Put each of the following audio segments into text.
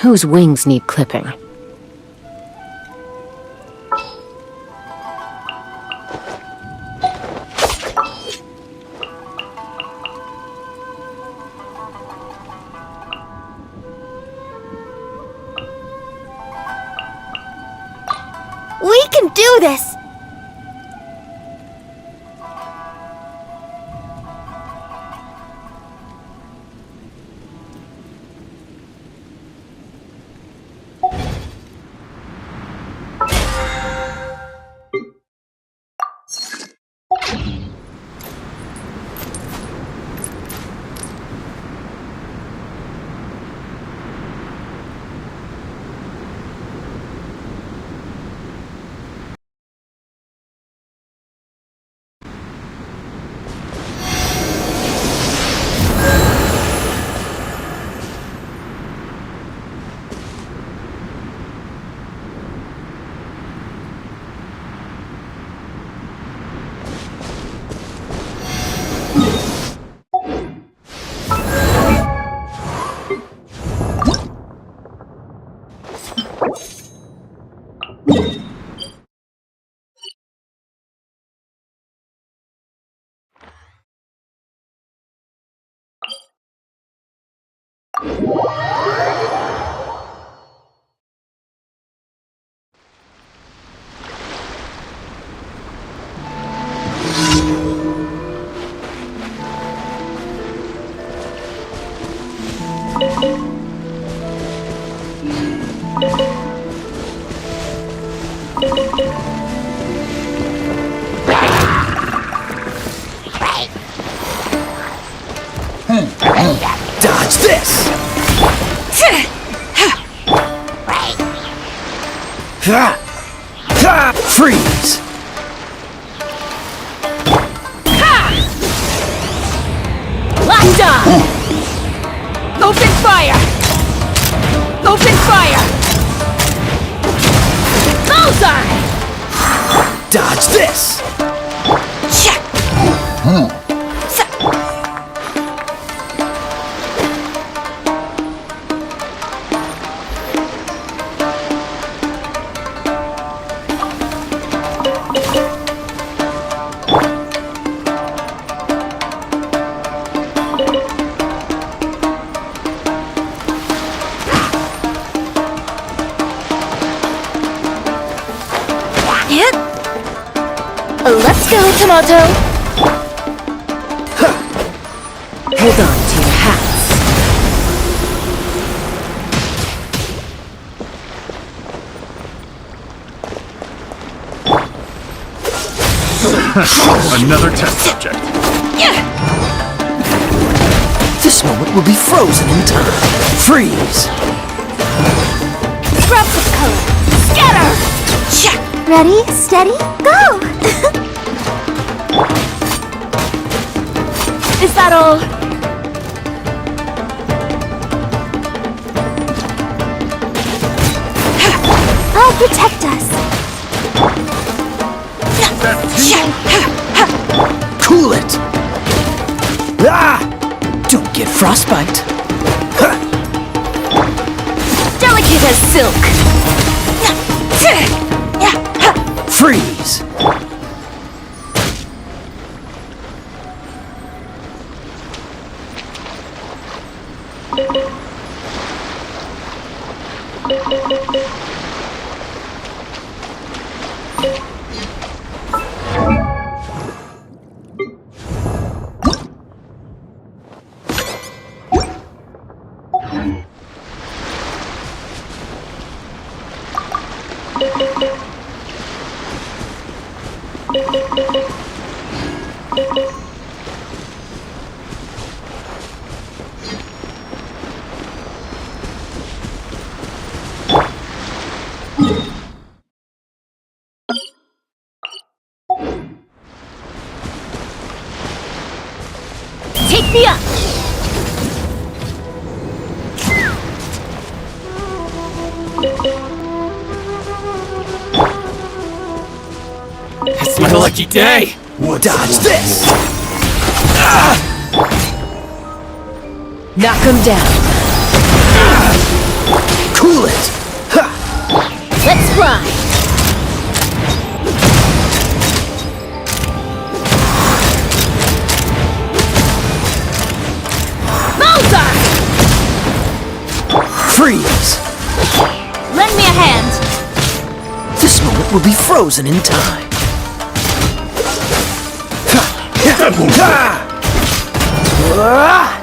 whose wings need clipping. We can do this! Dodge this! Freeze! Locked on! Open fire! Open fire! Bullseye! Dodge this! Let's go, Tomato! Hold on to your hats. Another test subject. This moment will be frozen in time. Freeze! Drops of color! Scatter! Ready, steady, go! Is that all? I'll protect us. Cool it! Ah! Don't get frostbite. Delicate as silk. Freeze! Take me up! It's my lucky day! Dodge this! Knock him down. Cool it! Ha! Let's fly! Bullseye! Freeze! Lend me a hand. This moment will be frozen in time. Ha! Ha! Ah!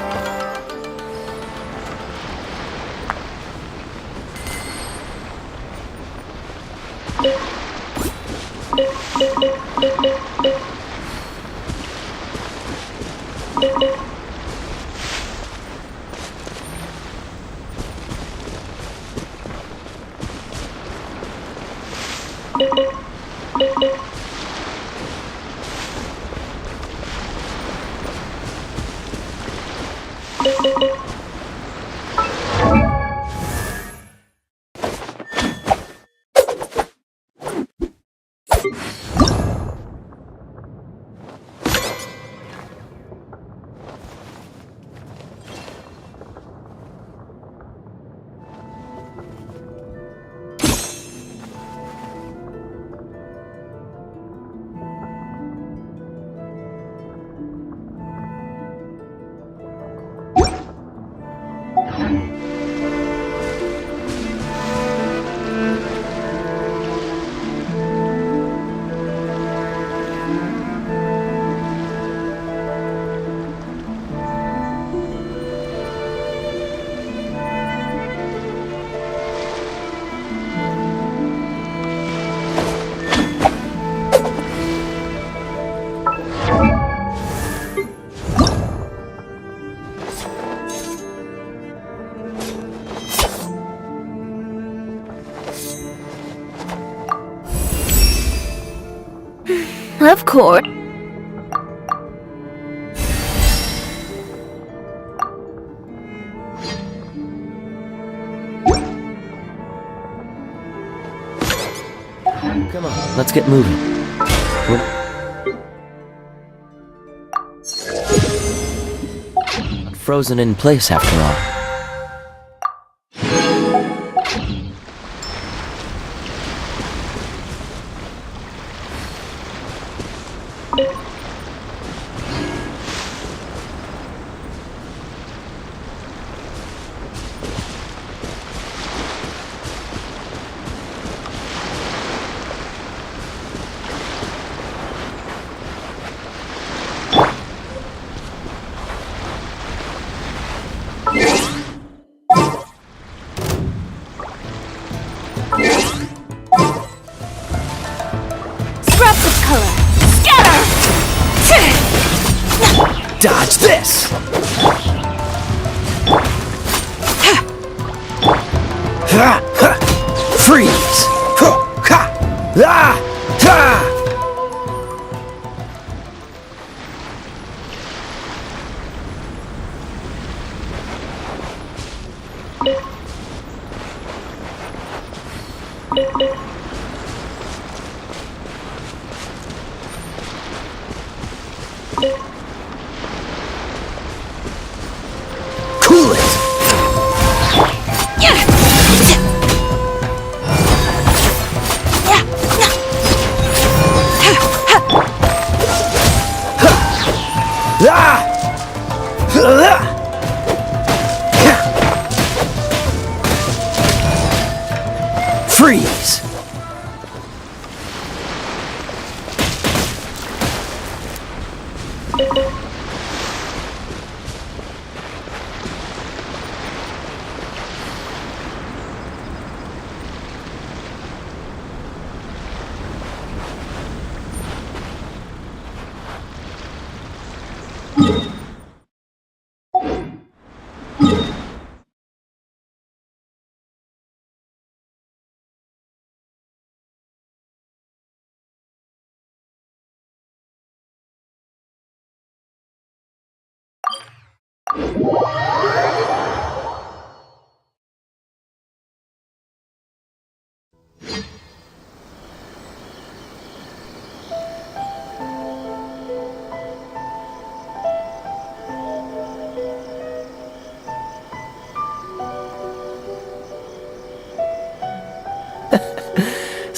Of course. Come on, let's get moving. We're frozen in place after all. Scraps of color. Scatter! Dodge this! Ha! Ha! Freeze! Ho! Ha! Ah! Ha! Cool it! Ah! Freeze!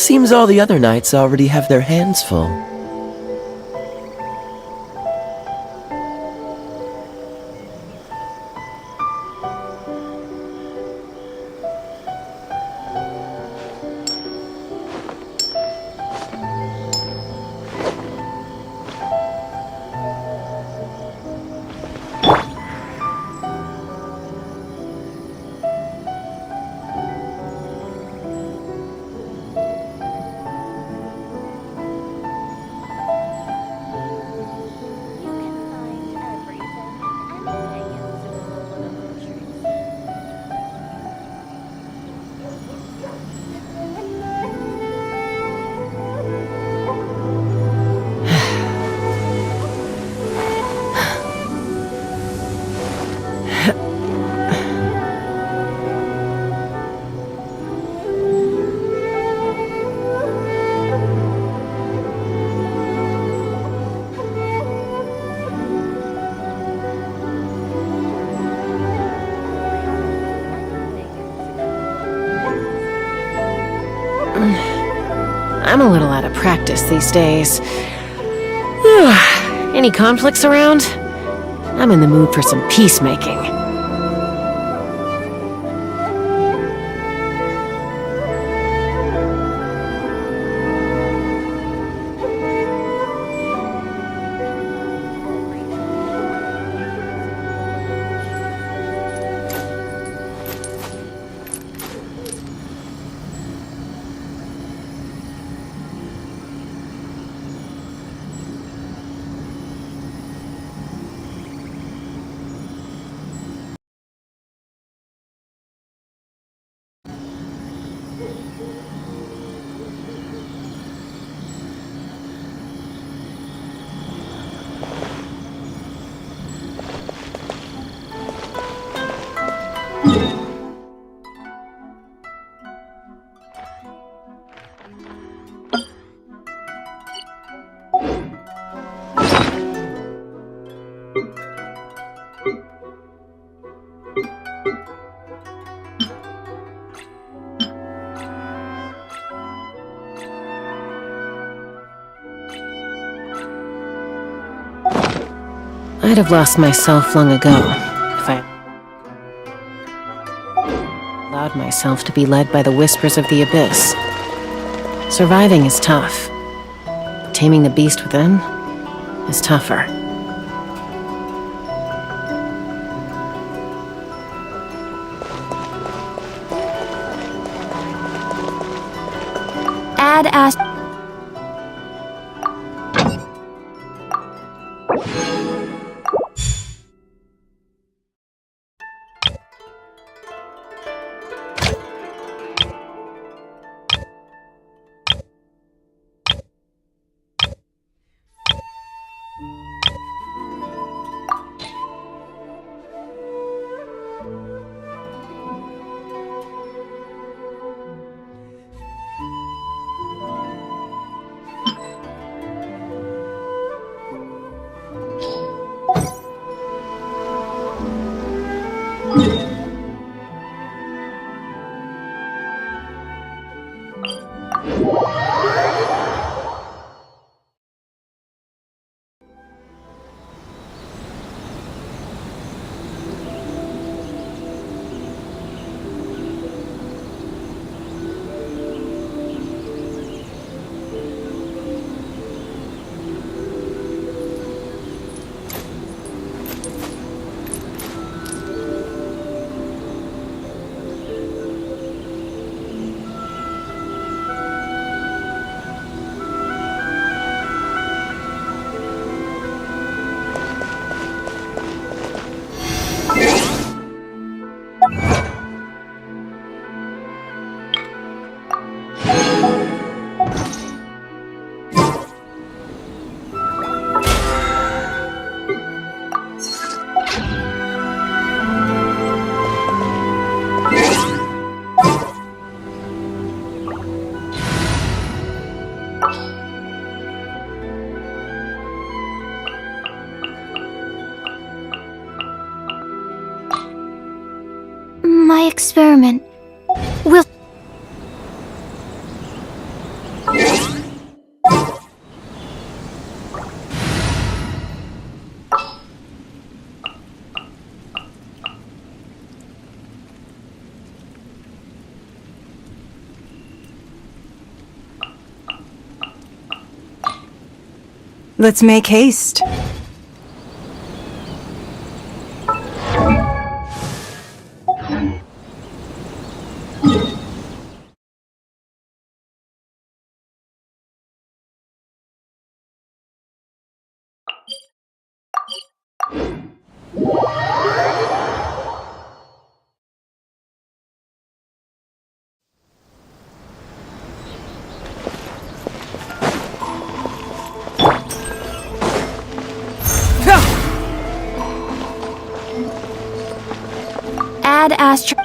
Seems all the other knights already have their hands full. I'm a little out of practice these days. Any conflicts around? I'm in the mood for some peacemaking. I'd have lost myself long ago if I allowed myself to be led by the whispers of the abyss. Surviving is tough. Taming the beast within is tougher. Add Ash. My experiment will... Let's make haste. Add Astra.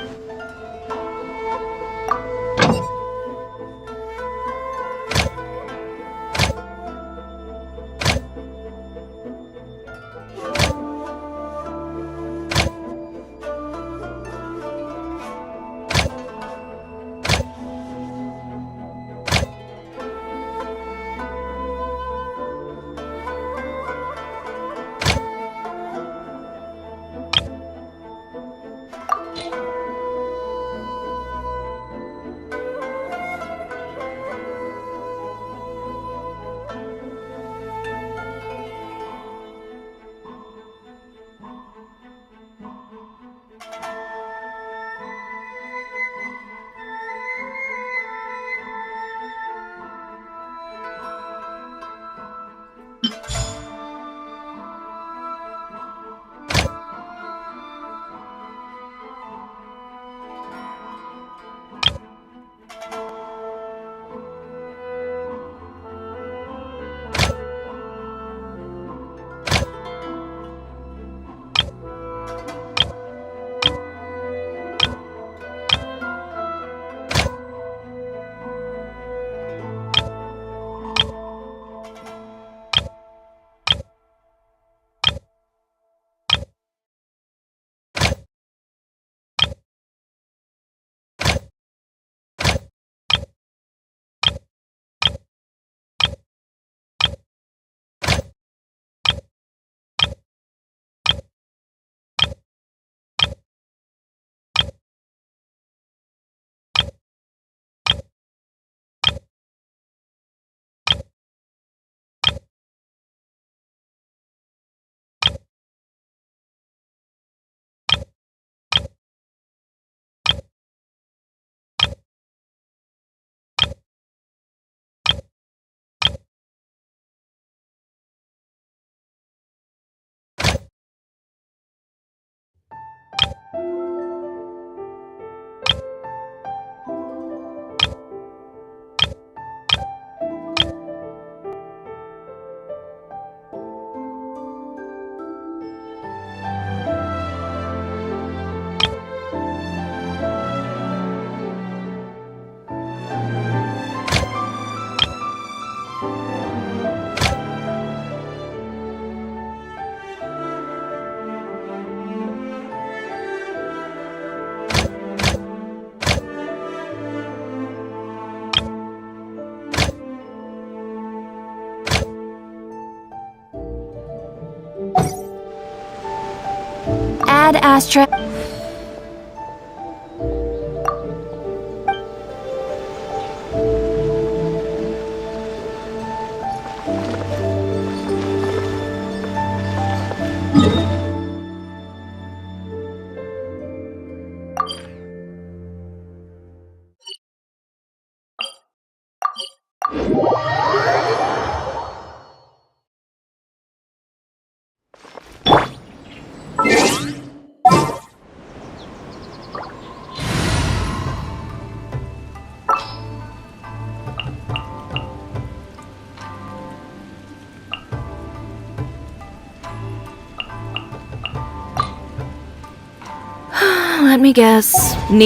Add Astra. Let me guess. I'm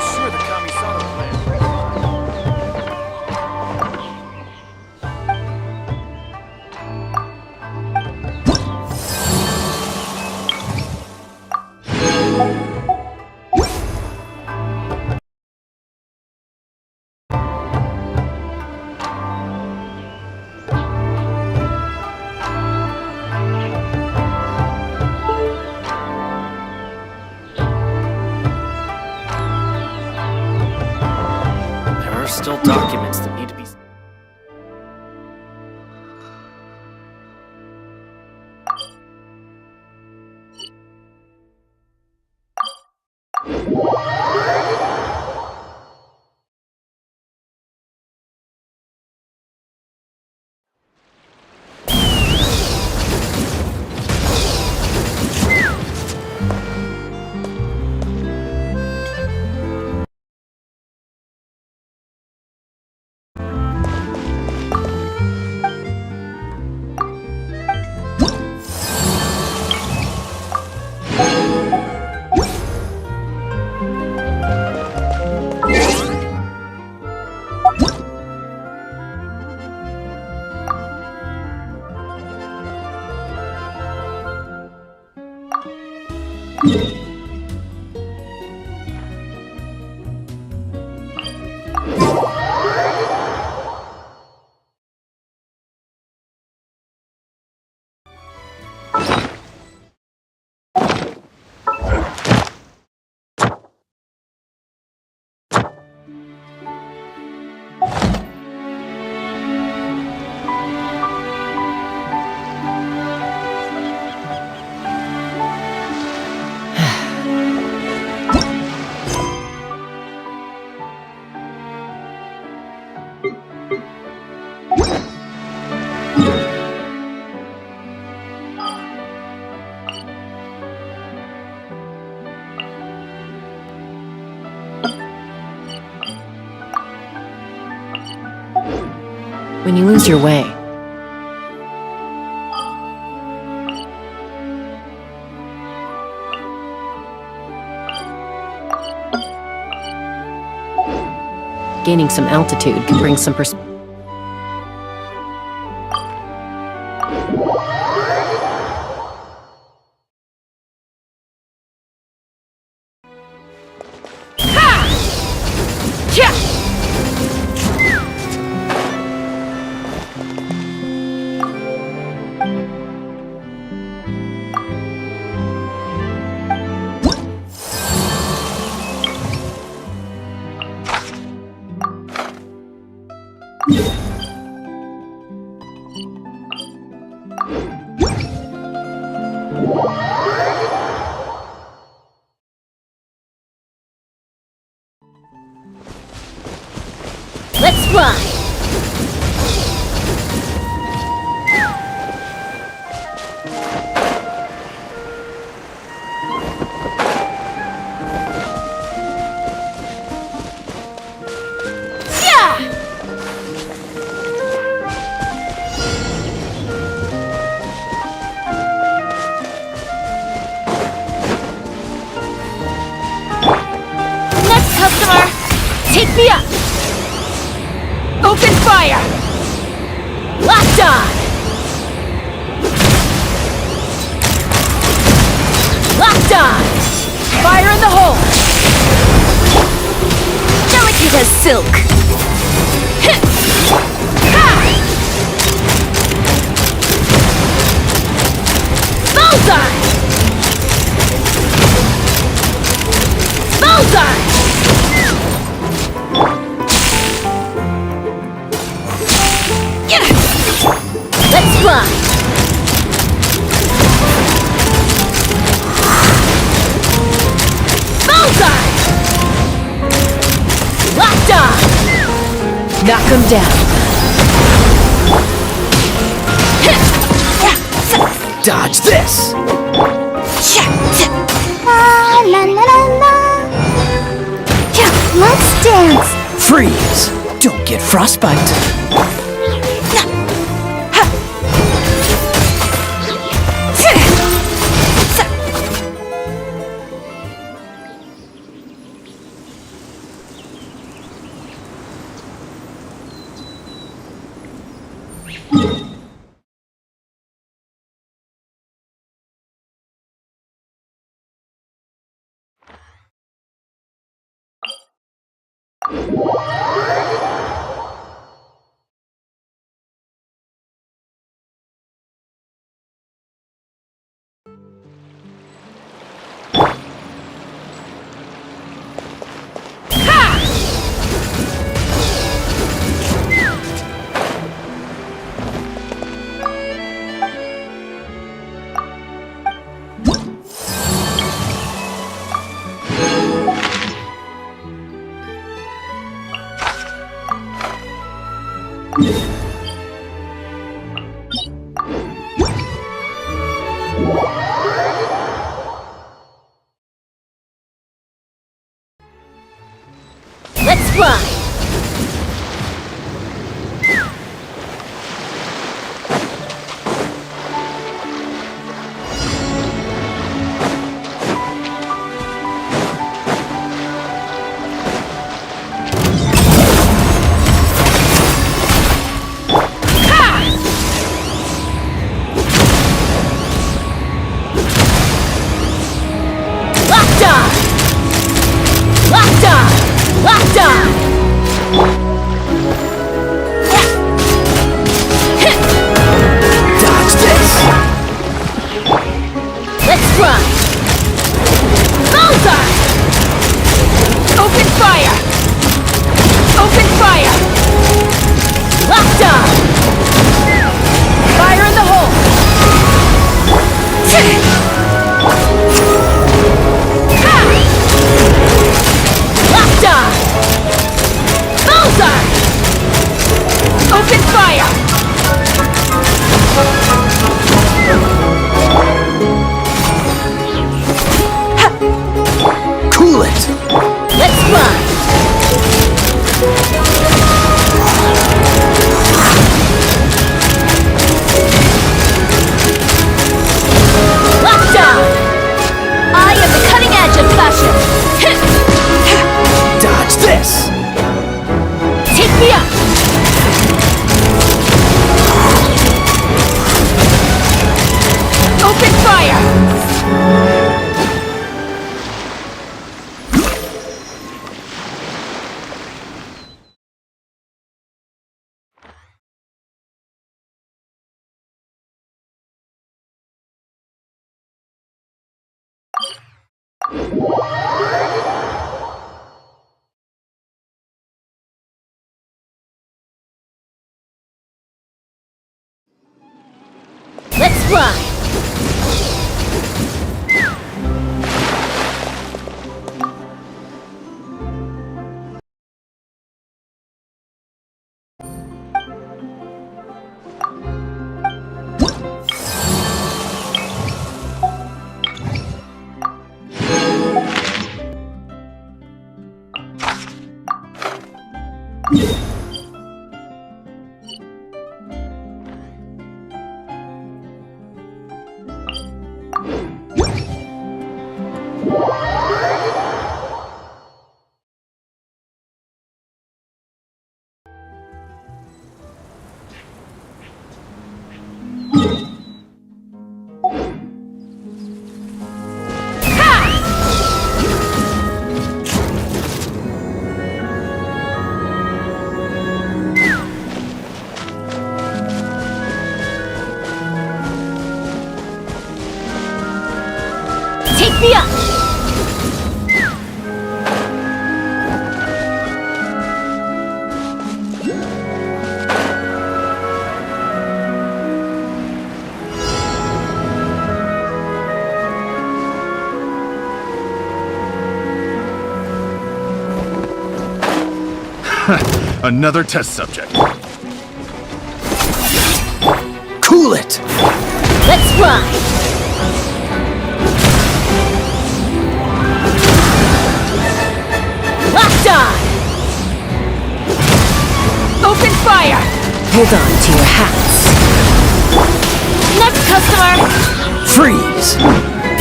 sure the Kamisama plan. still documents that need to be... When you lose your way, gaining some altitude can bring some perspective. Let's fly! Next customer! Take me up! Open fire! Locked on! Locked on! Fire in the hole! Delicate as silk! Hit! Ha! Bullseye! Bullseye! Let's fly! Bullseye! Locked on! Knock them down. Dodge this! La la la la la. Yeah, let's dance! Freeze! Don't get frostbite. Let's fly! Locked on! Locked on! Locked on! Dodge this! Let's run! Bullseye! Open fire! Open fire! Locked on! Fire in the hole! Locked on! Bullseye! Open fire! Cool it! Let's run! Locked on! I am the cutting edge of fashion! Dodge this! Take me up! Open fire! Let's run! Take me up! Another test subject. Cool it! Let's ride! Locked on! Open fire! Hold on to your hats. Next customer! Freeze!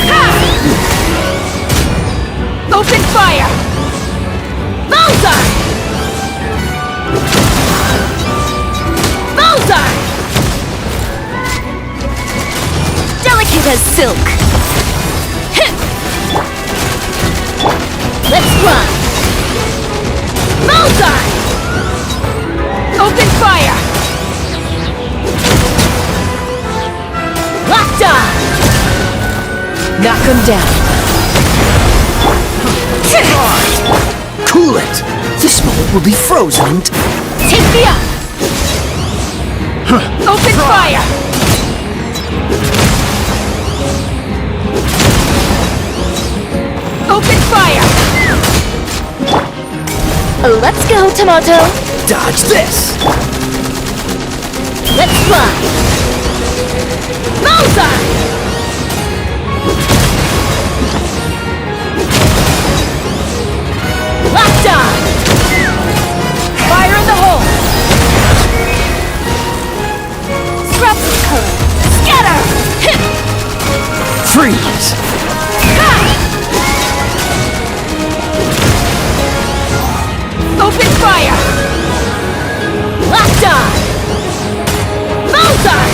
Ha! Open fire! Bullseye! Bullseye! Delicate as silk! Hit! Let's run! Bullseye! Open fire! Locked on! Knock them down. Cool it! This moment will be frozen in time. Take me up! Open fire! Open fire! Let's go, Tomato! Dodge this! Let's fly! Bullseye! Locked on! Fire in the hole! Scraps of color! Scatter! Hit! Freeze! Ha! Open fire! Locked on! Bullseye!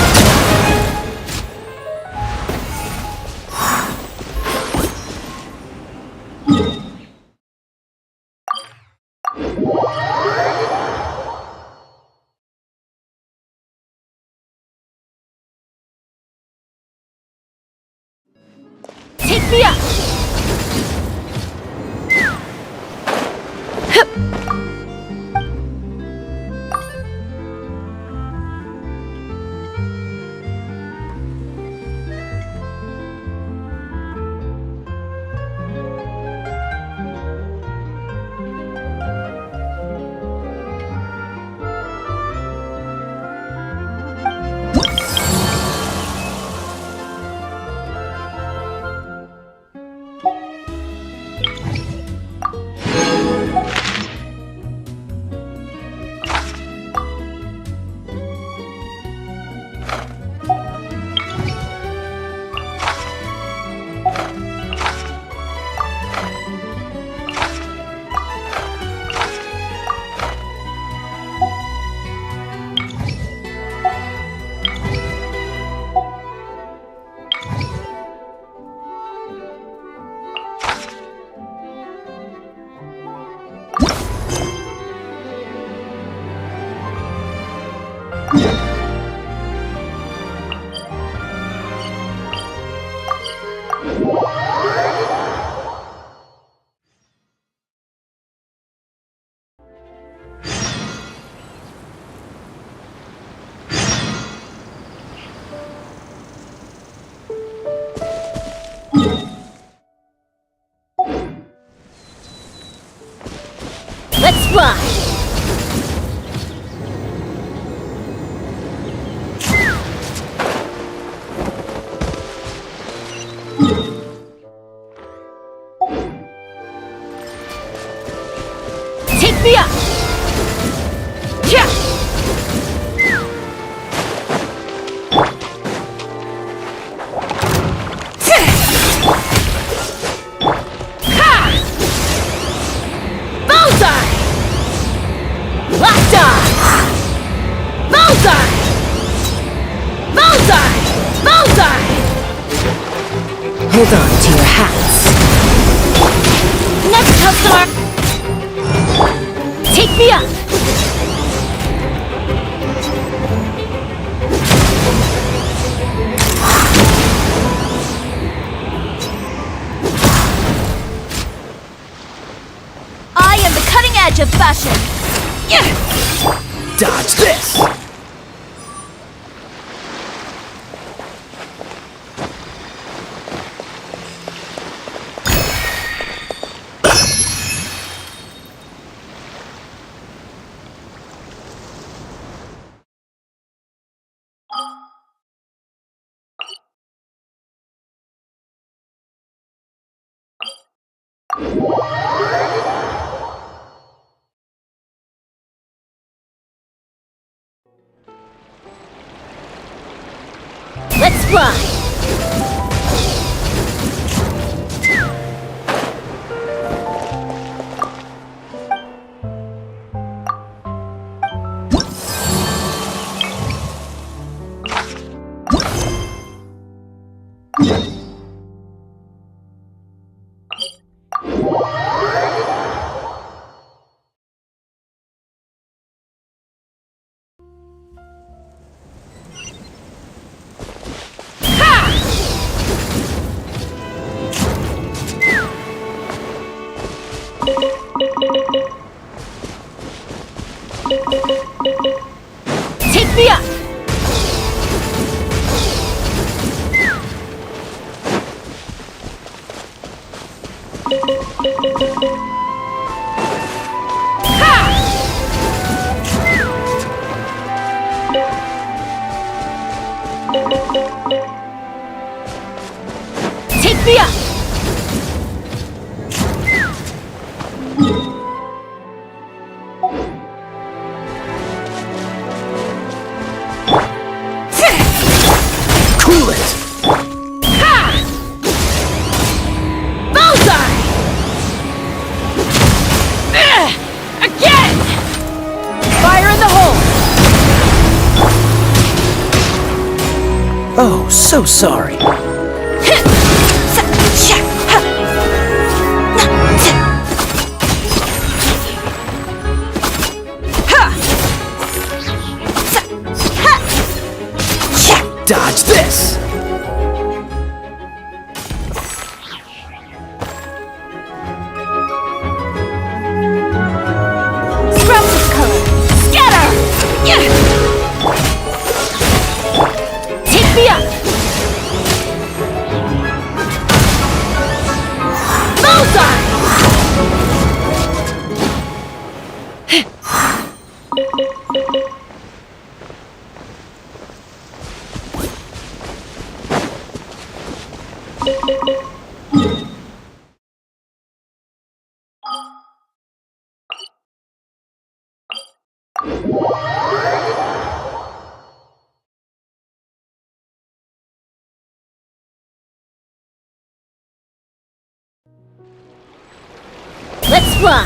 Take me up! Hup. Let's fly! Take me up! Yeah! Hold on to your hats. Next customer! Take me up! I am the cutting edge of fashion! Yeah! Dodge this! Let's fly! Take me up! Ha! Oh, so sorry. Dodge this! Scrubs color. Scatter! Take me up! Bullseye! Let's fly!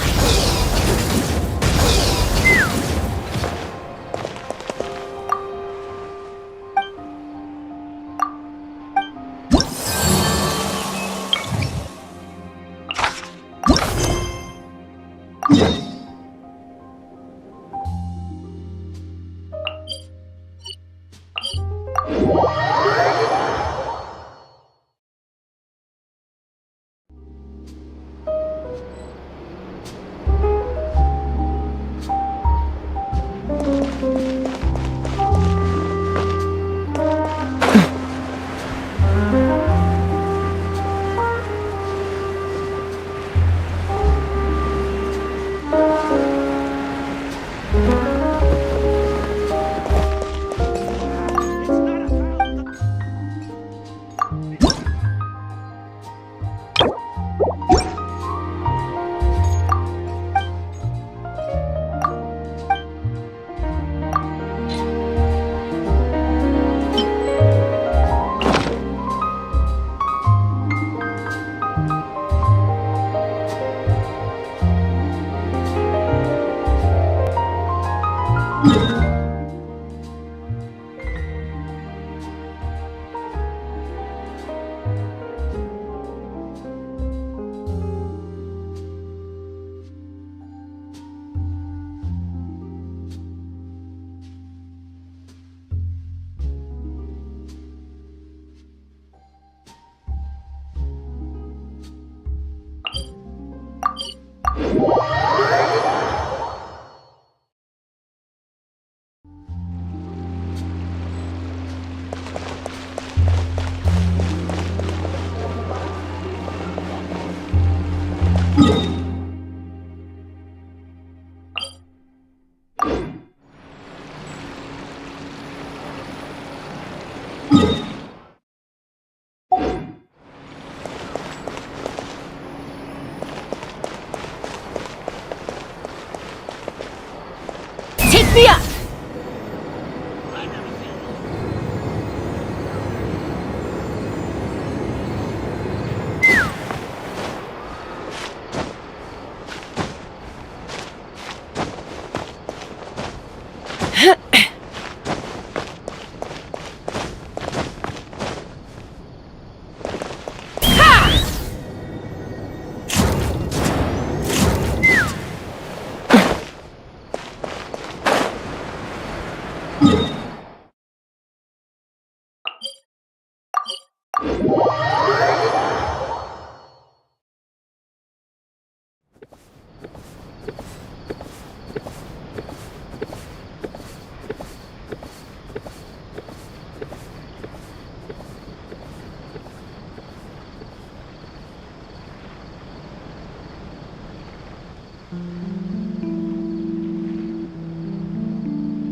Take me up!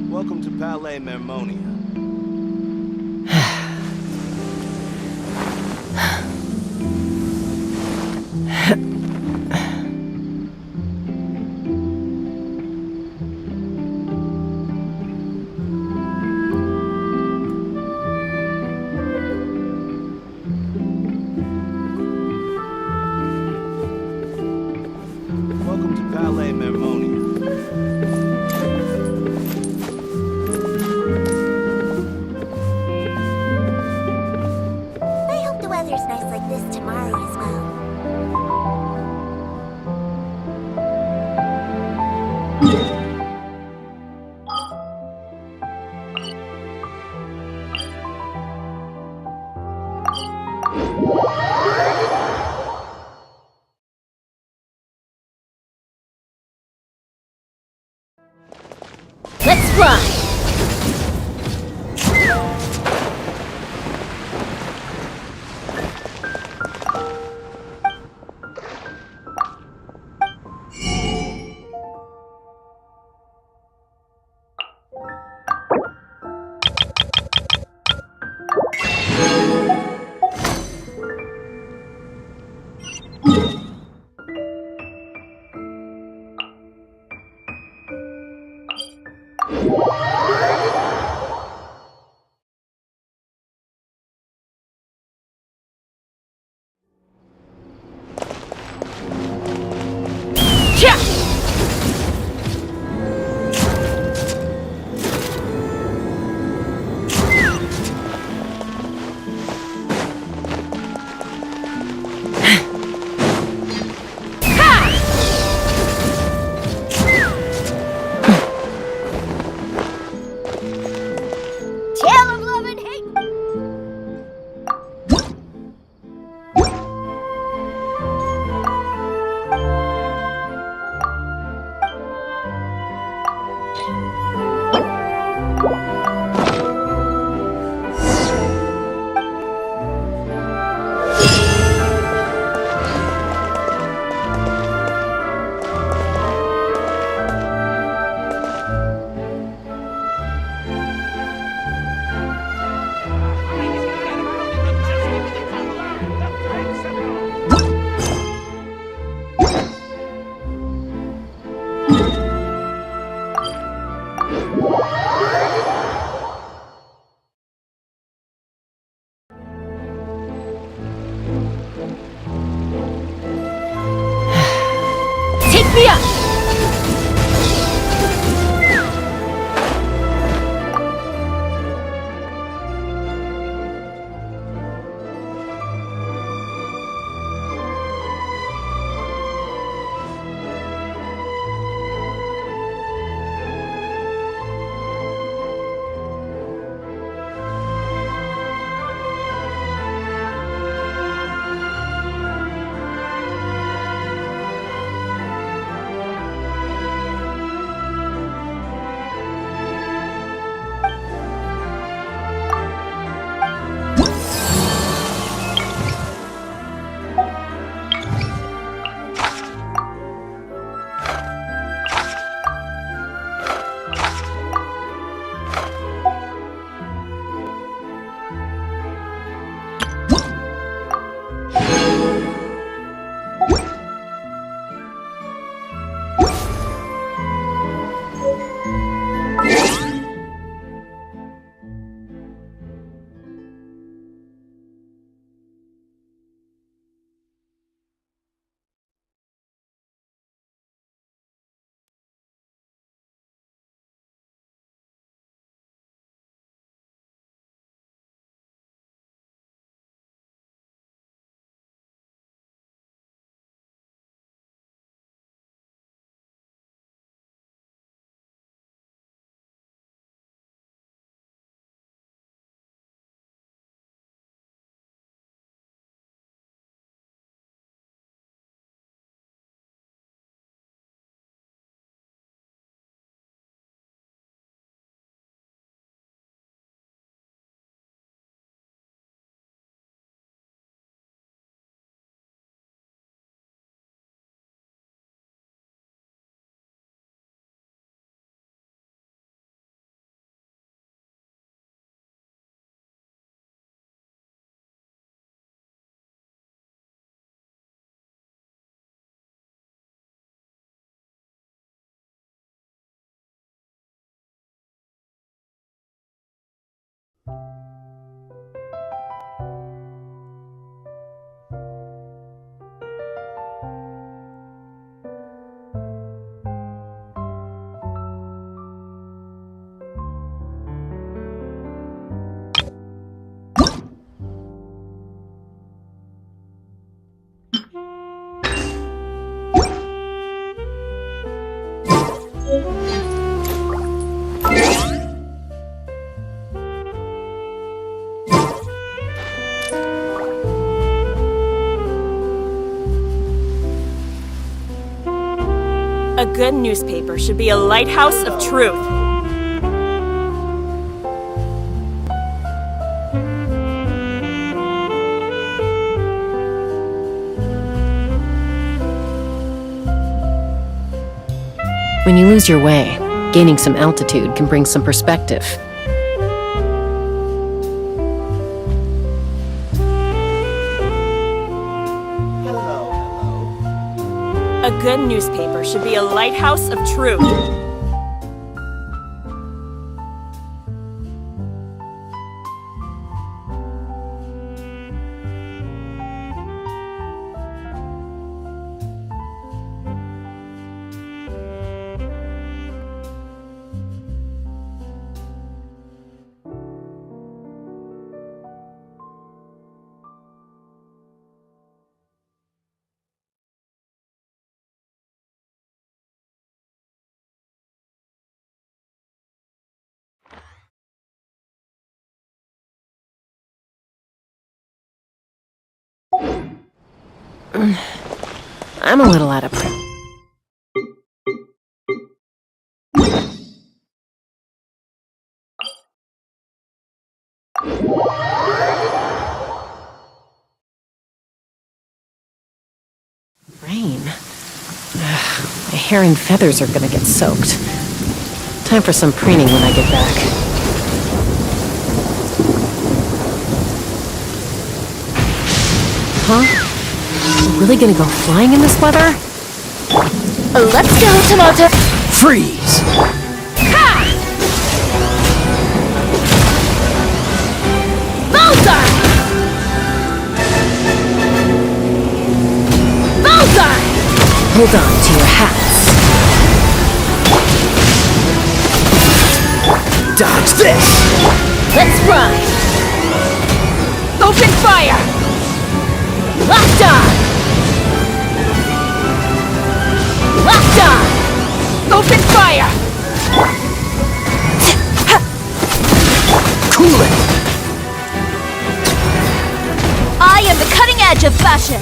Welcome to Palais Mermonia. Welcome to Palais Mermonia. Tale of love and hate. Take me up! A good newspaper should be a lighthouse of truth. When you lose your way, gaining some altitude can bring some perspective. A good newspaper should be a lighthouse of truth. I'm a little out of breath. Rain. My hair and feathers are gonna get soaked. Time for some preening when I get back. Huh? We're really gonna go flying in this weather? Let's go, Tomato. Freeze! Ha! Bullseye! Bullseye! Hold on to your hats. Dodge this! Let's ride! Open fire! Locked on! Locked on! Open fire! Cool it! I am the cutting edge of fashion!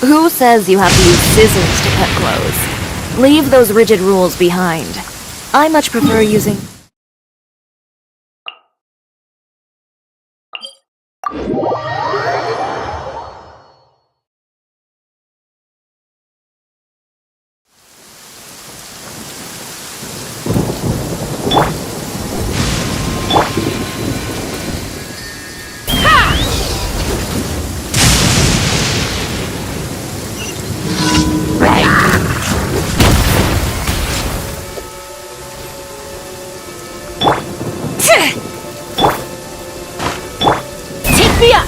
Who says you have to use scissors to cut clothes? Leave those rigid rules behind. I much prefer using... Take me up!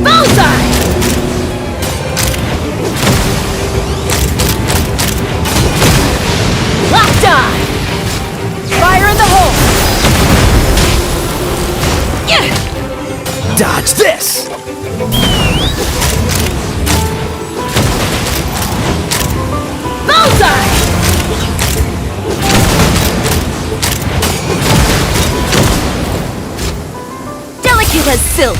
Bullseye! Locked on! Fire in the hole! Yeah! Dodge this! Bullseye! Delicate as silk.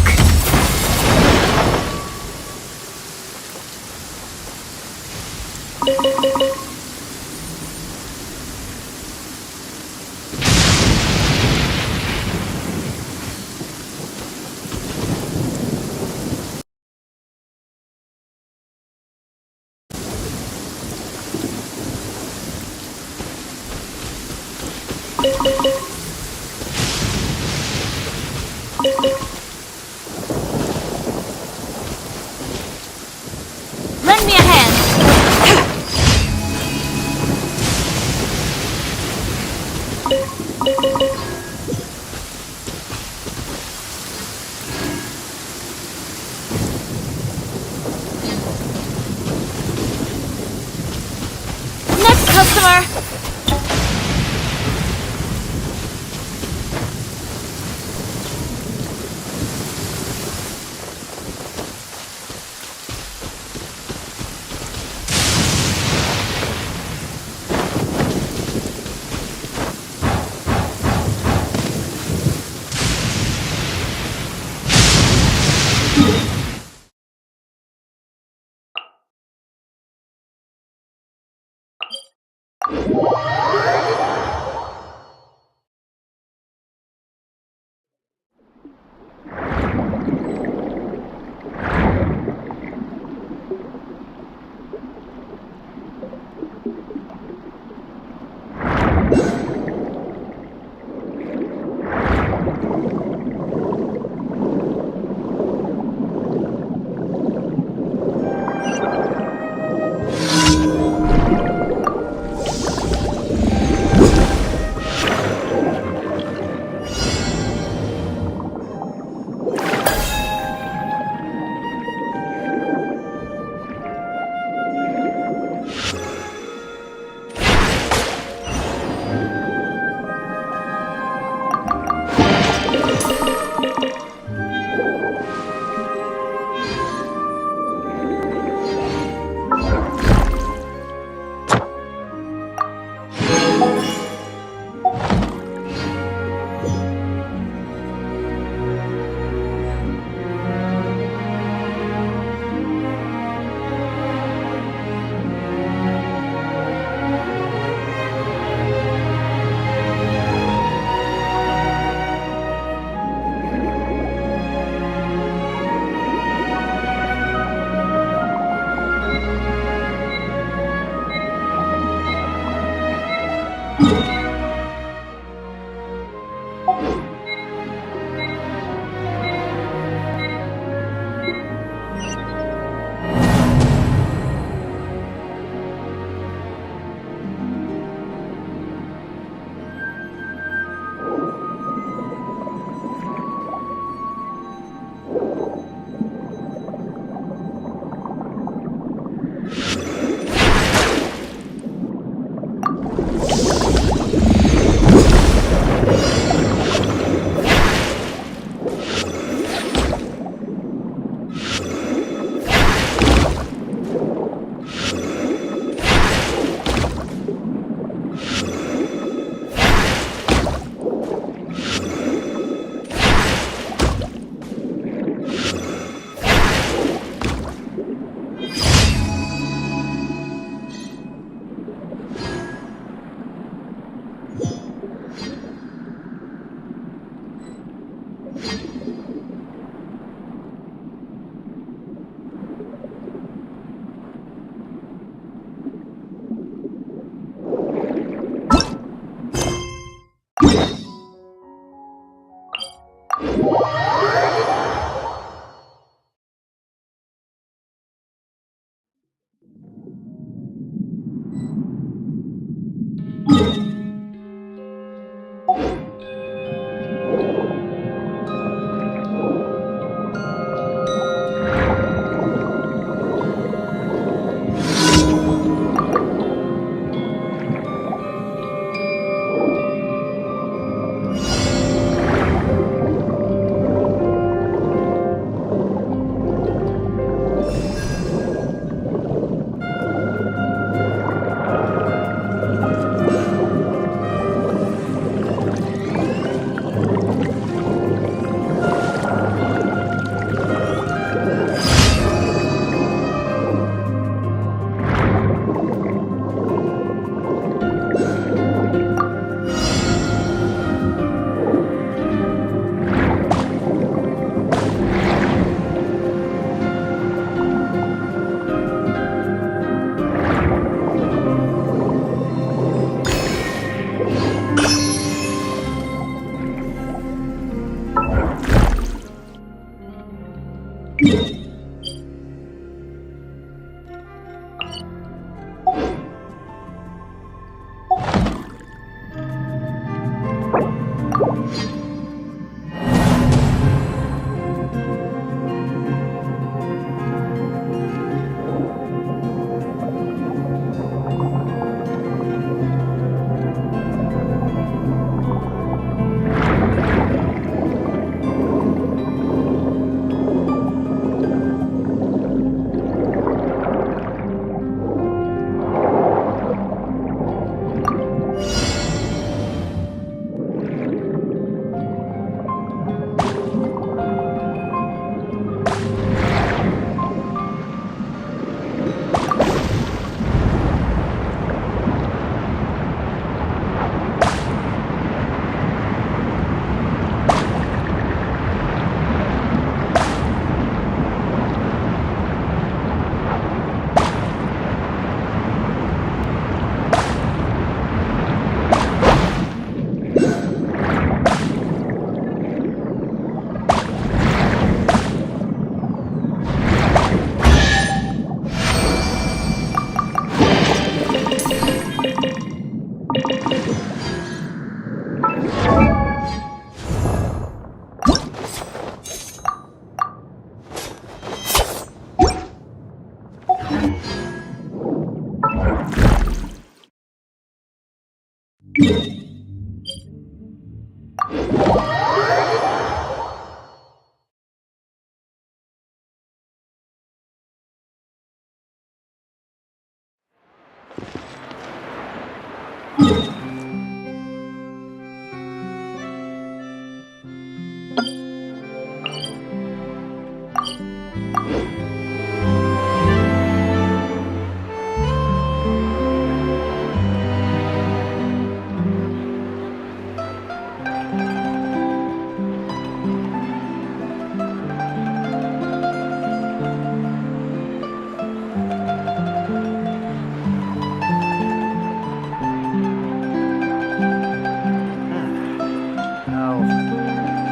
Lend me a hand. Next customer.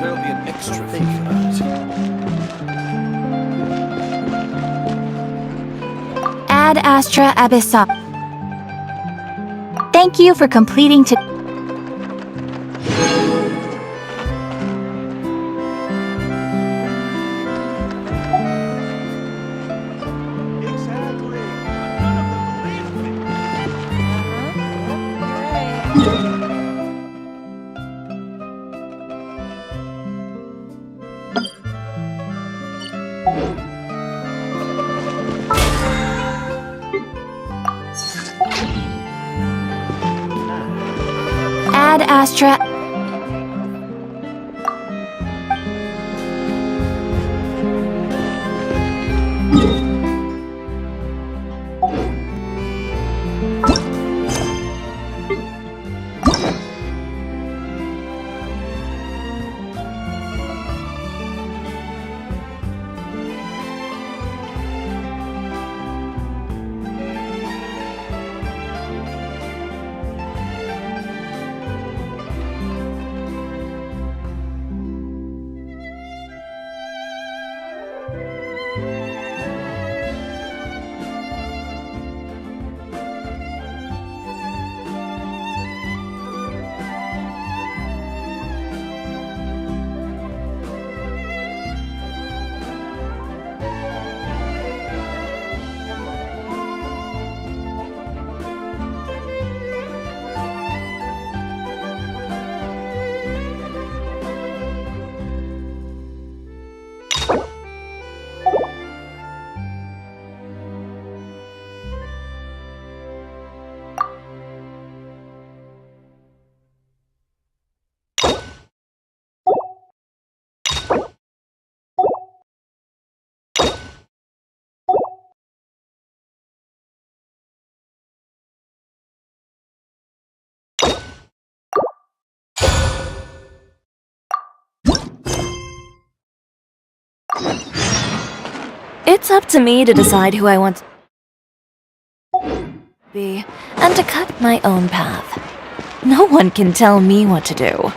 There'll be an extra fee for that. Ad Astra Abyssa. Thank you for completing to. Exactly. None of them believe me. Ad Astra. It's up to me to decide who I want to be, and to cut my own path. No one can tell me what to do.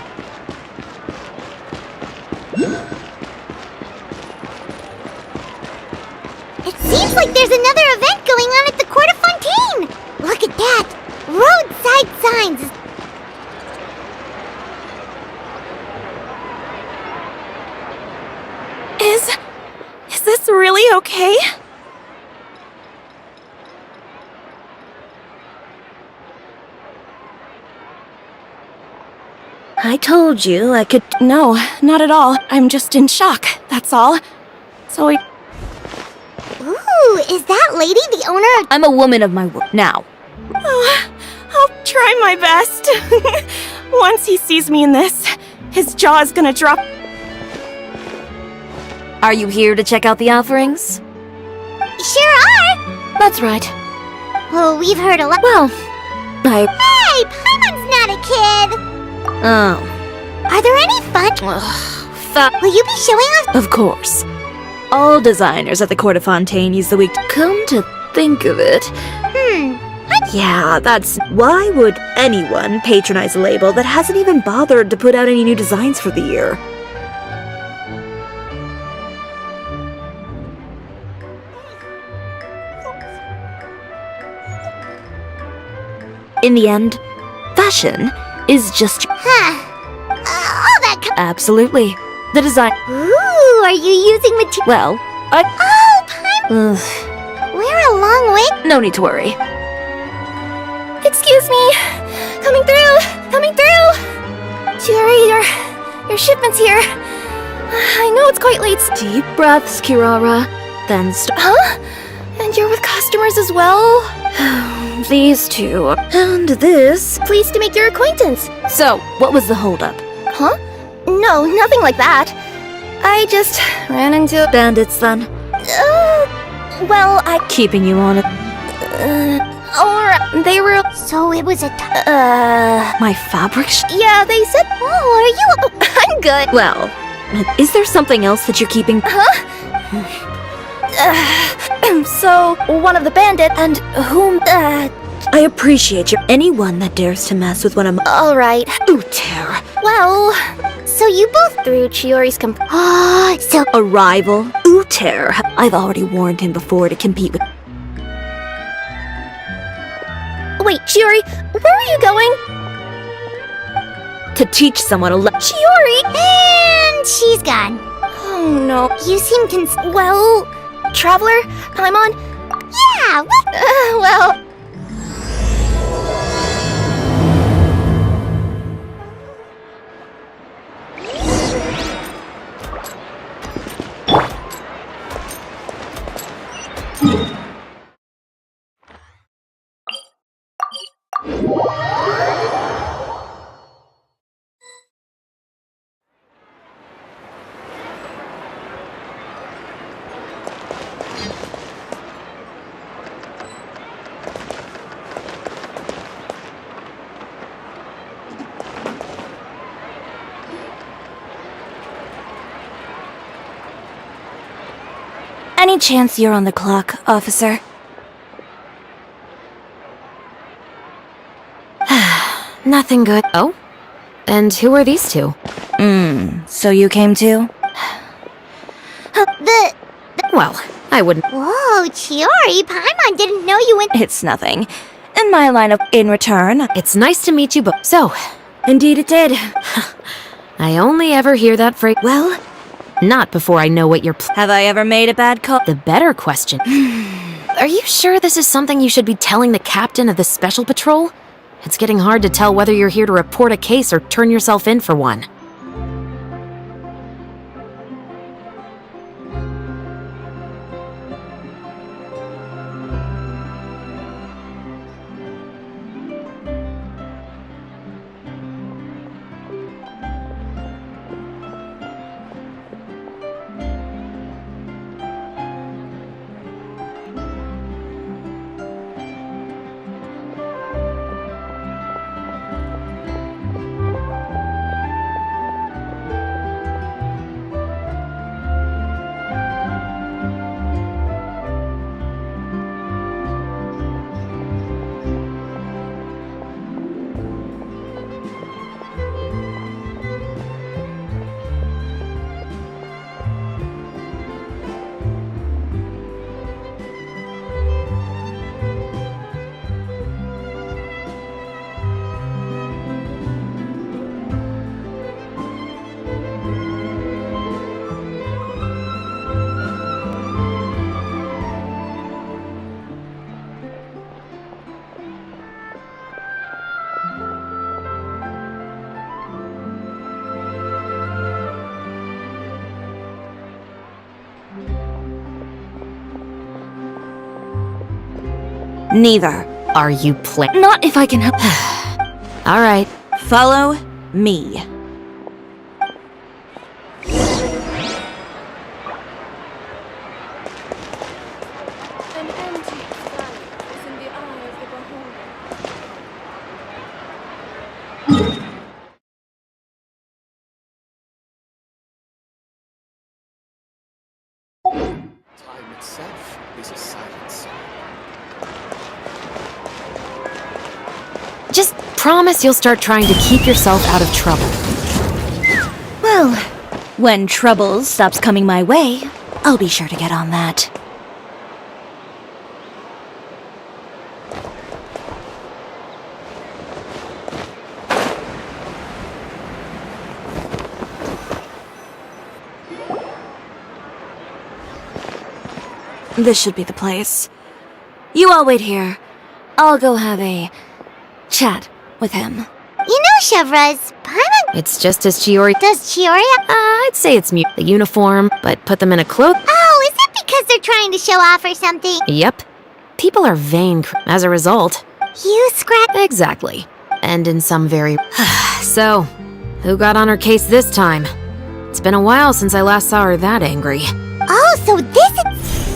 It seems like there's another event going on at the Court of Fontaine! Look at that! Roadside signs! Is this really okay? I told you I could. No, not at all. I'm just in shock, that's all. So Ooh, is that lady the owner of... I'm a woman of my word now. I'll try my best. Once he sees me in this, his jaw is gonna drop. Are you here to check out the offerings? Sure are! That's right. Well, we've heard a lot... Well, Hey, Paimon's not a kid! Oh. Are there any fun... Will you be showing us... Of course. All designers at the Court of Fontaine use the week to come to think of it. Yeah, that's... Why would anyone patronize a label that hasn't even bothered to put out any new designs for the year? In the end, fashion is just... all that... Absolutely. The design... Ooh, are you using material... Well, I... Oh, Paimon! We're a long way... No need to worry. Excuse me! Coming through! Shiori, your shipment's here. I know it's quite late. Deep breaths, Kirara. Then Huh? And you're with customers as well? these two. And this. Pleased to make your acquaintance. So, what was the holdup? Huh? No, nothing like that. I just ran into... Bandits, then. Well, I... Keeping you on it. Or they were... So it was a My fabric Yeah, they said... Oh, are you... I'm good. Well, is there something else that you're keeping? So, one of the bandits and whom... I appreciate you. Anyone that dares to mess with one of my... Alright. Uter. Well... So you both threw Chiori's Oh, so... A rival? Uter. I've already warned him before to compete with... Wait, Chiori, where are you going? To teach someone a Chiori! And she's gone. Oh no. You seem Well, Traveler, I'm on... Yeah, what? Well... Any chance you're on the clock, officer? Nothing good. Oh? And who are these two? So you came too? Well, I wouldn't. Whoa, Chiori, Paimon didn't know you went... It's nothing. In my line of... In return... It's nice to meet you both. So, Indeed it did. I only ever hear that phrase. Well, not before I know what you're Have I ever made a bad call? The better question. Are you sure this is something you should be telling the captain of the Special Patrol? It's getting hard to tell whether you're here to report a case or turn yourself in for one. Neither. Are you playing? Not if I can help. All right. Follow me. An antique valley is in the eye of the beholder. Time itself is a silent song. Just promise you'll start trying to keep yourself out of trouble. Well, when trouble stops coming my way, I'll be sure to get on that. This should be the place. You all wait here. I'll go have a chat with him. You know Chevra's. Paimon. It's just as Chiori. Does Chiori have... I'd say it's the uniform, but put them in a cloak. Oh, is it because they're trying to show off or something? Yep. People are vain as a result. You scratch... Exactly. And in some very... So, who got on her case this time? It's been a while since I last saw her that angry. Oh, so this is...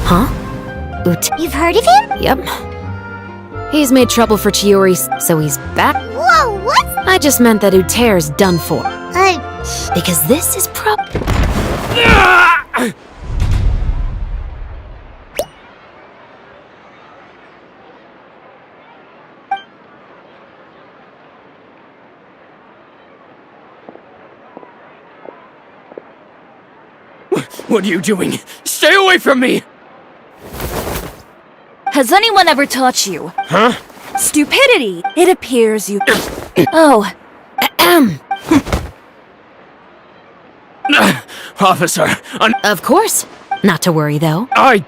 Huh? You've heard of him? Yep. He's made trouble for Chiori, so he's back. Whoa, what? I just meant that Uter's done for. Because this is What are you doing? Stay away from me! Has anyone ever taught you? Huh? Stupidity! It appears you... Oh. Officer, Of course. Not to worry, though. I...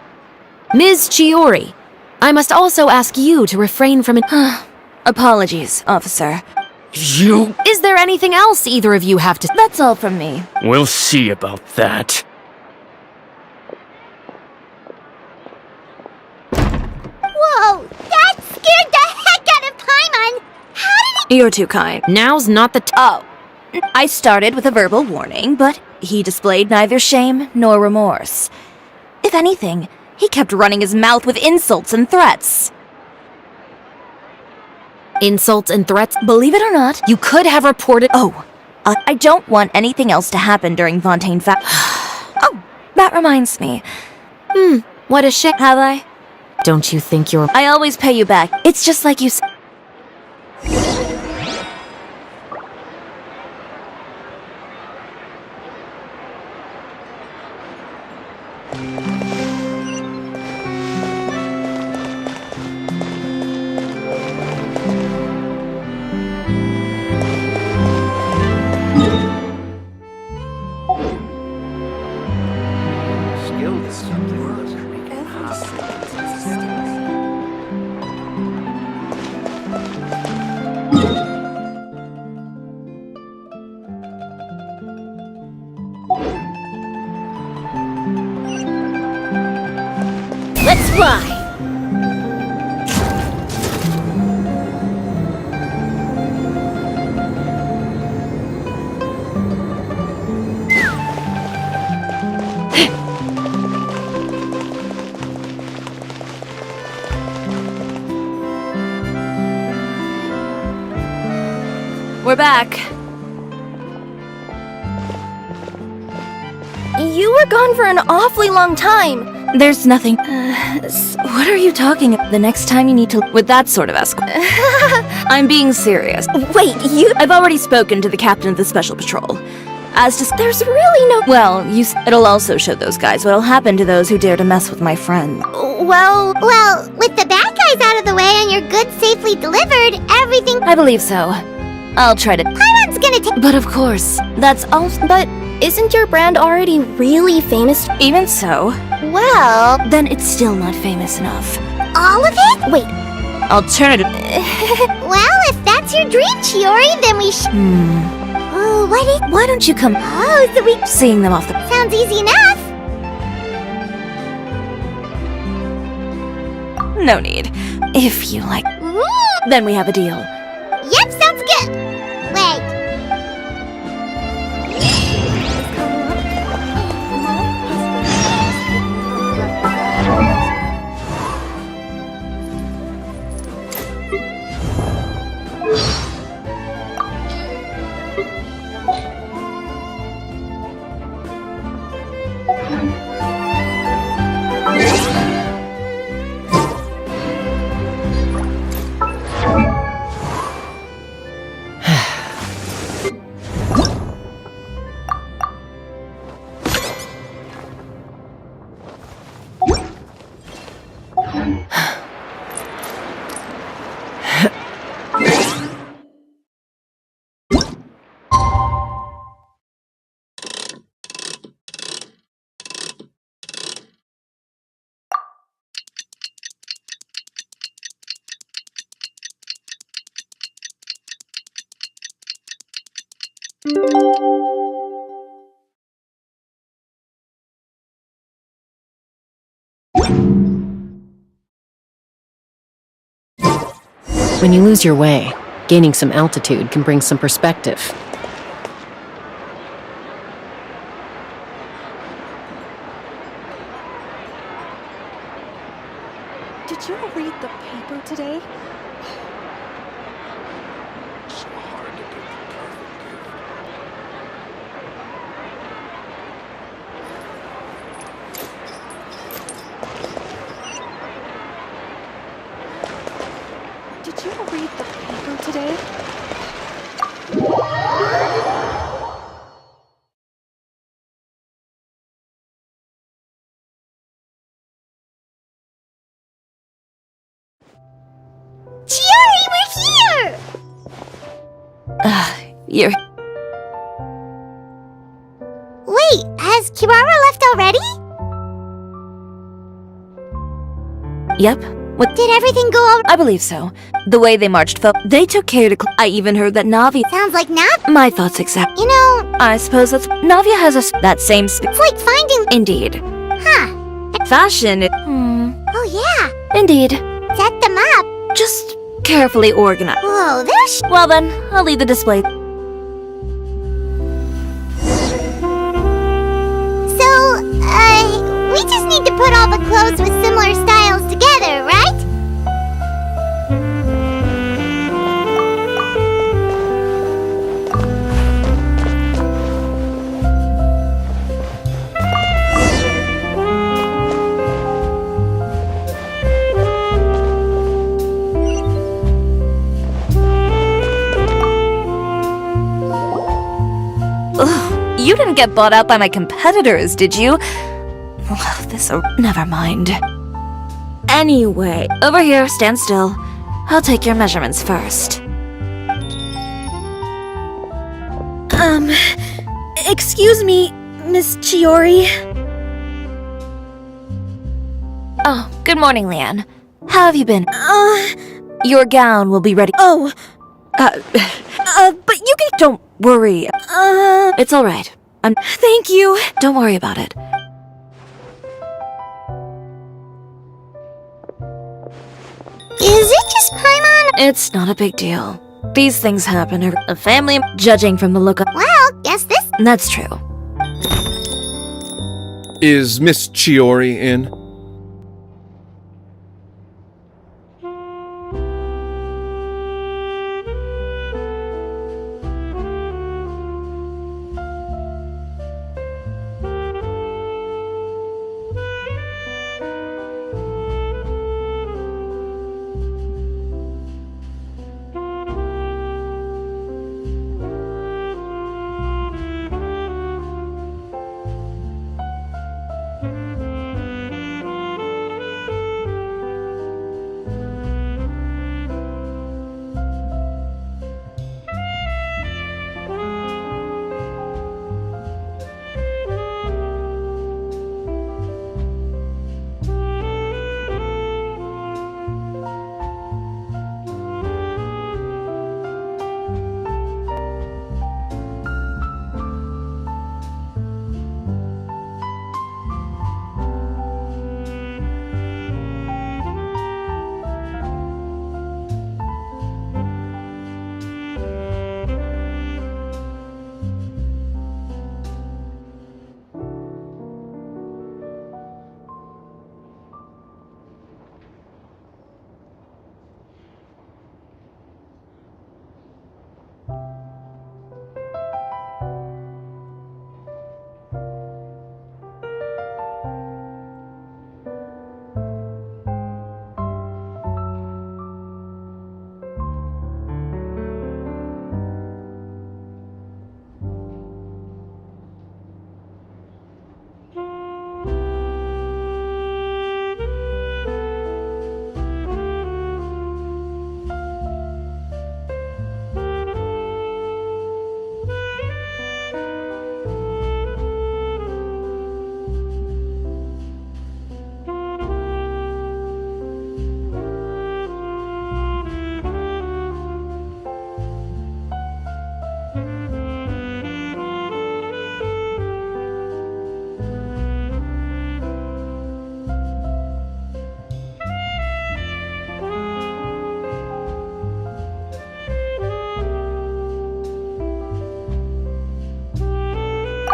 Ms. Chiori, I must also ask you to refrain from it. Apologies, officer. You... Is there anything else either of you have to... That's all from me. We'll see about that. Whoa, that scared the heck out of Paimon! How did he... You're too kind. Now's not the Oh. I started with a verbal warning, but he displayed neither shame nor remorse. If anything, he kept running his mouth with insults and threats. Insults and threats? Believe it or not, You could have reported... Oh, I don't want anything else to happen during Fontaine Oh, that reminds me. What a shame. Have I? Don't you think you're... I always pay you back. It's just like you said. Let's fly! We're back. You were gone for an awfully long time. There's nothing. What are you talking about? The next time you need to... With that sort of escort. I'm being serious. Wait, you... I've already spoken to the captain of the Special Patrol. As to... There's really no... Well, it'll also show those guys what'll happen to those who dare to mess with my friend. Well, with the bad guys out of the way and your goods safely delivered, everything... I believe so. I'll try to... Paimon's gonna take... But of course, that's all... but isn't your brand already really famous? Even so, Well, then it's still not famous enough. all of it? Wait, Alternative... Well, if that's your dream, Chiori, then we Oh, what is... Why don't you come... Oh, so we... Seeing them off the... Sounds easy enough. No need. If you like... Ooh. Then we have a deal. Yep, sounds good. Wait. When you lose your way, gaining some altitude can bring some perspective. Did you read the paper today? So hard to pick the perfect gift. Did you read the paper today? Chiori, we're here! You're... Wait, has Kirara left already? Yep. What? Did everything go all... I believe so. The way they marched felt... They took care to... I even heard that Navi... Sounds like Nav... My thoughts exact... You know, I suppose that's... Navia has that same... it's like finding... Indeed. Huh. Fashion... Oh yeah, Indeed. set them up. Just carefully organized. Whoa, there's... Well then, I'll leave the display. So, we just need to put all the clothes with similar styles together, right? Ugh, you didn't get bought out by my competitors, did you? Ugh, never mind. Anyway, over here, stand still. I'll take your measurements first. Excuse me, Miss Chiori. Oh, good morning, Leanne. How have you been? Your gown will be ready. Oh. But you can... Don't worry. It's all right. Thank you. Don't worry about it. Is it just Paimon? It's not a big deal. These things happen. A family, judging from the look of... Well, guess this... That's true. Is Miss Chiori in?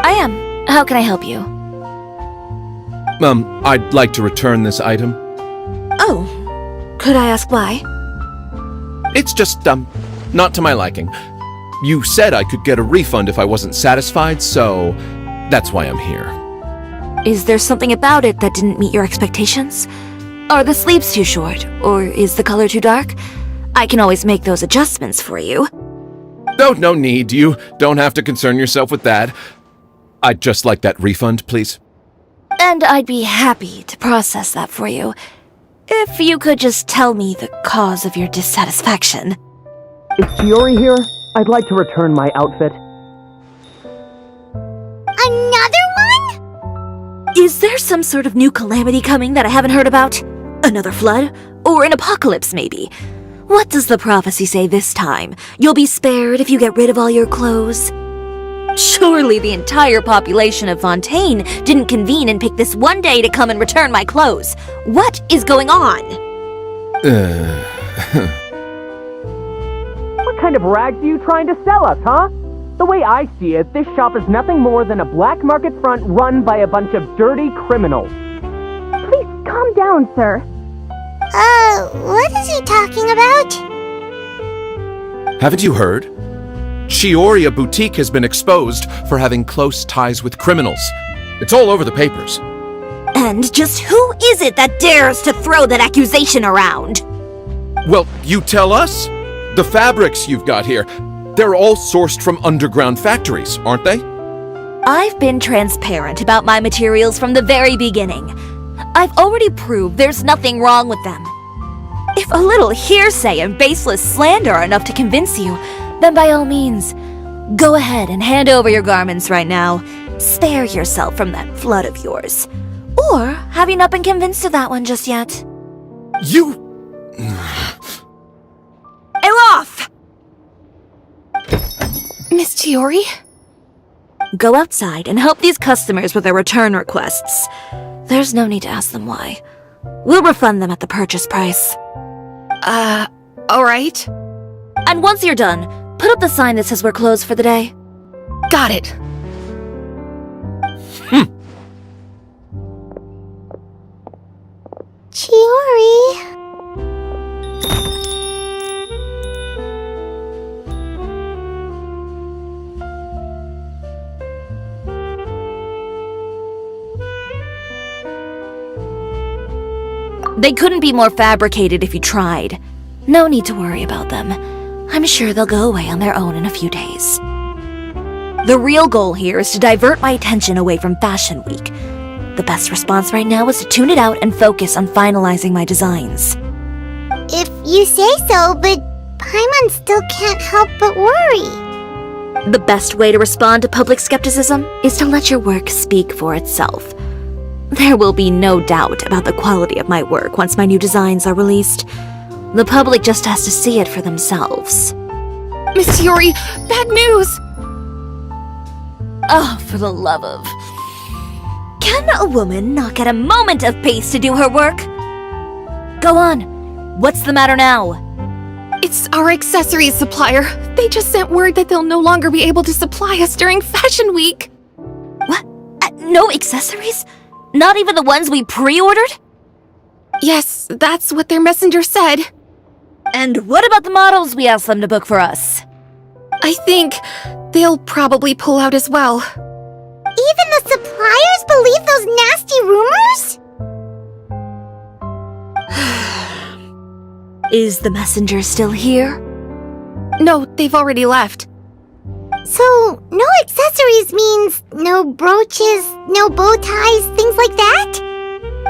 I am. How can I help you? I'd like to return this item. Oh, could I ask why? It's just, not to my liking. You said I could get a refund if I wasn't satisfied, so that's why I'm here. Is there something about it that didn't meet your expectations? Are the sleeves too short, or is the color too dark? I can always make those adjustments for you. No need. You don't have to concern yourself with that. I'd just like that refund, please. And I'd be happy to process that for you. If you could just tell me the cause of your dissatisfaction. Is Chiori here? I'd like to return my outfit. Another one? Is there some sort of new calamity coming that I haven't heard about? Another flood? Or an apocalypse, maybe? What does the prophecy say this time? You'll be spared if you get rid of all your clothes? Surely the entire population of Fontaine didn't convene and pick this one day to come and return my clothes. What is going on? What kind of rags are you trying to sell us, huh? The way I see it, this shop is nothing more than a black market front run by a bunch of dirty criminals. Please calm down, sir. What is he talking about? Haven't you heard? Chiori Boutique has been exposed for having close ties with criminals. It's all over the papers. And just who is it that dares to throw that accusation around? Well, you tell us. The fabrics you've got here, they're all sourced from underground factories, aren't they? I've been transparent about my materials from the very beginning. I've already proved there's nothing wrong with them. If a little hearsay and baseless slander are enough to convince you, then by all means, go ahead and hand over your garments right now. Spare yourself from that flood of yours. Or have you not been convinced of that one just yet? You... Elof! Miss Chiori? Go outside and help these customers with their return requests. There's no need to ask them why. We'll refund them at the purchase price. Alright. And once you're done, put up the sign that says we're closed for the day. Got it. Chiori. They couldn't be more fabricated if you tried. No need to worry about them. I'm sure they'll go away on their own in a few days. The real goal here is to divert my attention away from Fashion Week. The best response right now is to tune it out and focus on finalizing my designs. If you say so, but Paimon still can't help but worry. The best way to respond to public skepticism is to let your work speak for itself. There will be no doubt about the quality of my work once my new designs are released. The public just has to see it for themselves. Miss Chiori, bad news! Oh, for the love of... Can a woman not get a moment of peace to do her work? Go on. What's the matter now? It's our accessories supplier. They just sent word that they'll no longer be able to supply us during Fashion Week. What? No accessories? Not even the ones we pre-ordered? Yes, that's what their messenger said. And what about the models we asked them to book for us? I think they'll probably pull out as well. Even the suppliers believe those nasty rumors? Is the messenger still here? No, they've already left. So, no accessories means no brooches, no bow ties, things like that?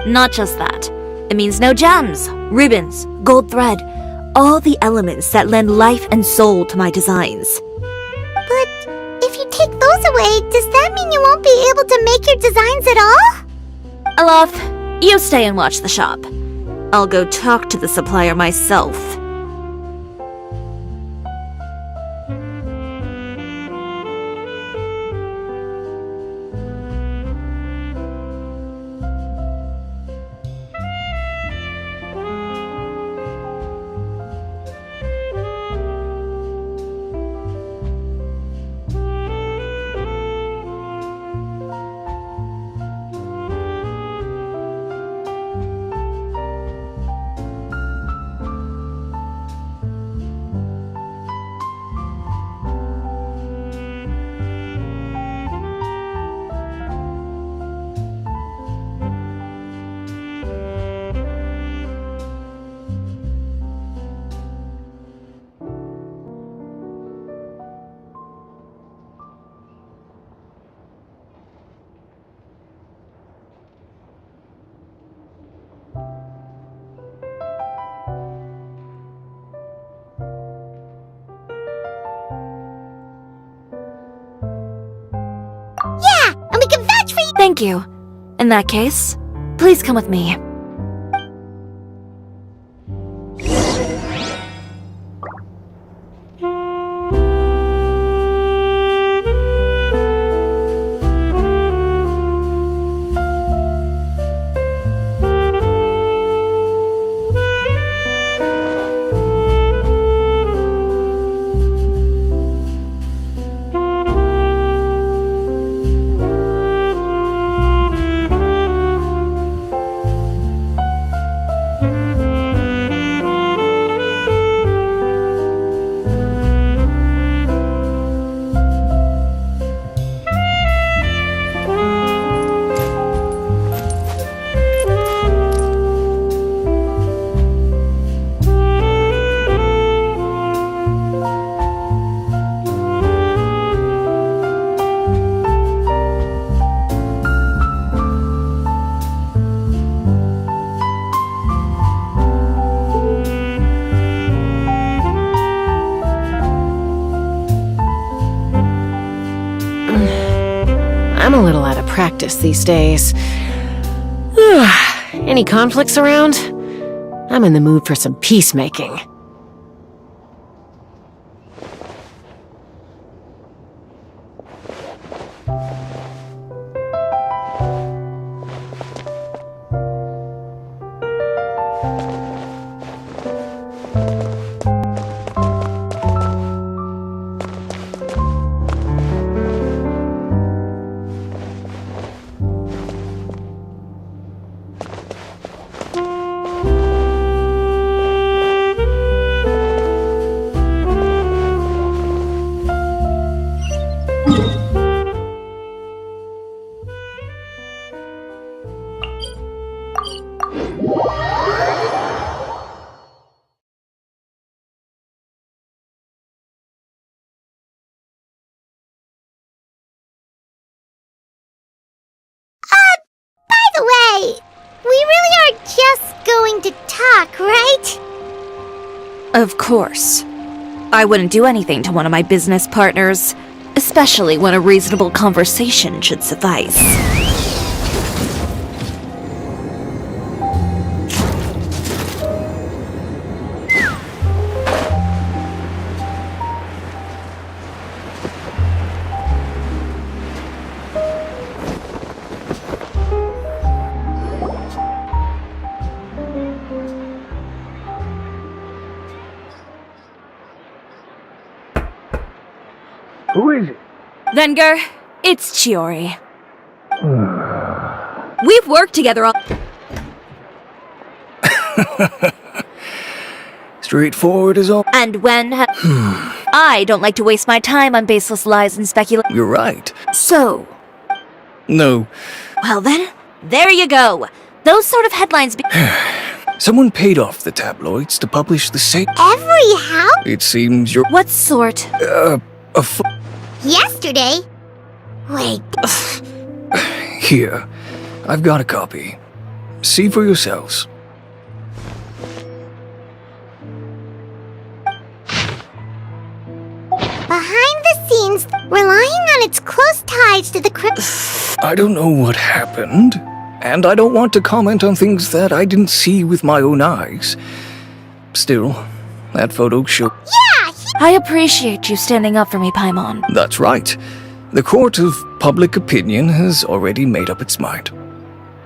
Not just that. It means no gems, ribbons, gold thread, all the elements that lend life and soul to my designs. But if you take those away, does that mean you won't be able to make your designs at all? Alof, you stay and watch the shop. I'll go talk to the supplier myself. Thank you. In that case, please come with me. I'm a little out of practice these days. Any conflicts around? I'm in the mood for some peacemaking. By the way, we really are just going to talk, right? Of course. I wouldn't do anything to one of my business partners, especially when a reasonable conversation should suffice. Who is it? Venger, it's Chiori. We've worked together all— Straightforward as all. And when I don't like to waste my time on baseless lies and speculation. You're right. So, No. well then, there you go. Those sort of headlines Someone paid off the tabloids to publish the same. Every how? It seems you're What sort? Yesterday? Wait, Here. I've got a copy. See for yourselves. behind the scenes, relying on its close ties to the I don't know what happened, and I don't want to comment on things that I didn't see with my own eyes. Still, that photo shows. I appreciate you standing up for me, Paimon. That's right. The court of public opinion has already made up its mind.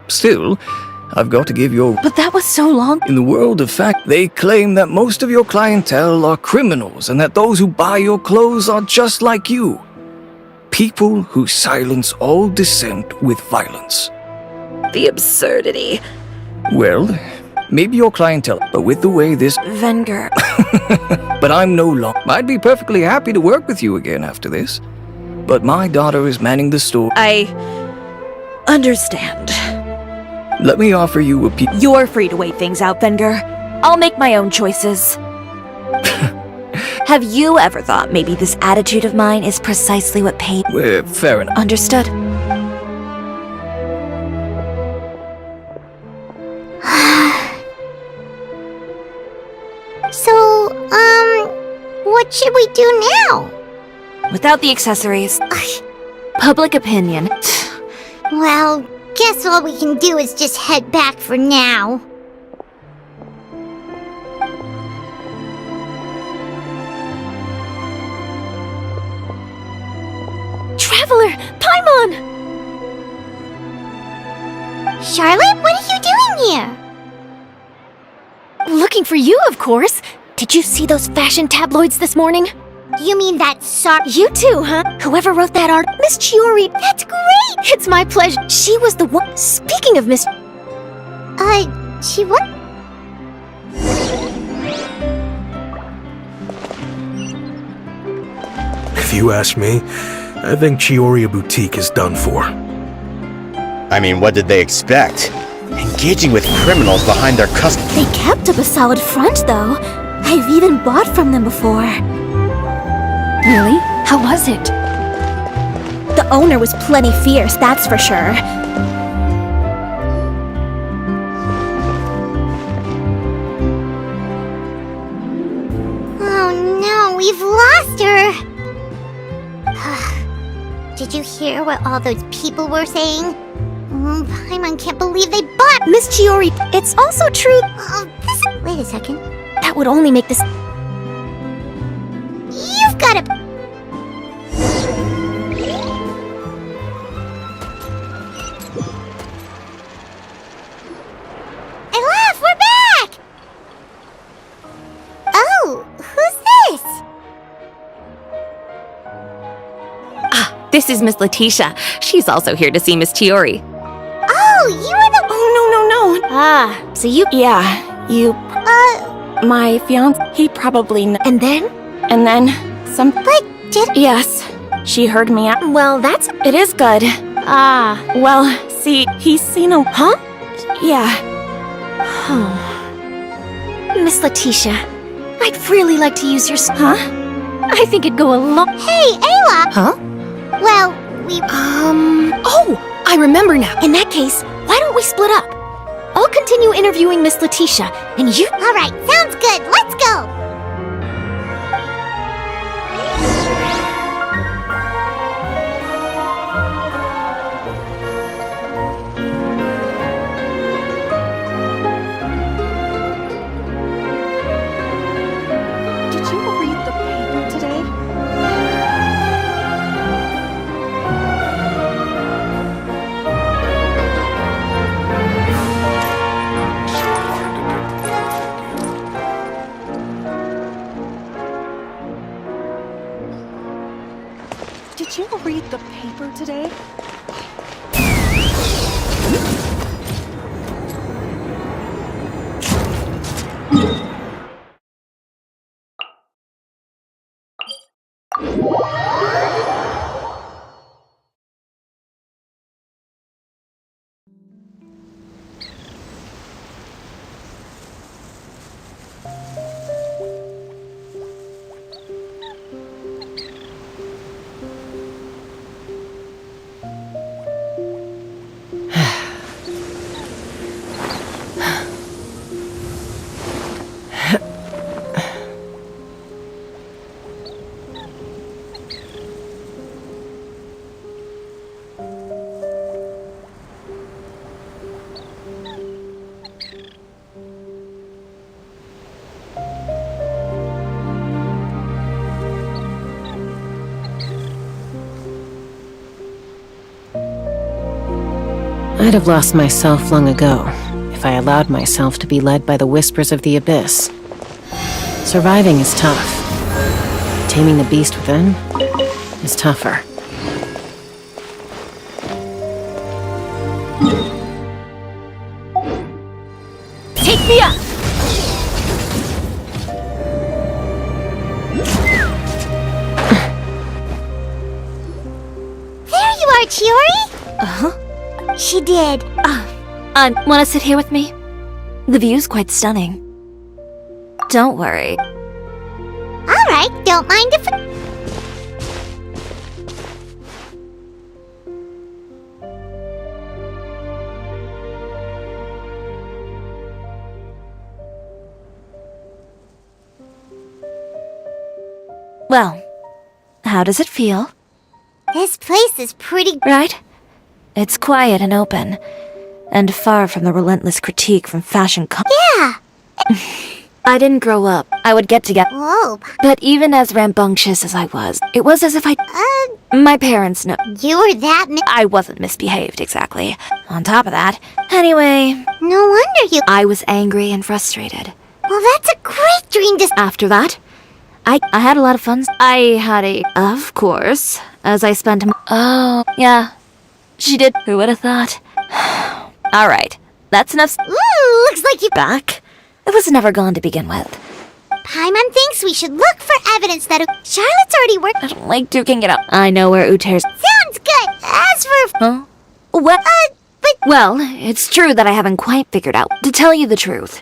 Still, I've got to give your... But that was so long— In the world of fact, they claim that most of your clientele are criminals and that those who buy your clothes are just like you. People who silence all dissent with violence. The absurdity. Well, maybe your clientele, but with the way this... Venger. But I'm no longer... I'd be perfectly happy to work with you again after this. But my daughter is manning the store. I understand. Let me offer you a You're free to wait things out, Venger. I'll make my own choices. Have you ever thought maybe this attitude of mine is precisely what paid— fair enough. Understood. So, what should we do now? Without the accessories. Public opinion. Well, guess all we can do is just head back for now. Traveler! Paimon! Charlotte, what are you doing here? Looking for you, of course. Did you see those fashion tabloids this morning? You mean that You too, huh? Whoever wrote that art, Miss Chiori. That's great! It's my pleasure. She was the one. Speaking of Miss. She what? If you ask me, I think Chiori Boutique is done for. I mean, what did they expect? Engaging with criminals behind their customers. They kept up a solid front, though. I've even bought from them before. Really? How was it? The owner was plenty fierce, that's for sure. Oh no, we've lost her! Did you hear what all those people were saying? Paimon can't believe they bought Miss Chiori, it's also true. Wait a second. That would only make this. You've got to... Elaf, we're back! Oh, who's this? This is Miss Letitia. She's also here to see Miss Chiori. Oh, you are the... Oh, no. So you... Yeah, you... My fiancé, he probably... And then? And then, some... But did... Yes, she heard me out. Well, that's... It is good. Well, see, he's seen a... Huh? Yeah. Miss Letitia, I'd really like to use your... Huh? I think it'd go a long... Hey, Ayla! Huh? Well, we... Oh, I remember now. In that case, why don't we split up? I'll continue interviewing Miss Letitia, and you... Alright, sounds good. Let's go! Did you read the paper today? Did you read the paper today? I'd have lost myself long ago if I allowed myself to be led by the whispers of the abyss. Surviving is tough. Taming the beast within is tougher. Take me up! There you are, Chiori! Uh-huh. She did. Wanna sit here with me? The view's quite stunning. Don't worry. Alright, don't mind if... Well, how does it feel? This place is pretty... Right? It's quiet and open, and far from the relentless critique from fashion Yeah! I didn't grow up. I would get together. Whoa. But even as rambunctious as I was, it was as if my parents know. You were that I wasn't misbehaved, exactly. On top of that. Anyway. No wonder you... I was angry and frustrated. Well, that's a great dream to... After that, I had a lot of fun. I had of course, as I spent... Oh, yeah. She did. Who would have thought? Alright, that's enough. Ooh, looks like you... Back? It was never gone to begin with. Paimon thinks we should look for evidence that... Charlotte's already worked... I don't like duking it out. I know where Uter's... Sounds good. As for... Huh? What? But... Well, it's true that I haven't quite figured out. To tell you the truth.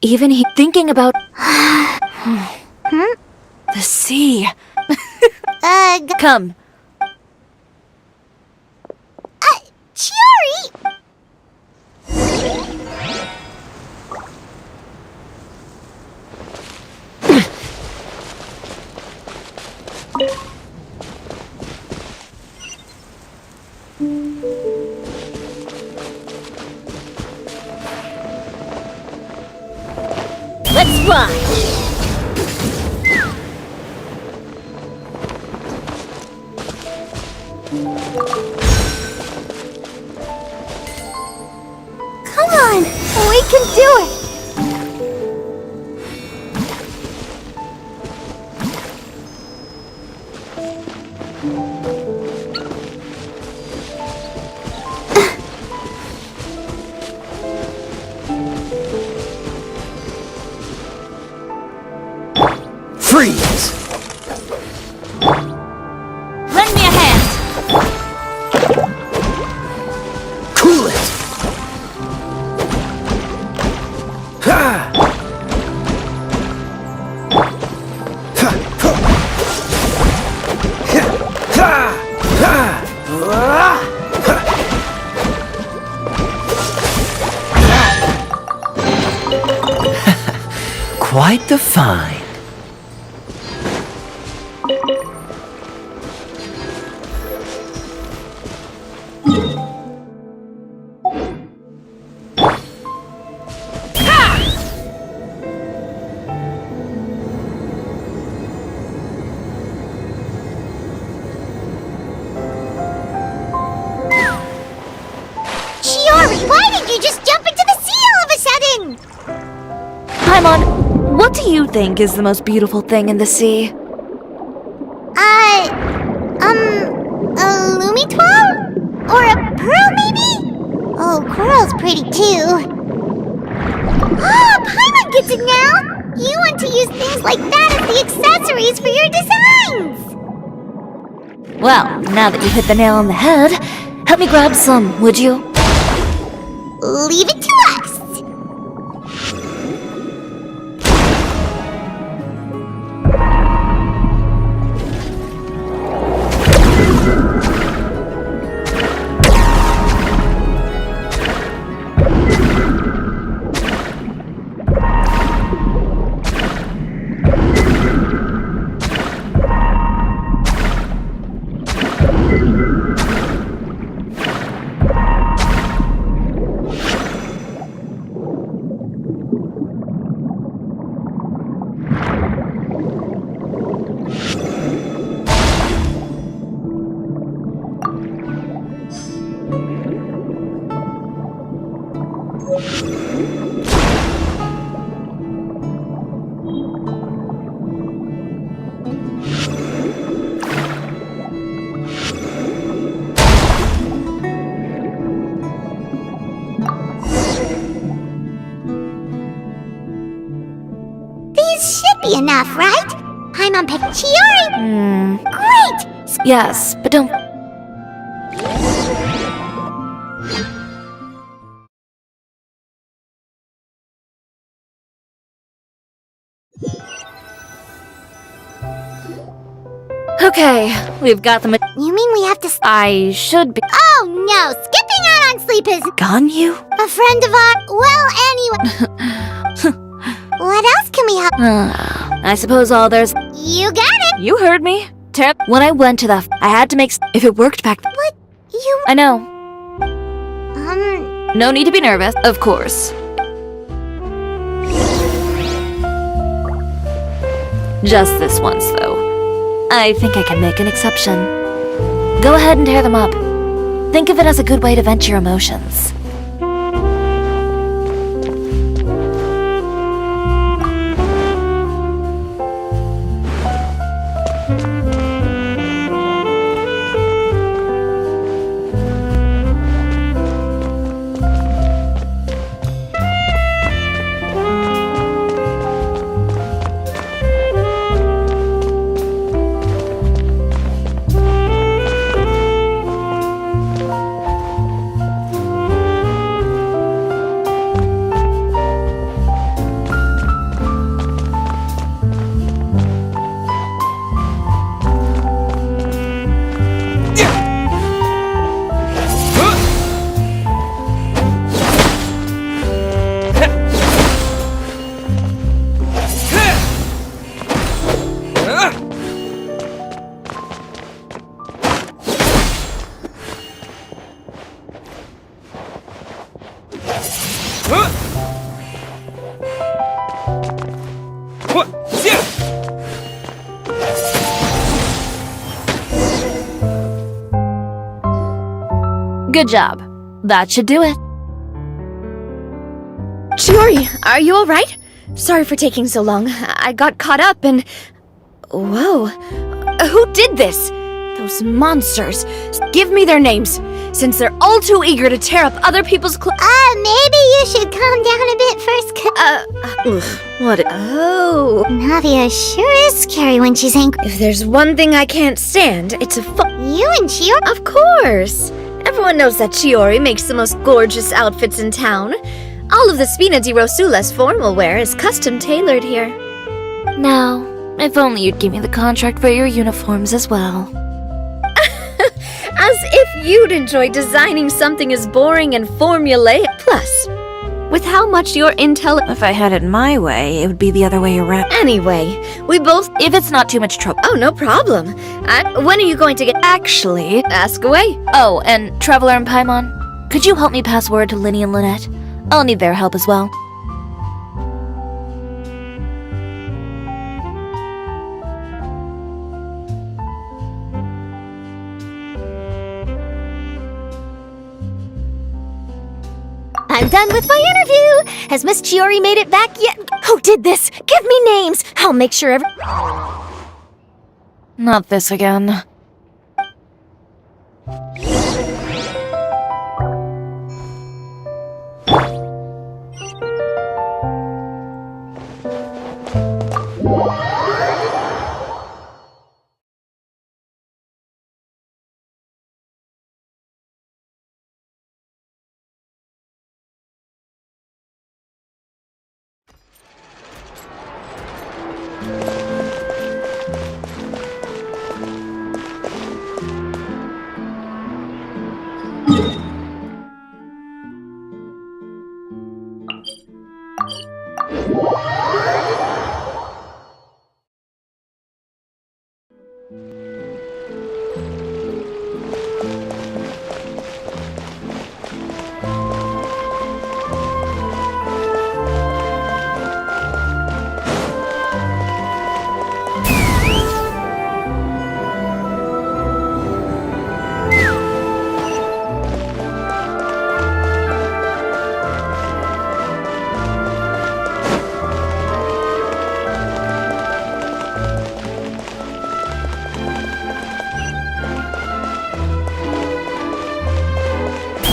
Even thinking about... The sea. Come. Chiori! Let's fly! Come on! We can do it! Freeze! Lend me a hand! Cool it! Ha! Ha! Ha! Ha! Quite the find. Paimon, what do you think is the most beautiful thing in the sea? A Lumitoile? Or a pearl, maybe? Oh, coral's pretty too. Oh, Paimon gets it now! You want to use things like that as the accessories for your designs! Well, now that you hit the nail on the head, help me grab some, would you? Leave it to us! These should be enough, right? Paimon picked Chiori! Great! Yes, but don't... Okay, we've got the... You mean we have to... I should be... Oh no! Skipping out on sleep is... Gone you? A friend of ours... Well, anyway... What else can we help? I suppose all there's... You got it! You heard me. When I went to the... I had to make... If it worked back... What? You... I know. No need to be nervous, of course. Just this once, though. I think I can make an exception. Go ahead and tear them up. Think of it as a good way to vent your emotions. Good job. That should do it. Chiori, are you alright? Sorry for taking so long. I got caught up and... Whoa. Who did this? Those monsters. Give me their names, since they're all too eager to tear up other people's maybe you should calm down a bit first, What? Oh, Navia sure is scary when she's angry. If there's one thing I can't stand, it's a You and Chiori? Of course! Everyone knows that Chiori makes the most gorgeous outfits in town. All of the Spina di Rosula's formal wear is custom tailored here. Now, if only you'd give me the contract for your uniforms as well. As if you'd enjoy designing something as boring and formulaic. Plus, with how much your intel... If I had it my way, it would be the other way around. Anyway, we both... If it's not too much trouble. Oh, no problem. When are you going to get... Actually... Ask away. Oh, and Traveler and Paimon, could you help me pass word to Linny and Lynette? I'll need their help as well. I'm done with my interview! Has Miss Chiori made it back yet? Who did this? Give me names! I'll make sure Not this again.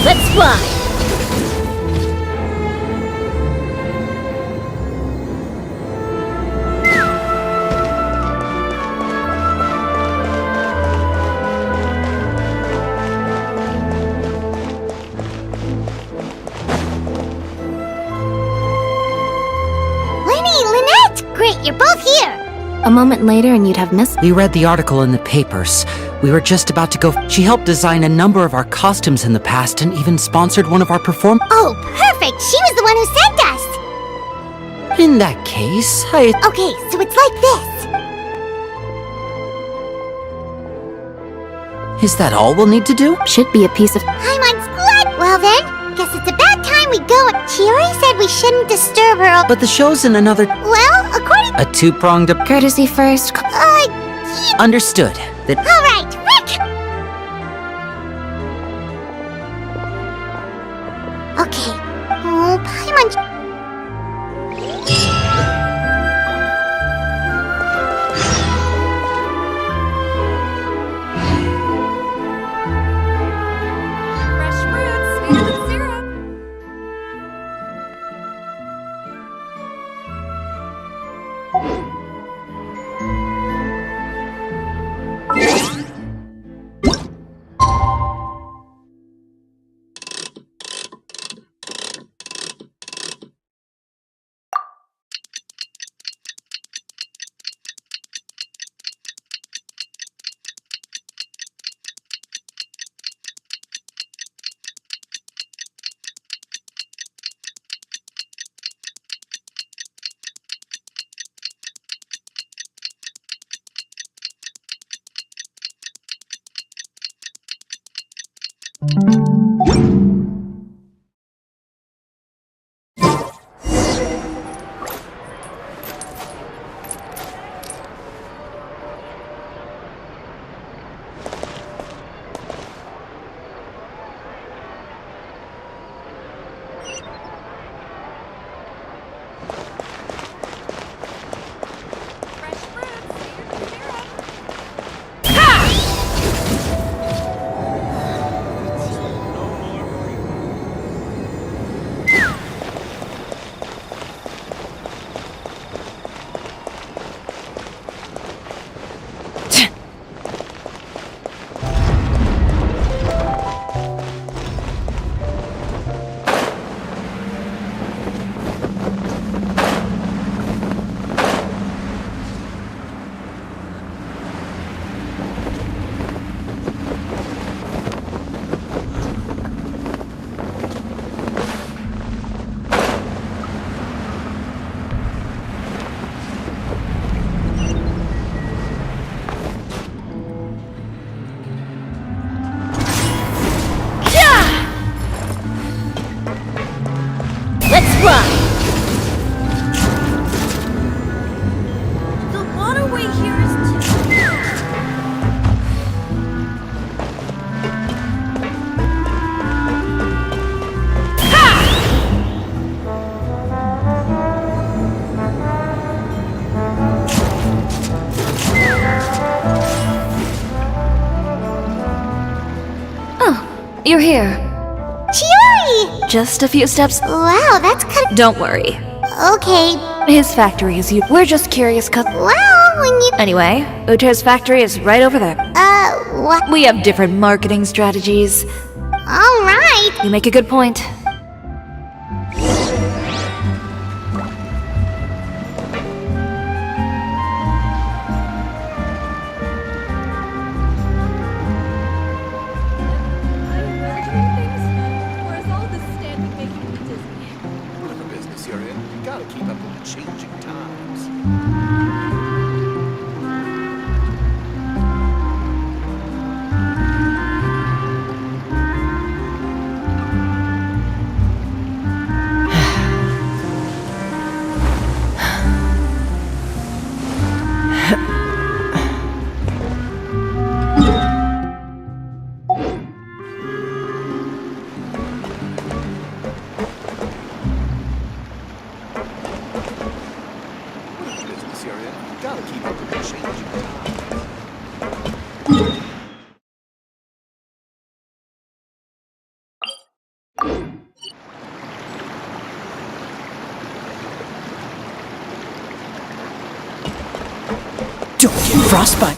Let's fly! Great, you're both here! A moment later and you'd have missed... We read the article in the papers. We were just about to go... She helped design a number of our costumes in the past and even sponsored one of our performances. Oh, perfect! She was the one who sent us! In that case, Okay, so it's like this. Is that all we'll need to do? Should be a piece of... I'm on squad! Well then, Guess it's about time we go. Chiori said we shouldn't disturb her. But the show's in another... Well, according... A two-pronged... Courtesy first. Understood. That... Alright, Rick! Okay. Oh, Paimon... You're here. Chiori! Just a few steps. Wow, that's kind of... Don't worry. Okay. His factory is you. We're just curious cause... Well, when you... Anyway, Uter's factory is right over there. What? We have different marketing strategies. Alright. You make a good point. Don't get frostbite.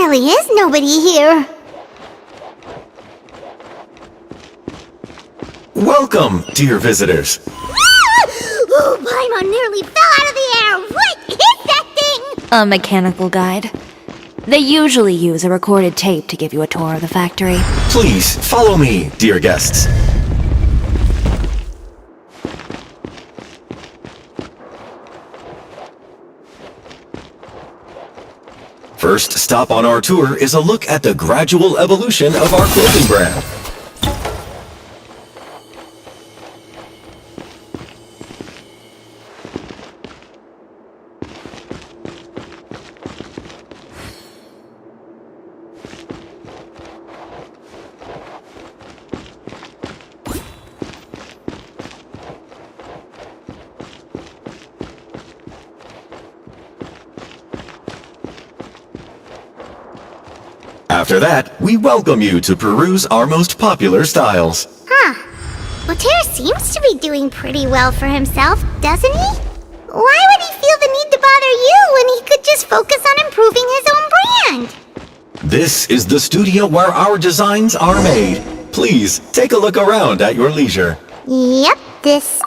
really is nobody here. Welcome, dear visitors. Oh, Paimon nearly fell out of the air. What is that thing? A mechanical guide. They usually use a recorded tape to give you a tour of the factory. Please follow me, dear guests. First stop on our tour is a look at the gradual evolution of our clothing brand. After that, we welcome you to peruse our most popular styles. Huh. Laterra seems to be doing pretty well for himself, doesn't he? Why would he feel the need to bother you when he could just focus on improving his own brand? This is the studio where our designs are made. Please, take a look around at your leisure. Yep, this...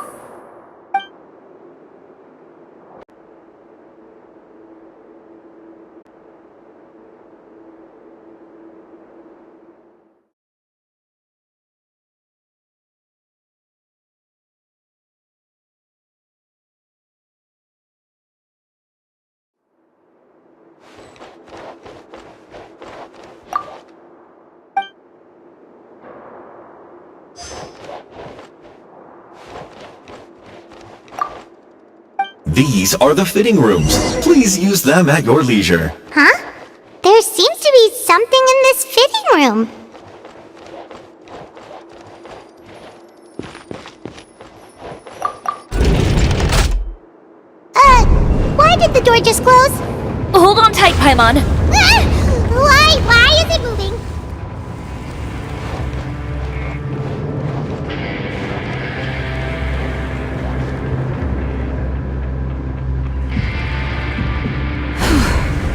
These are the fitting rooms. Please use them at your leisure. Huh? There seems to be something in this fitting room. Why did the door just close? Hold on tight, Paimon. Why is it moving?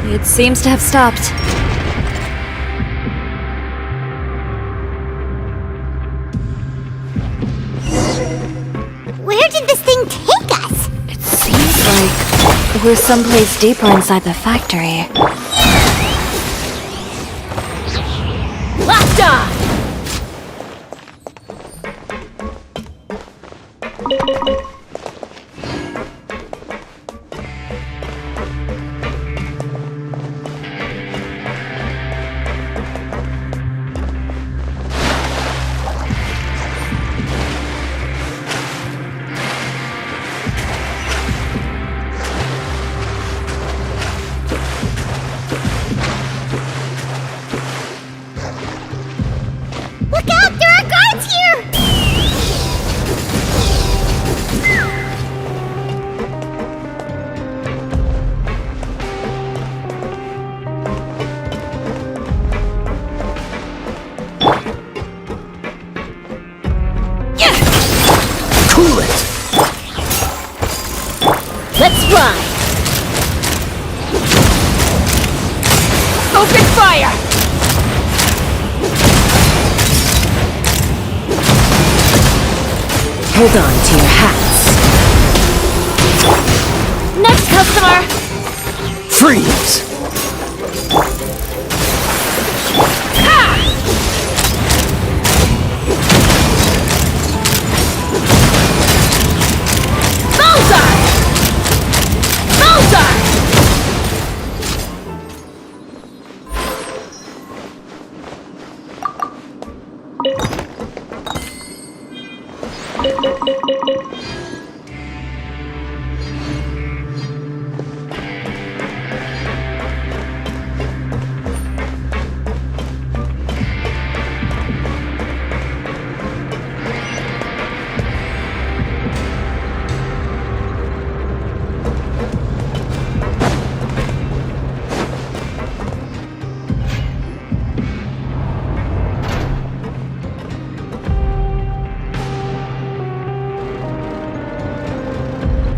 It seems to have stopped. Where did this thing take us? It seems like we're someplace deeper inside the factory. Locked on! Look out! There are guards here! Cool it! Let's run! Open fire! Hold on to your hats. Next customer! Freeze! Bullseye! Bullseye!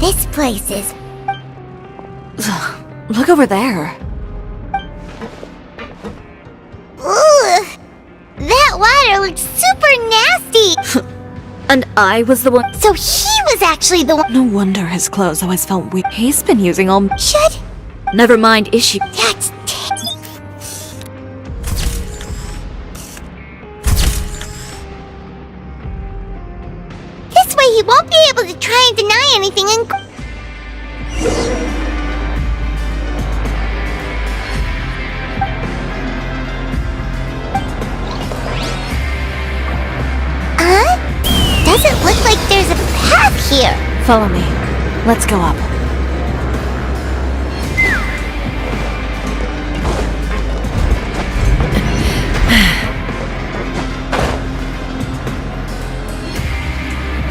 This place is... Look over there. that water looked super nasty! And I was the one. So he was actually the one. No wonder his clothes always felt weird. He's been using all. Should. Never mind, issue. That's. This way he won't be able to try and deny anything and. Doesn't look like there's a path here. Follow me. Let's go up.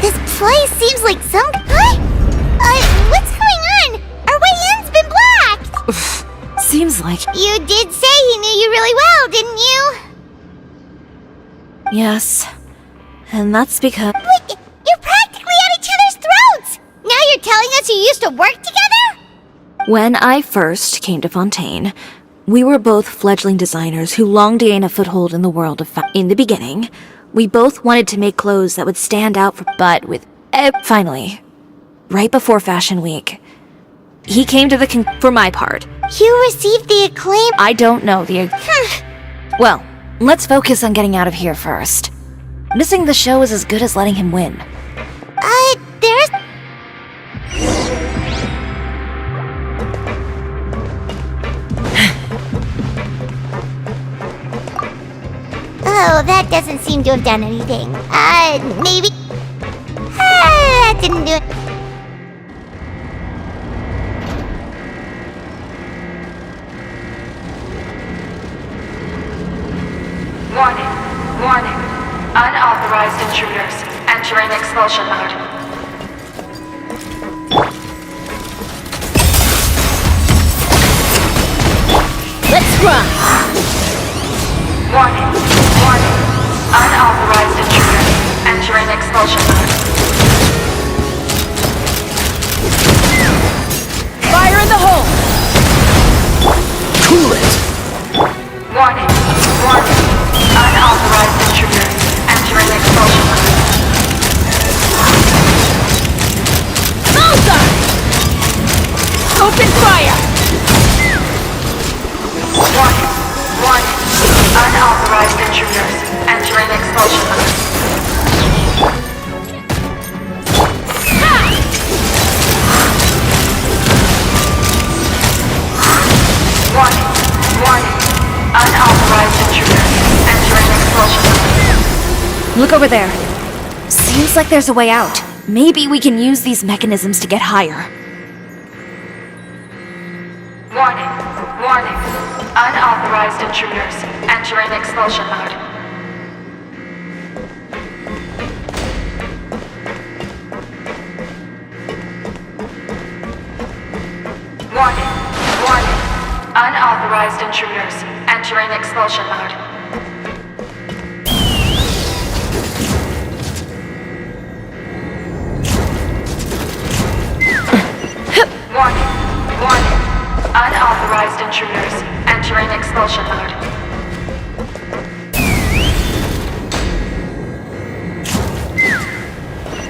This place seems like some. What's going on? Our way in's been blocked. Seems like. You did say he knew you really well, didn't you? Yes. And that's because. But you're practically at each other's throats! Now you're telling us you used to work together? When I first came to Fontaine, we were both fledgling designers who longed to gain a foothold in the world of In the beginning, we both wanted to make clothes that would stand out but with. Finally, right before Fashion Week, he came to the for my part. You received the acclaim. I don't know the. Well, let's focus on getting out of here first. Missing the show is as good as letting him win. There's... Oh, that doesn't seem to have done anything. Maybe... that didn't do it. Warning. Unauthorized intruders entering expulsion mode. Let's run! Warning. Unauthorized intruders entering expulsion mode. Fire in the hole! Cool it! Warning. Unauthorized intruders entering expulsion mode. Bullseye! Open fire! Warning. Unauthorized intruders entering expulsion mode. Warning. Unauthorized intruders entering expulsion mode. Look over there. Seems like there's a way out. Maybe we can use these mechanisms to get higher. Warning. Unauthorized intruders entering expulsion mode. Warning. Unauthorized intruders entering expulsion mode. Warning. Unauthorized intruders entering expulsion mode. Warning. Unauthorized intruders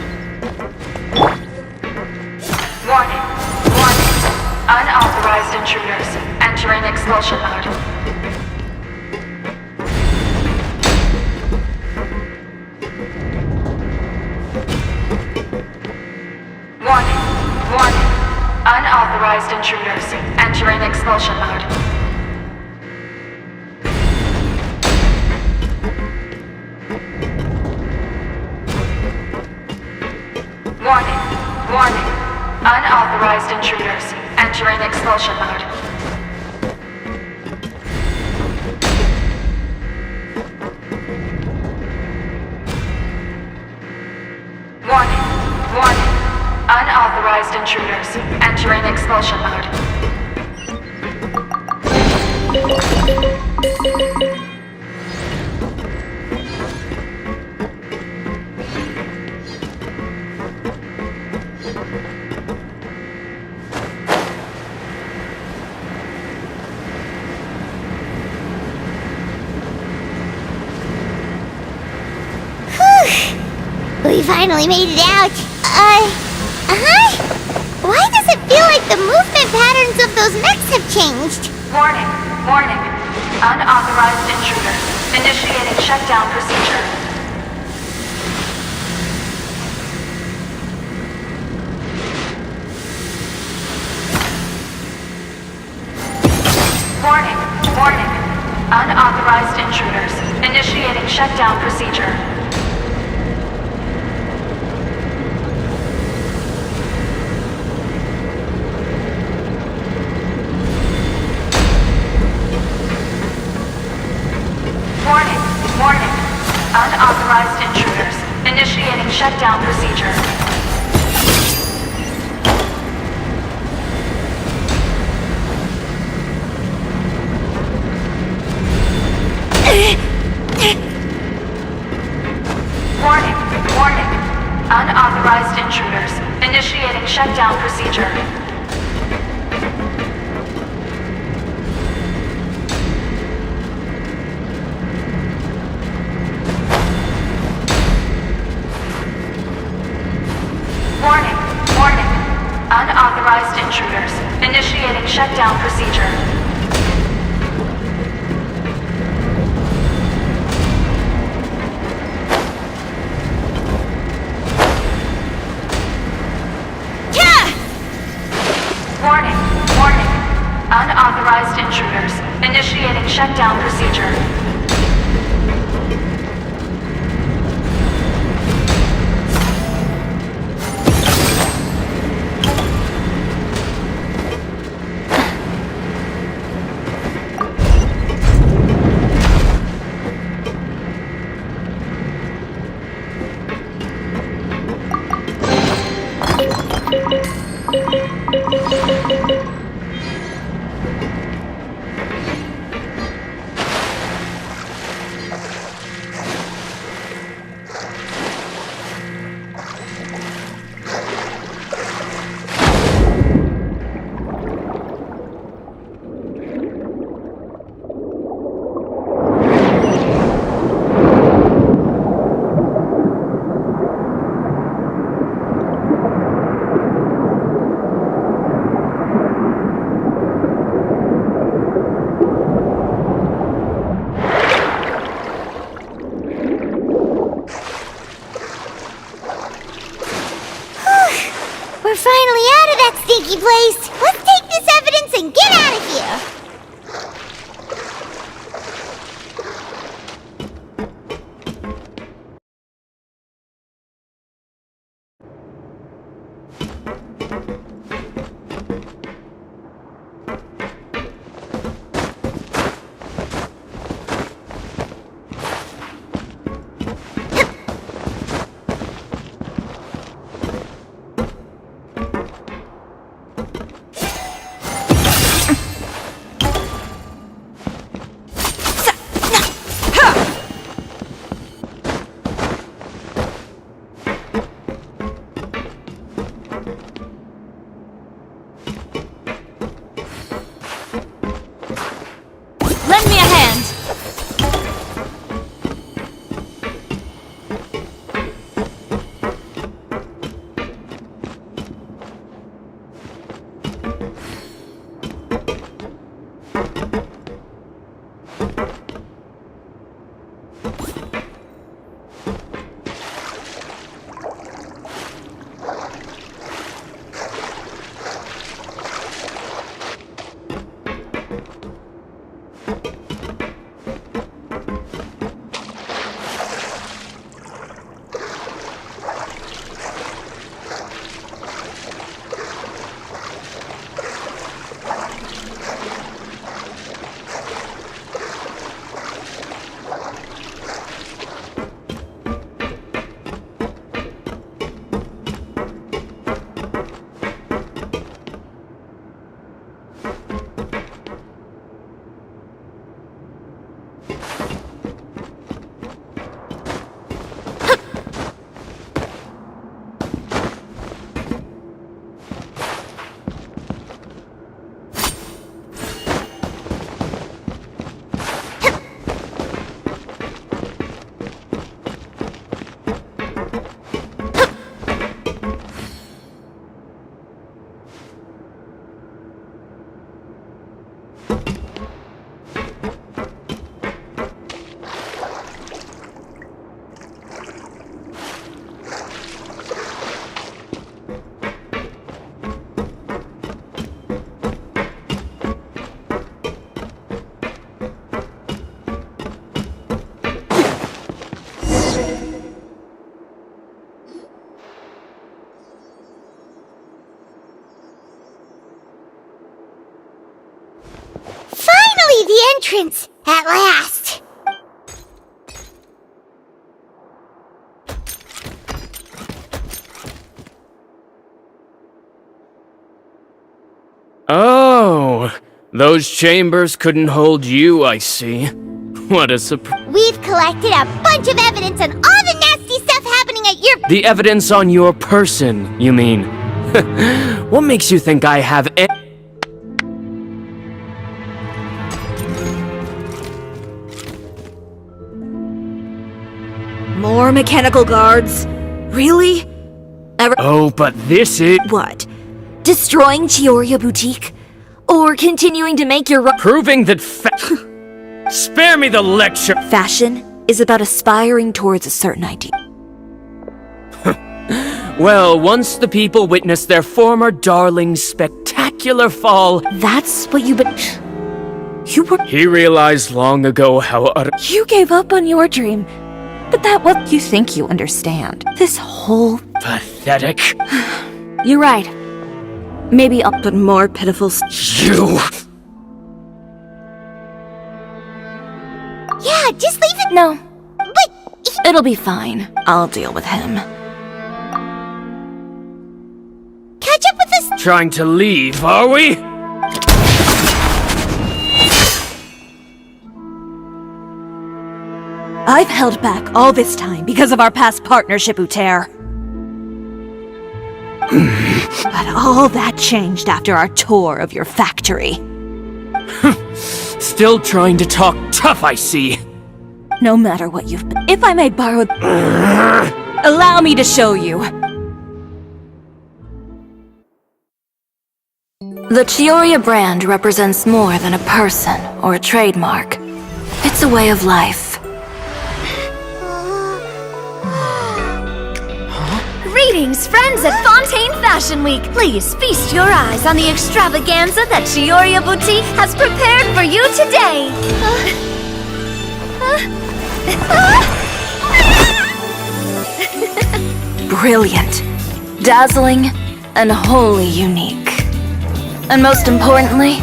entering expulsion mode. Warning. Unauthorized intruders entering expulsion mode. Warning. Unauthorized intruders entering expulsion mode. Warning. Unauthorized intruders entering expulsion mode. We finally made it out. Why does it feel like the movement patterns of those mechs have changed? Warning, warning. Unauthorized intruders. Initiating shutdown procedure. Warning, warning. Unauthorized intruders. Initiating shutdown procedure. Warning, warning. Unauthorized intruders. Initiating shutdown procedure. Warning, warning. Unauthorized intruders. Initiating shutdown procedure. Warning, warning. Unauthorized intruders. Initiating shutdown procedure. Warning, warning. Unauthorized intruders. Initiating shutdown procedure. We're finally out of that stinky place. Let's take this evidence and get out of here. the entrance, at last. Oh, those chambers couldn't hold you, I see. What a surprise. We've collected a bunch of evidence on all the nasty stuff happening at your— The evidence on your person, you mean? What makes you think I have More mechanical guards? Really? Oh, but this is— What? Destroying Chioria Boutique? Or continuing to make your proving that Spare me the lecture! Fashion is about aspiring towards a certain ideal. Well, once the people witness their former darling's spectacular fall— That's what you were— He realized long ago how You gave up on your dream. But that what you think you understand. This whole— Pathetic. You're right. Maybe I'll put more pitiful— You! Yeah, just leave it— No. But— It'll be fine. I'll deal with him. Catch up with us— Trying to leave, are we? I've held back all this time because of our past partnership, Uter. But all that changed after our tour of your factory. Still trying to talk tough, I see. No matter what you've been— If I may borrow— Allow me to show you. The Chioria brand represents more than a person or a trademark. It's a way of life. Greetings, friends at Fontaine Fashion Week! Please feast your eyes on the extravaganza that Chioria Boutique has prepared for you today! Brilliant, dazzling, and wholly unique. And most importantly,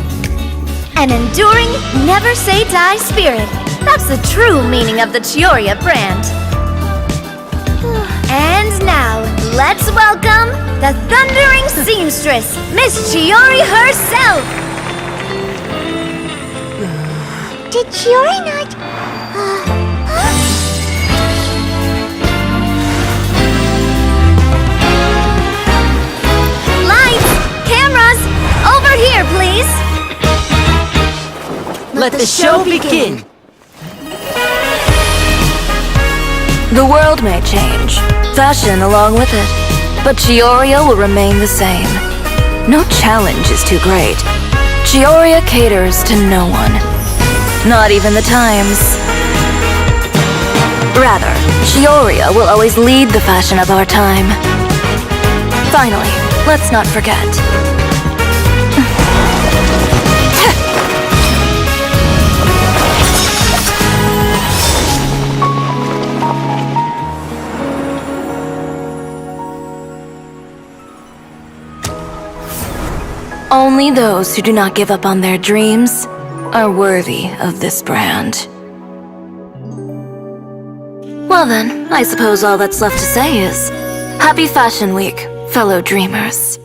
an enduring, never-say-die spirit. That's the true meaning of the Chioria brand. And now, let's welcome the thundering seamstress, Miss Chiori herself! Did Chiori not— Lights! Cameras! Over here, please! Let the show begin! the world may change, fashion along with it, but Chioria will remain the same. No challenge is too great. Chioria caters to no one. Not even the times. Rather, Chioria will always lead the fashion of our time. Finally, let's not forget. Only those who do not give up on their dreams are worthy of this brand. Well then, I suppose all that's left to say is, Happy Fashion Week, fellow dreamers.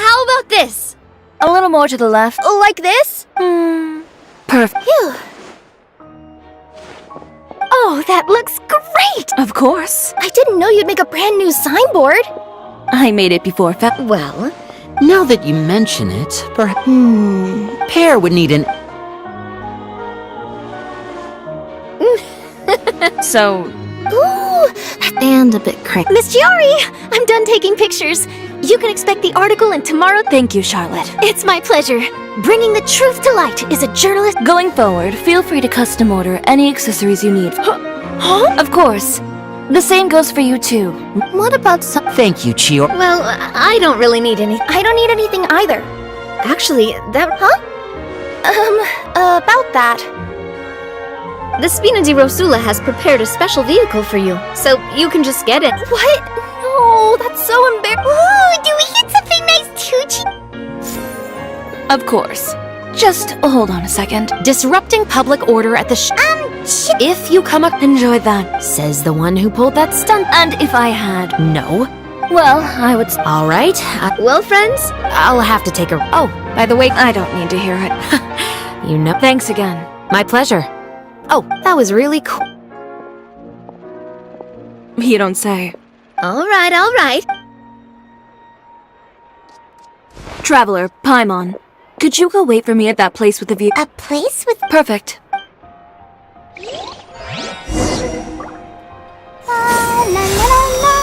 How about this? A little more to the left. Like this? Perfect. Phew. Oh, that looks great! Of course. I didn't know you'd make a brand new signboard. I made it before Well, Now that you mention it, perhaps Pear would need an... So... Ooh, And a bit cranky. Miss Chiori, I'm done taking pictures. You can expect the article in tomorrow. Thank you, Charlotte. It's my pleasure. Bringing the truth to light is a journalist. Going forward, feel free to custom order any accessories you need. Huh? Of course. The same goes for you too. What about some... Thank you, Chiori. Well, I don't really need any. I don't need anything either. Actually, that... Huh? About that. The Spina di Rosula has prepared a special vehicle for you, so you can just get it. What? No, that's so embarrassing. Ooh, do we get something nice too, Of course. Just hold on a second. Disrupting public order at the If you come up... Enjoy that. Says the one who pulled that stunt. And if I had... No. Well, I would... Alright. Well, friends, I'll have to take a... Oh, by the way... I don't need to hear it. You know... Thanks again. My pleasure. Oh, that was really cool. You don't say. Alright, alright. Traveler, Paimon, could you go wait for me at that place with the view? A place with... Perfect. La la la la.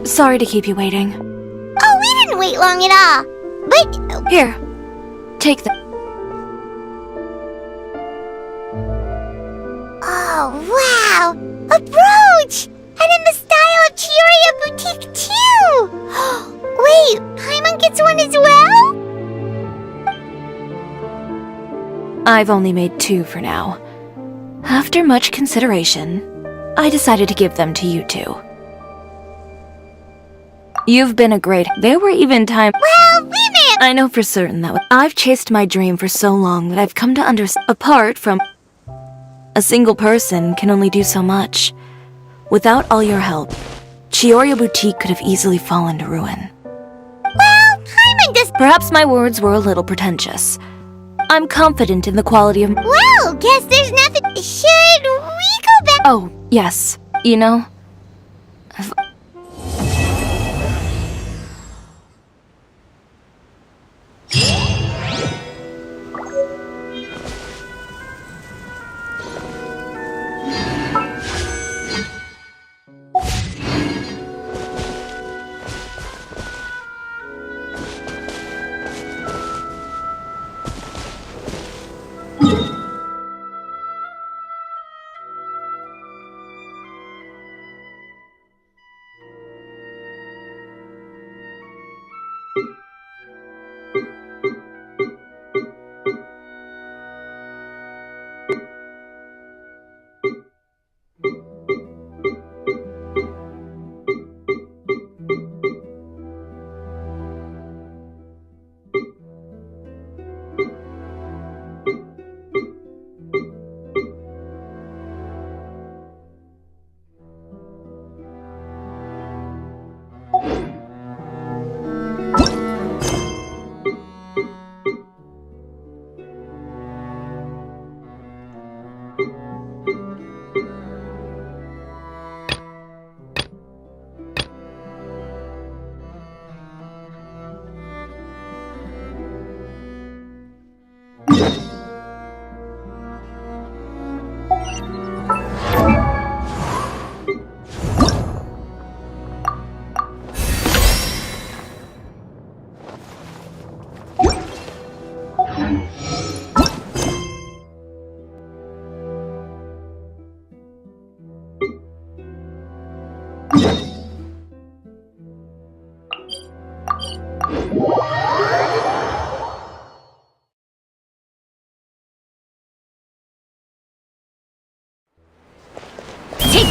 Sorry to keep you waiting. Oh, we didn't wait long at all. But... Here. Take the... Oh, wow! A brooch! And in the style of Chioria Boutique, too! Wait, Paimon gets one as well? I've only made 2 for now. After much consideration, I decided to give them to you two. You've been a great... There were even times... Well, we may... I know for certain that I've chased my dream for so long that I've come to understand... Apart from... A single person can only do so much. Without all your help, Chioria Boutique could have easily fallen to ruin. Well, Paimon does... Perhaps my words were a little pretentious. I'm confident in the quality of... Well, guess there's nothing... Should we go back... Oh, yes. You know...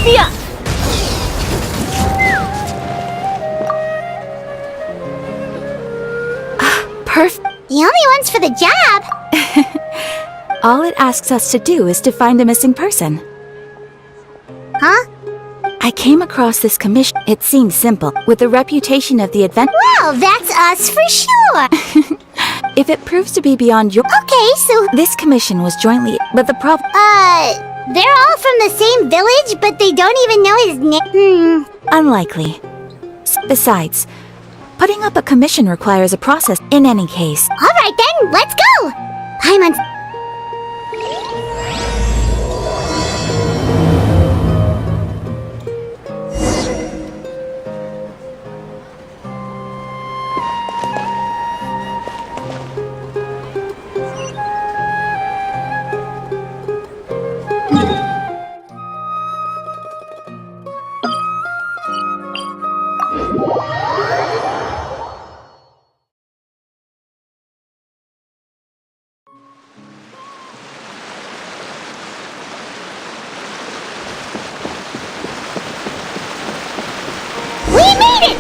me up! Perfect. The only ones for the job. All it asks us to do is to find a missing person. Huh? I came across this commission. It seemed simple, with the reputation of the adventure. Well, that's us for sure. If it proves to be beyond your... Okay, so... This commission was jointly... But the problem... They're all from the same village, but they don't even know his name. Unlikely. Besides, putting up a commission requires a process. In any case... Alright then, let's go! Paimon's...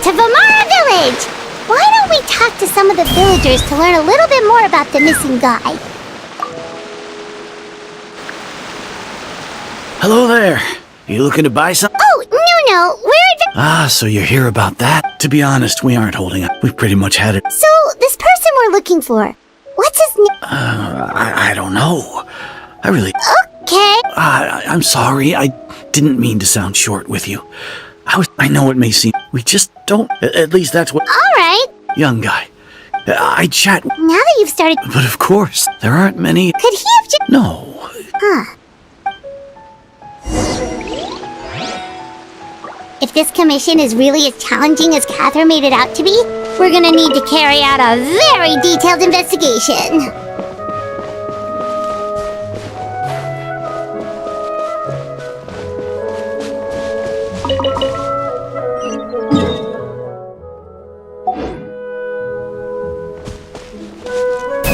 to Vamara Village! Why don't we talk to some of the villagers to learn a little bit more about the missing guy? Hello there. You looking to buy something? Oh, no, we're So you're here about that? To be honest, we aren't holding up. We've pretty much had it. So, this person we're looking for, what's his name? I don't know. I really... Okay. I'm sorry. I didn't mean to sound short with you. I know it may seem... We just don't... At least that's what... Alright. Young guy. I chat... Now that you've started... But of course, there aren't many... Could he have just... No. Huh. If this commission is really as challenging as Catherine made it out to be, we're gonna need to carry out a very detailed investigation.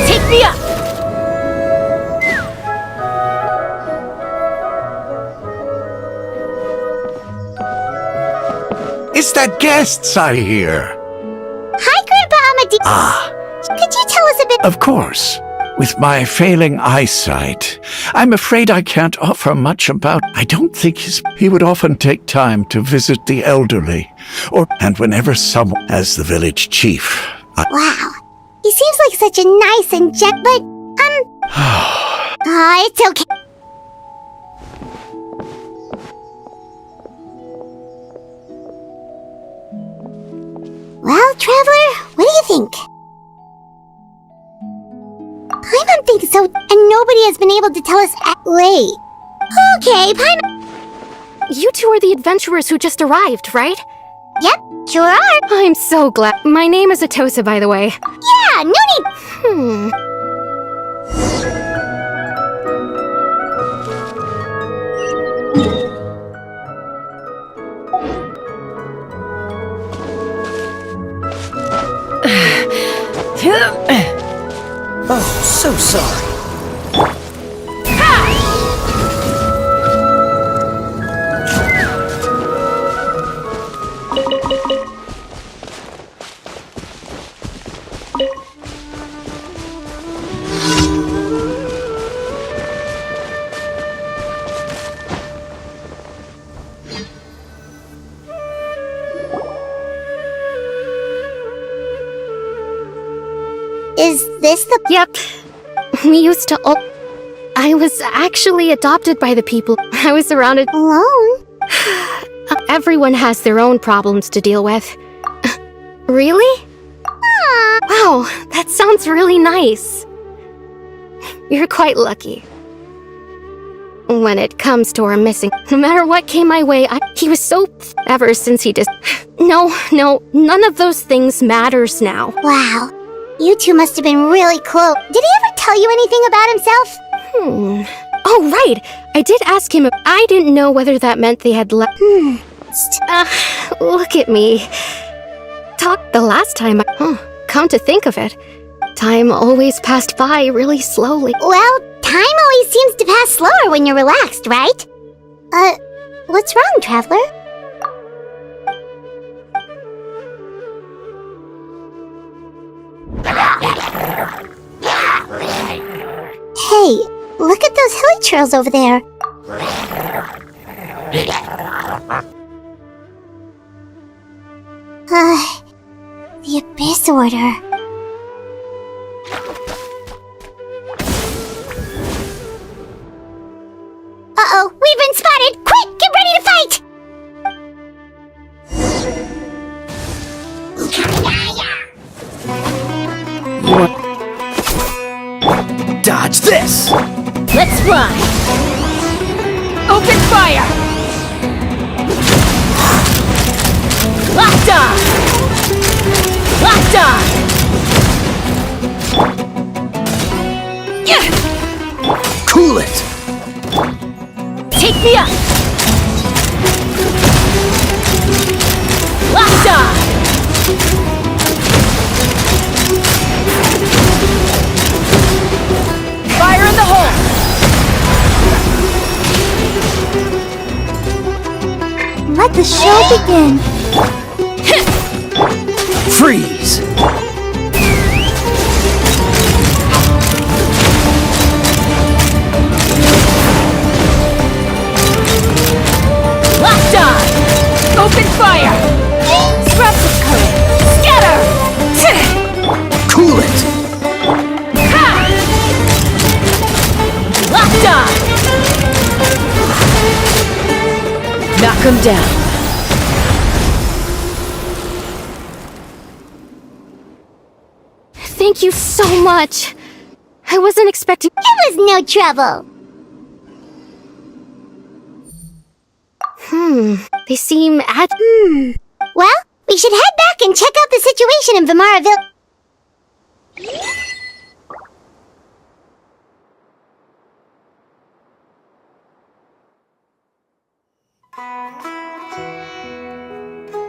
Take me up! It's that guests I hear. Hi, Grandpa Amadee. Could you tell us a bit? Of course. With my failing eyesight, I'm afraid I can't offer much about... I don't think he would often take time to visit the elderly. And whenever someone... As the village chief... Wow. He seems like such a nice and but, it's okay. Well, Traveler, what do you think? Paimon thinks so, and nobody has been able to tell us wait. Okay, Paimon... You two are the adventurers who just arrived, right? Yep, sure are. I'm so glad. My name is Atosa, by the way. Yeah, no need... Oh, so sorry. Is this the... Yep. We used to I was actually adopted by the people. I was surrounded... Alone? Everyone has their own problems to deal with. Really? Wow, that sounds really nice. You're quite lucky. When it comes to our missing, no matter what came my way, he was so... Ever since he just... No, none of those things matters now. Wow. You two must have been really close. Did he ever tell you anything about himself? Oh, right. I did ask him if I didn't know whether that meant they had left. Look at me. Talked the last time come to think of it, time always passed by really slowly. Well, time always seems to pass slower when you're relaxed, right? What's wrong, Traveler? Hey, look at those hilly trails over there. The Abyss Order. Uh-oh, we've been spotted! Quick, get ready to fight! Dodge this! Let's run! Open fire! Locked on! Locked on! Yeah! Cool it! Take me up! Locked on! Fire in the hole! Let the show begin. Freeze! Locked on! Open fire! Scraps of current! Scatter! Cool it! Ha! Locked on! Knock him down. Thank you so much. I wasn't expecting— It was no trouble. They seem Well, we should head back and check out the situation in Vimaraville.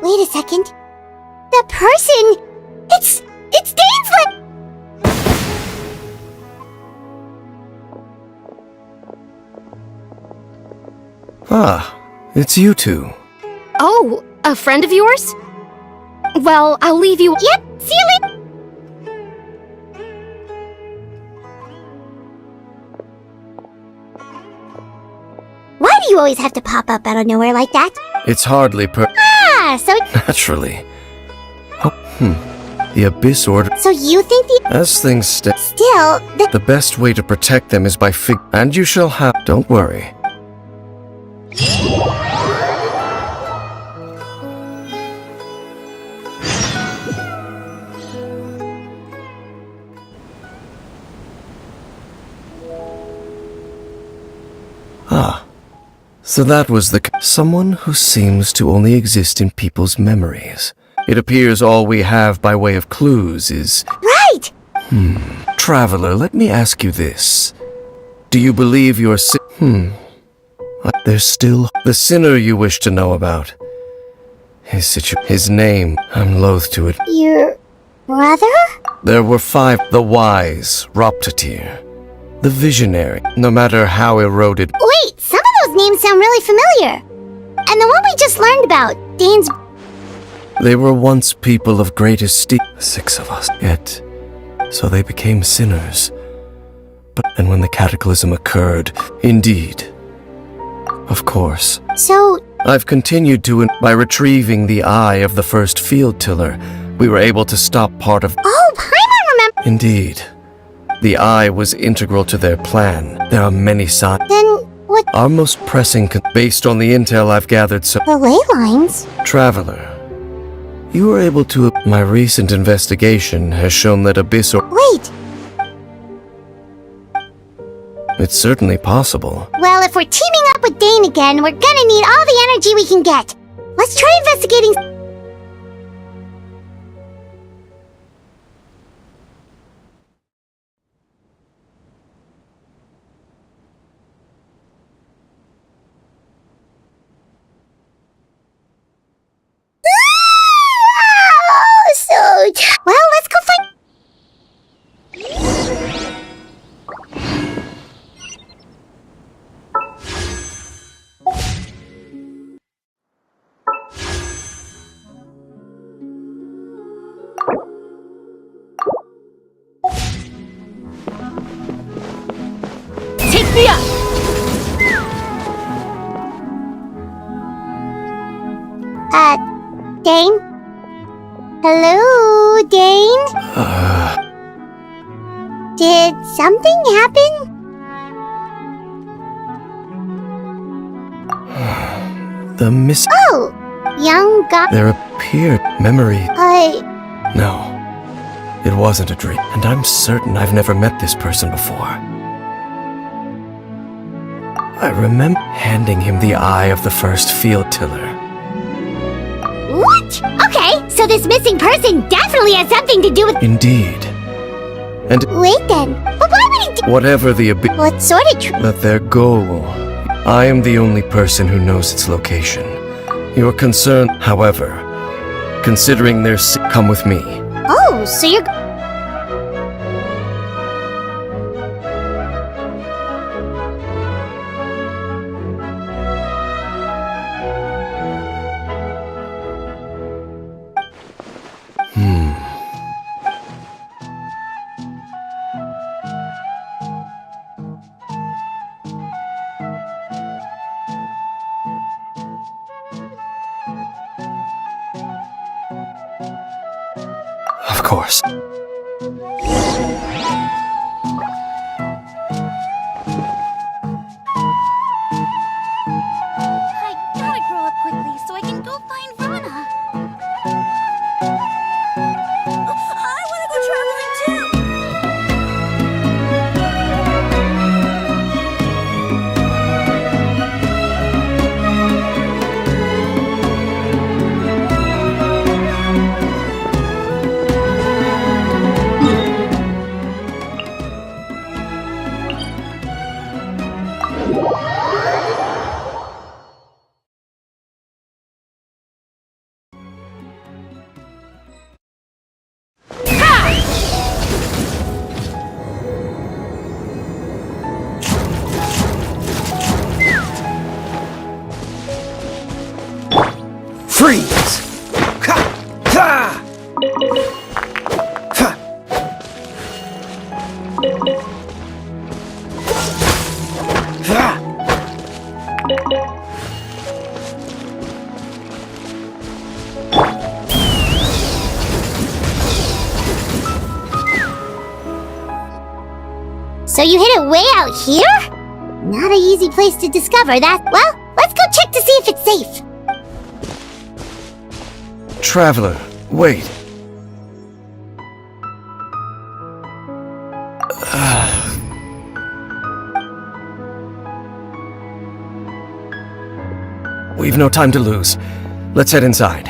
Wait a second. The person! It's Dainslet! Ah, it's you two. Oh, a friend of yours? Well, I'll leave you— Yep, see you later! Why do you always have to pop up out of nowhere like that? It's hardly So naturally. The Abyss Order. So you think As things stand, still, the best way to protect them is by and you shall have. Don't worry. Ah, so that was someone who seems to only exist in people's memories. It appears all we have by way of clues is— Right! Traveler, let me ask you this. Do you believe you're There's still the sinner you wish to know about. His name, I'm loath to it. Your brother? There were 5, the wise, Roptatir, the visionary, no matter how eroded. Wait, some of those names sound really familiar. And the one we just learned about, Dane's— They were once people of great esteem, 6 of us, yet, so they became sinners. But then when the cataclysm occurred, indeed, of course. So— I've continued to, by retrieving the eye of the first field tiller, we were able to stop part of— Oh, Paimon remember— Indeed. The eye was integral to their plan. There are many signs. Then what— Our most pressing based on the intel I've gathered so— The ley lines? Traveler, you were able to— My recent investigation has shown that Abyss or— Wait! It's certainly possible. Well, if we're teaming up with Dane again, we're gonna need all the energy we can get. Let's try investigating— Well, let's go find— Dane? Hello, Dane? Did something happen? The miss. Oh! Young guy. There appeared memory. No. It wasn't a dream. And I'm certain I've never met this person before. I remember handing him the eye of the first field tiller. What? Okay, so this missing person definitely has something to do with— Indeed. And Wait then, but why would he do— whatever the What sort of that their goal, I am the only person who knows its location. Your concern, however, considering their come with me. Oh, so you're— Of course. I gotta grow up quickly so I can go find Rana. I wanna go traveling too! Freeze! Ha! Ha! Ha! Ha! So you hid it way out here? Not an easy place to discover that. Well, let's go check to see if it's safe. Traveler, wait. We've no time to lose. Let's head inside.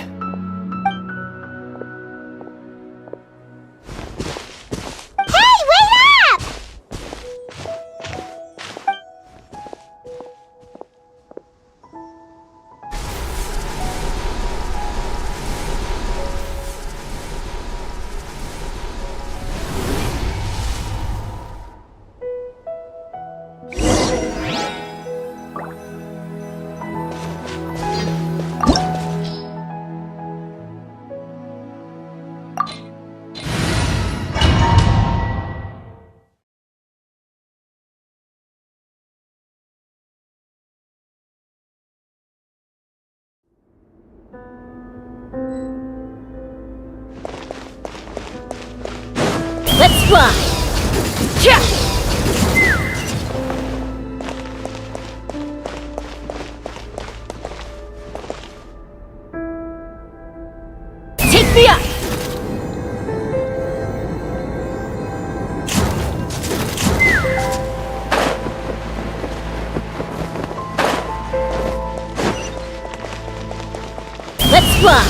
Hey, wait up! Let's fly! Yeah! Take me up! Let's fly!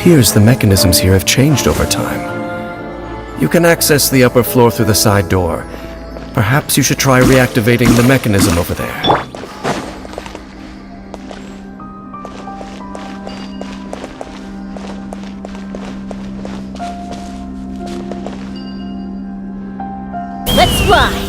appears the mechanisms here have changed over time. You can access the upper floor through the side door. Perhaps you should try reactivating the mechanism over there. Let's fly!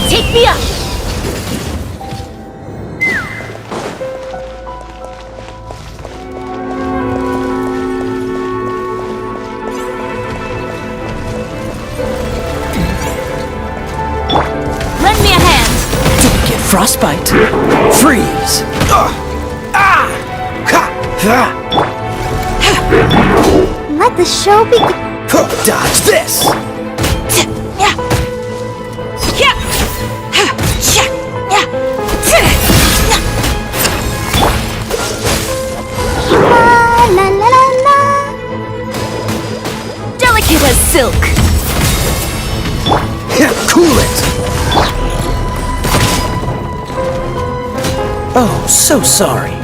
Take me up! Lend me a hand! Don't get frostbite. Freeze! Let the show begin. Dodge this! La la la la. Delicate as silk. Cool it! Oh, so sorry.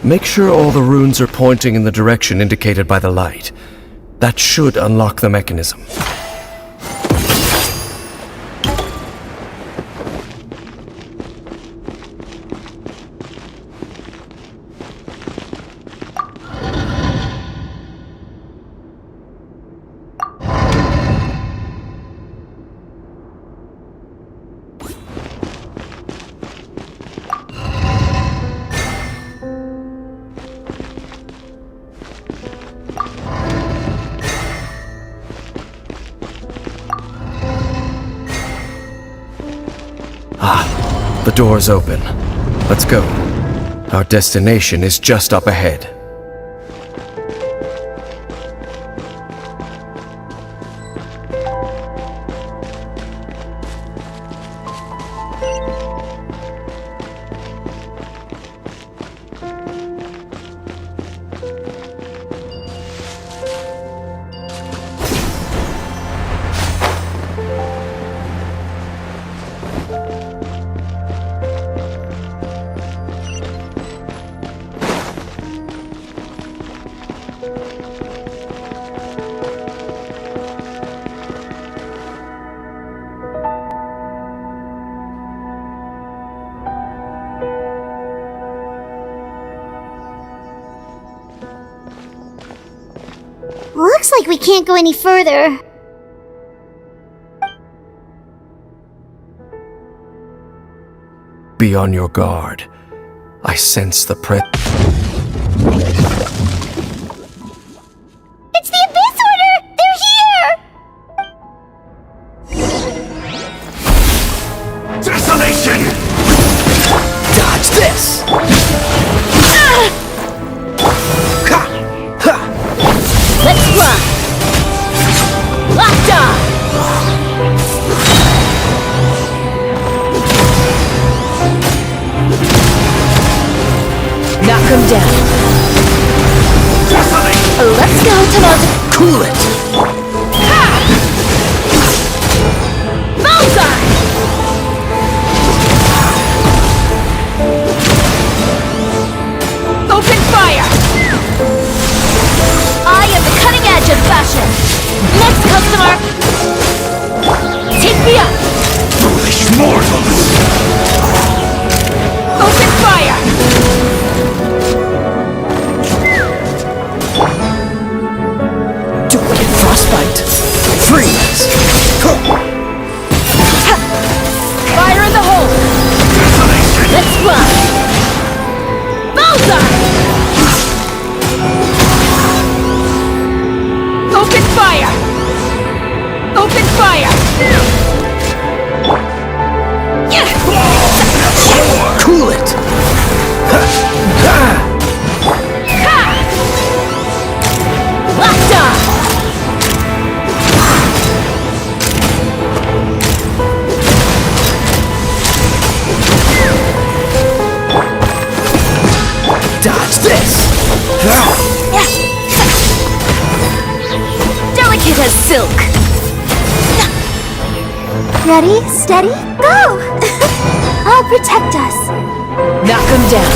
Make sure all the runes are pointing in the direction indicated by the light. That should unlock the mechanism. The door's open. Let's go. Our destination is just up ahead. Looks like we can't go any further. Be on your guard. I sense the It's the Abyss Order! They're here! Desolation! Dodge this! Let's run! Locked on! him down. Let's go to the... Cool it! Bullseye! Open fire! I am the cutting edge of fashion. Next customer! Take me up! Foolish mortals! Open fire! Don't get frostbite! Freeze! Fire in the hole! Let's run! Bullseye! Open fire! Open fire! Cool it! Locked on! Dodge this! Delicate as silk! Ready, steady, go! I'll protect us. Knock him down.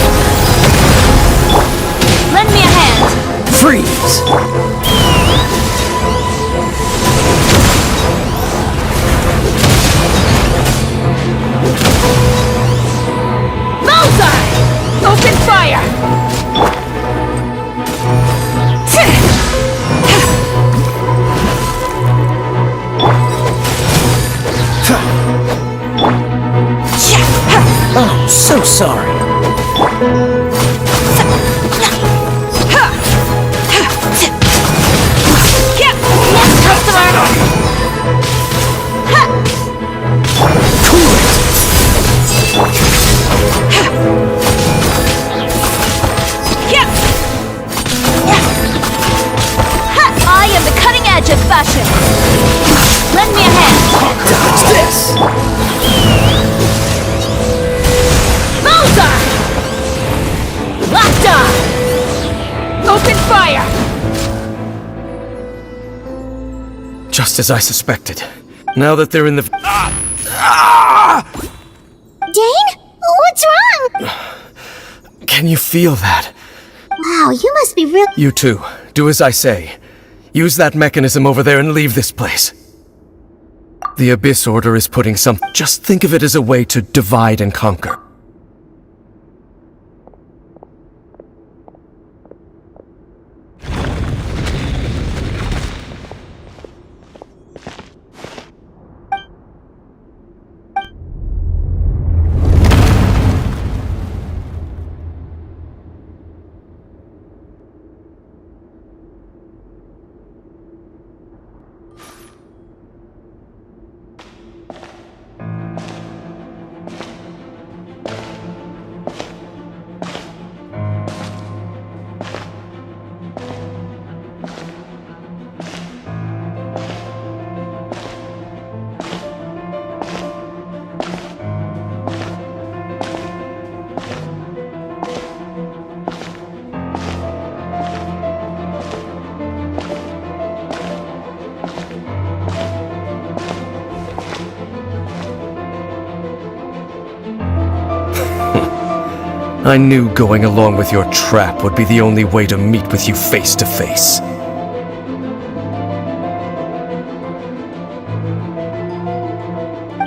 Lend me a hand. Freeze! Bullseye! Open fire! Oh, so sorry. Next customer! Cool it! I am the cutting edge of fashion. Lend me a hand. Dodge this! Bullseye! Locked on! Open fire! Just as I suspected. Now that they're in the... Dane? What's wrong? Can you feel that? Wow, you must be real. You too. Do as I say. Use that mechanism over there and leave this place. The Abyss Order is putting some... Just think of it as a way to divide and conquer. I knew going along with your trap would be the only way to meet with you face to face.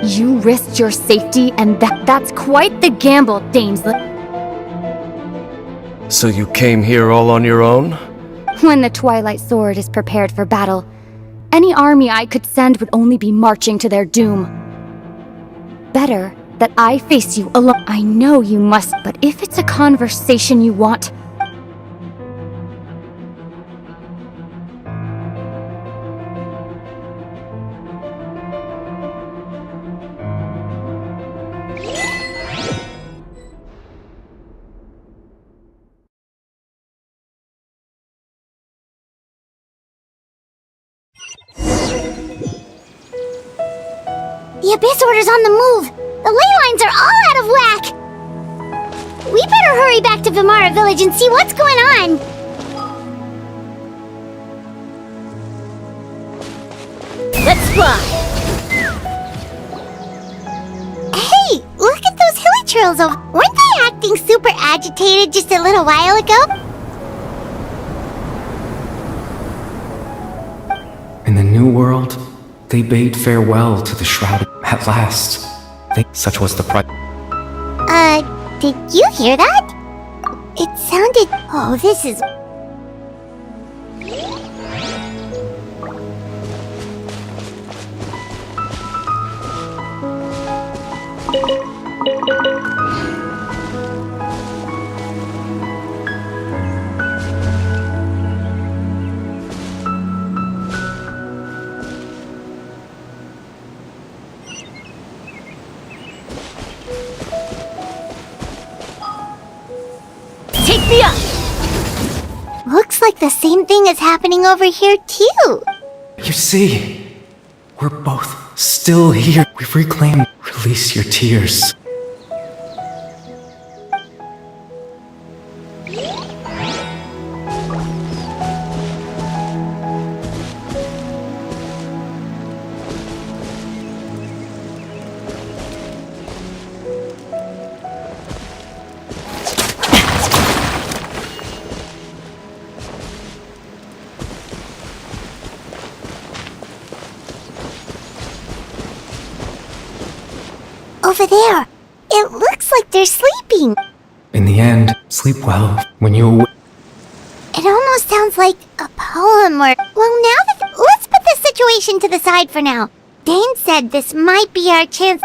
You risked your safety, and that's quite the gamble, Danesley. So you came here all on your own? When the Twilight Sword is prepared for battle, any army I could send would only be marching to their doom. Better that I face you alone. I know you must, but if it's a conversation you want... The Abyss Order's on the move! The ley lines are all out of whack! We better hurry back to Vimara Village and see what's going on. Let's fly. Hey, look at those hilly trails over. Weren't they acting super agitated just a little while ago? In the new world, they bade farewell to the shrouded. At last, such was the price. Did you hear that? It sounded... Oh, this is... Take me up! Looks like the same thing is happening over here, too. You see, we're both still here. We've reclaimed. Release your tears. Over there. It looks like they're sleeping. In the end, sleep well when you. It almost sounds like a poem or... Well, now that... Let's put this situation to the side for now. Dane said this might be our chance...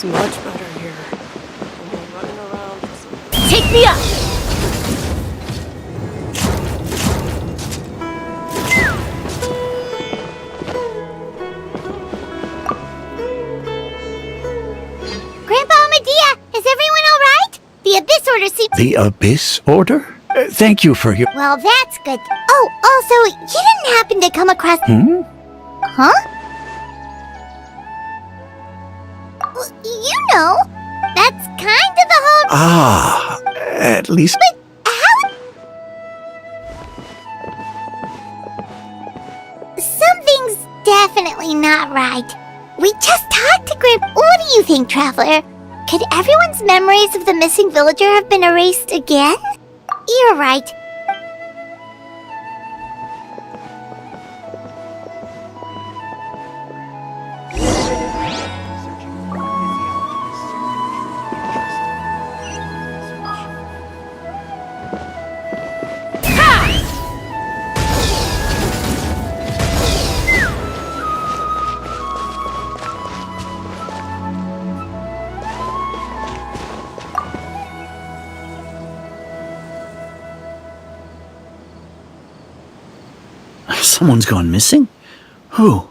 It's much better here. I'm running around. Take me up! Grandpa Medea, is everyone alright? The Abyss Order seems... The Abyss Order? Thank you for your... Well, that's good. Oh, also, you didn't happen to come across... Huh? Well, you know, that's kind of the whole... Ah, at least... But how... Something's definitely not right. We just talked to Grandpa. What do you think, Traveler? Could everyone's memories of the missing villager have been erased again? You're right. Someone's gone missing? Who?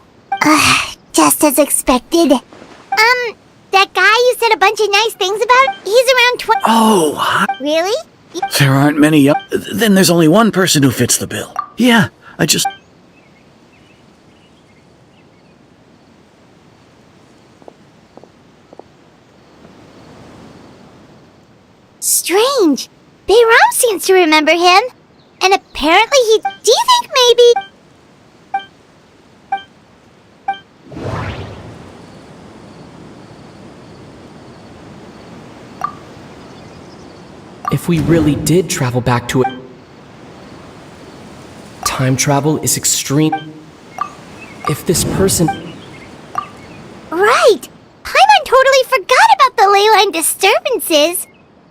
Just as expected. That guy you said a bunch of nice things about? He's around 20... Oh, hi. Really? There aren't many up. Then there's only one person who fits the bill. Yeah, I just... Strange. Bayram seems to remember him. And apparently he... Do you think maybe... If we really did travel back to it, time travel is extreme. If this person... Right! Paimon totally forgot about the leyline disturbances.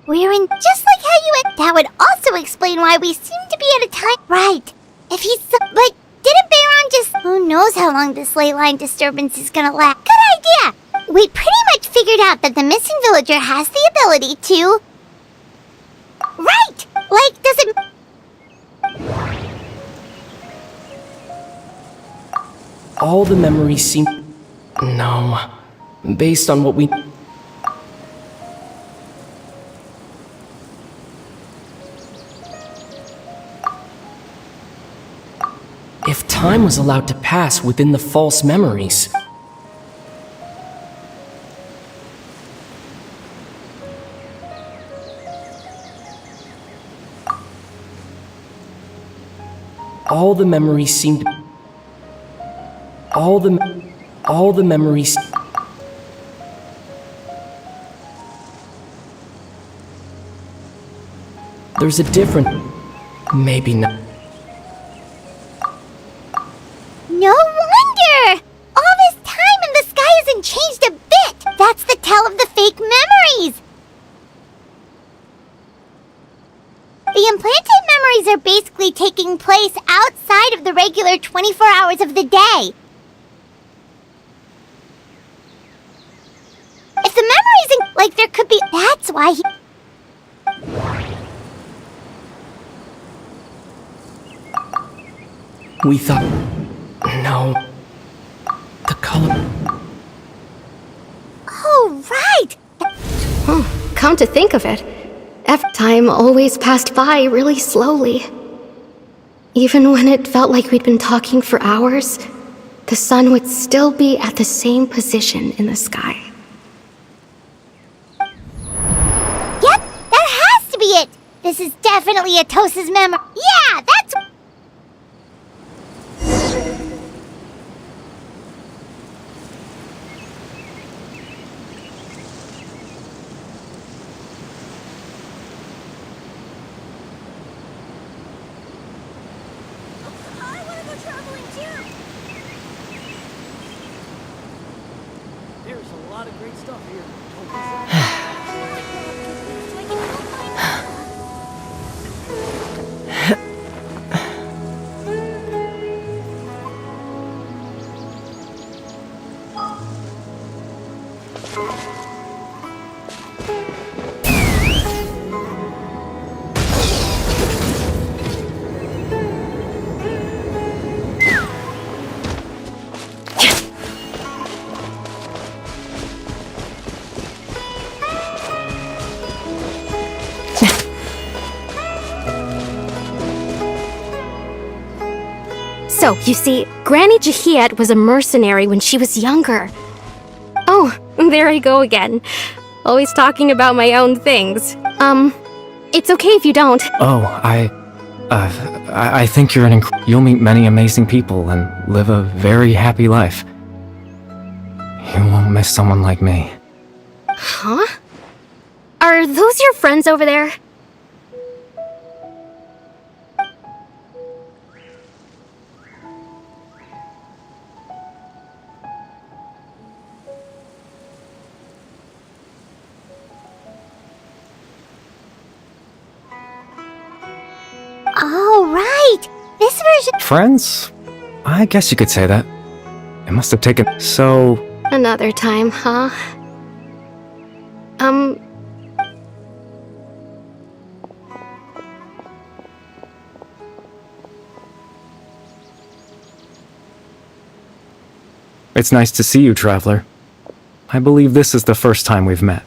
We're in just like how you had. That would also explain why we seem to be at a time. Right. If he's like, didn't Bayron just? Who knows how long this leyline disturbance is gonna last? Good idea. We pretty much figured out that the missing villager has the ability to. Right. Like, does it? All the memories seem... No. Based on what we... If time was allowed to pass within the false memories... All the memories seem to... All the memories... There's a different... Maybe not... No wonder! All this time and the sky hasn't changed a bit! That's the tell of the fake memories! The implanted memories are basically taking place outside of the regular 24 hours of the day. If the memories like there could be... That's why he... We thought... No. The color... Oh, right! Come to think of it, time always passed by really slowly. Even when it felt like we'd been talking for hours, the sun would still be at the same position in the sky. Yep, that has to be it! This is definitely Atos's memory. Yeah, that's... There's a lot of great stuff here. So, you see, Granny Jahiet was a mercenary when she was younger. Oh, there I go again. Always talking about my own things. It's okay if you don't. Oh, I think you're you'll meet many amazing people and live a very happy life. You won't miss someone like me. Huh? Are those your friends over there? Oh, right! This version... Friends? I guess you could say that. It must have taken so... Another time, huh? It's nice to see you, Traveler. I believe this is the first time we've met.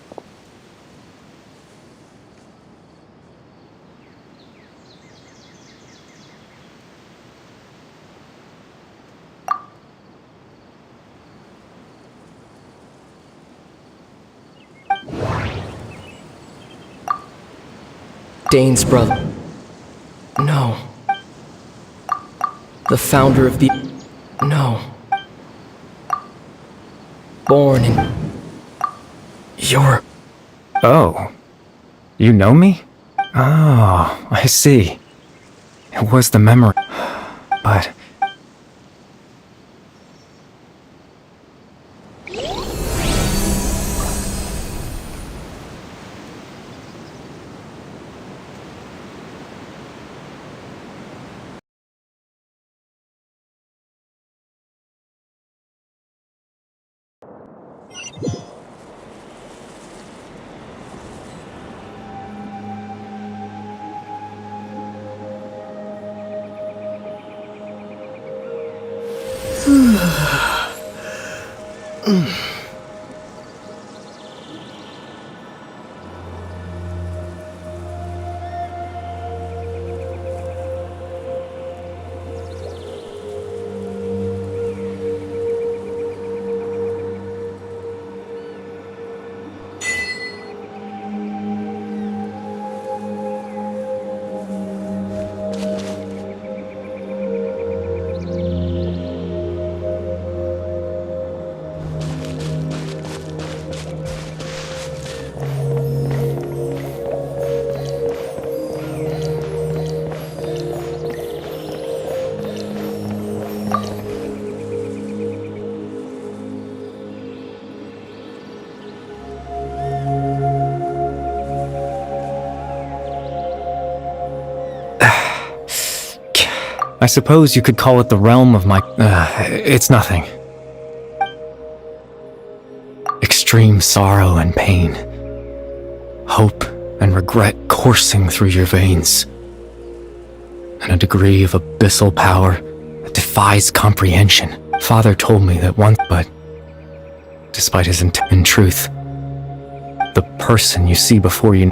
Dane's brother. No. The founder of the... No. Born in... You're... Oh. You know me? Oh, I see. It was the memory. But... I suppose you could call it the realm of my... it's nothing. Extreme sorrow and pain. Hope and regret coursing through your veins. And a degree of abyssal power that defies comprehension. Father told me that once, but... despite his in truth, the person you see before you...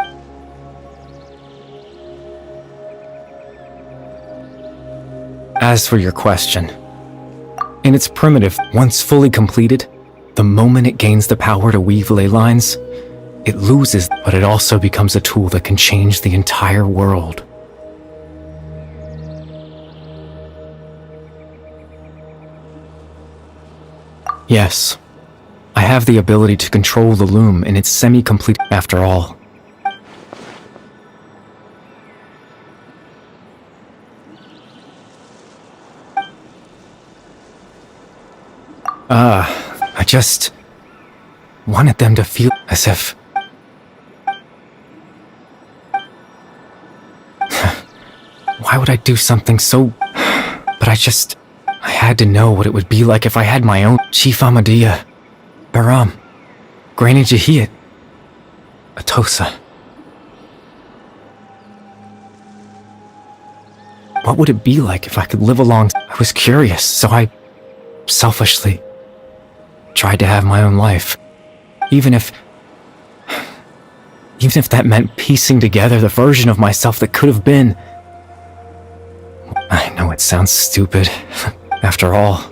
As for your question, in its primitive, once fully completed, the moment it gains the power to weave ley lines, it loses, but it also becomes a tool that can change the entire world. Yes, I have the ability to control the loom in its semi-complete after all. I just wanted them to feel as if... Why would I do something so... But I had to know what it would be like if I had my own Chief Ahmadiyya, Baram, Granny Jahiyat, Atosa. What would it be like if I could live along... I was curious, so I selfishly tried to have my own life. Even if that meant piecing together the version of myself that could have been. I know it sounds stupid. After all,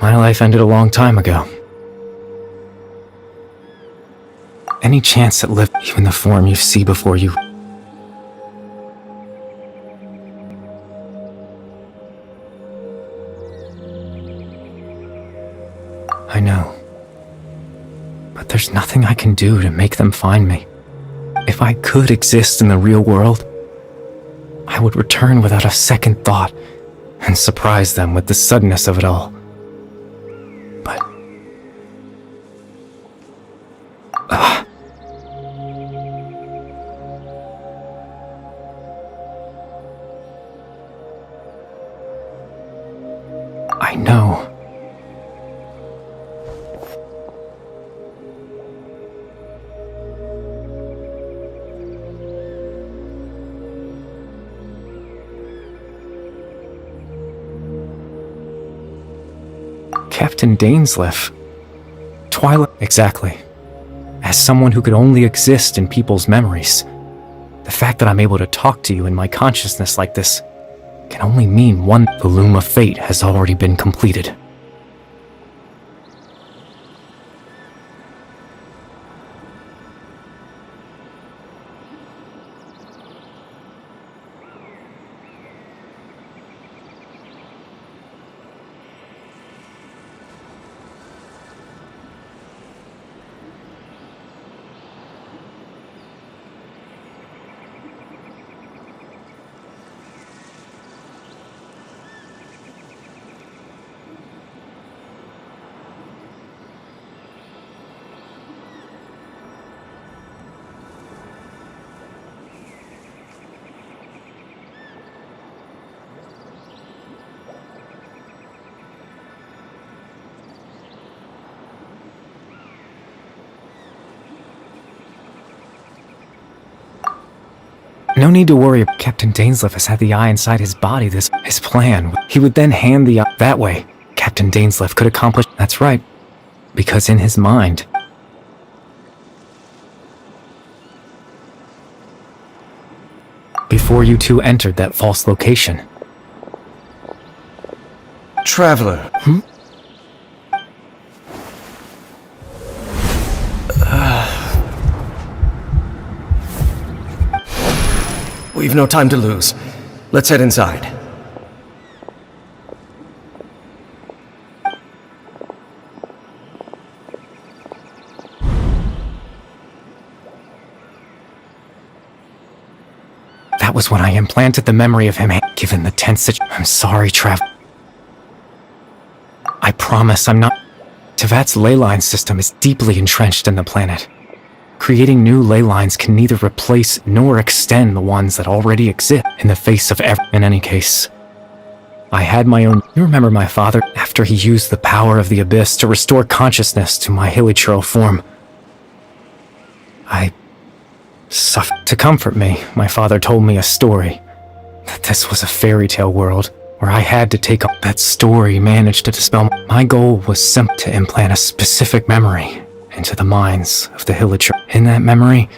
my life ended a long time ago. Any chance at living even the form you see before you. I know. But there's nothing I can do to make them find me. If I could exist in the real world, I would return without a second thought and surprise them with the suddenness of it all. But... I know. Captain Dainsleif. Twilight. Exactly. As someone who could only exist in people's memories, the fact that I'm able to talk to you in my consciousness like this can only mean one: the loom of fate has already been completed. No need to worry. Captain Dainsleif has had the eye inside his body. His plan. He would then hand the eye that way. Captain Dainsleif could accomplish. That's right, because in his mind, before you two entered that false location. Traveler. We've no time to lose. Let's head inside. That was when I implanted the memory of him, given the tense situation. I'm sorry, Trav. I promise I'm not. Tevat's ley line system is deeply entrenched in the planet. Creating new ley lines can neither replace nor extend the ones that already exist in the face of In any case, I had my own. You remember my father, after he used the power of the Abyss to restore consciousness to my hilichurl form. I suffered. To comfort me, my father told me a story. That this was a fairy tale world, where I had to take up. That story managed to dispel. My goal was simply to implant a specific memory into the minds of the hilichurl. In that memory,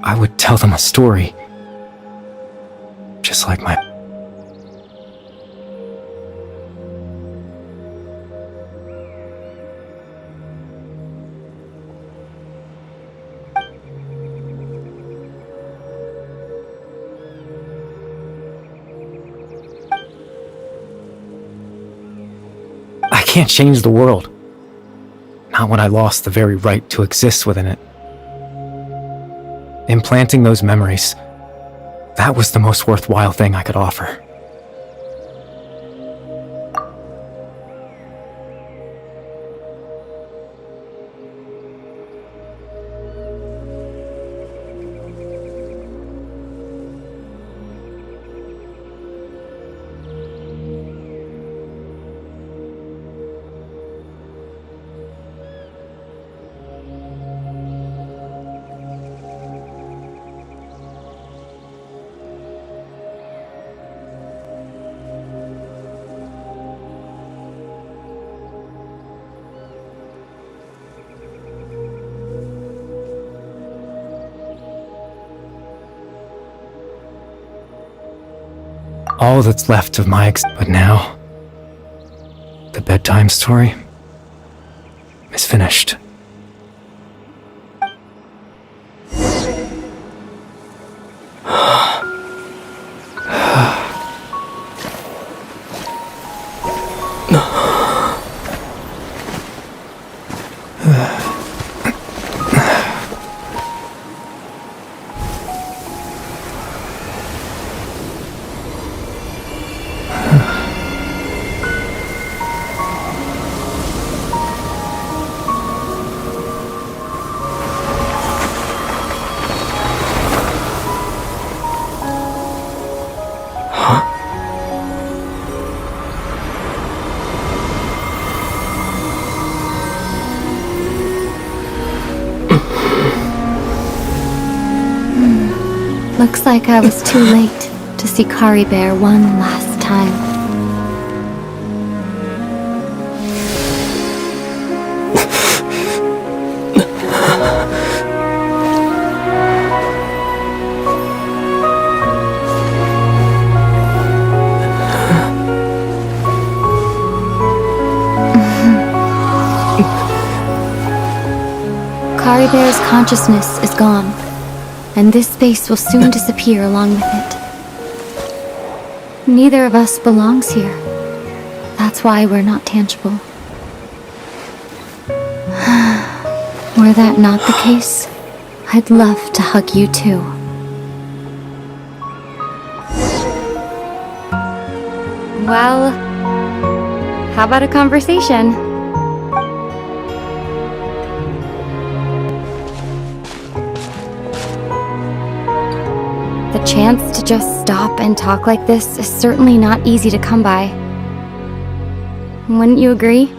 I would tell them a story. Just like my... I can't change the world. Not when I lost the very right to exist within it. Implanting those memories, that was the most worthwhile thing I could offer. All that's left of my but now, the bedtime story is finished. Looks like I was too late to see Kari Bear one last time. Kari Bear's consciousness is gone, and this space will soon disappear along with it. Neither of us belongs here. That's why we're not tangible. Were that not the case, I'd love to hug you too. Well, how about a conversation? The chance to just stop and talk like this is certainly not easy to come by. Wouldn't you agree?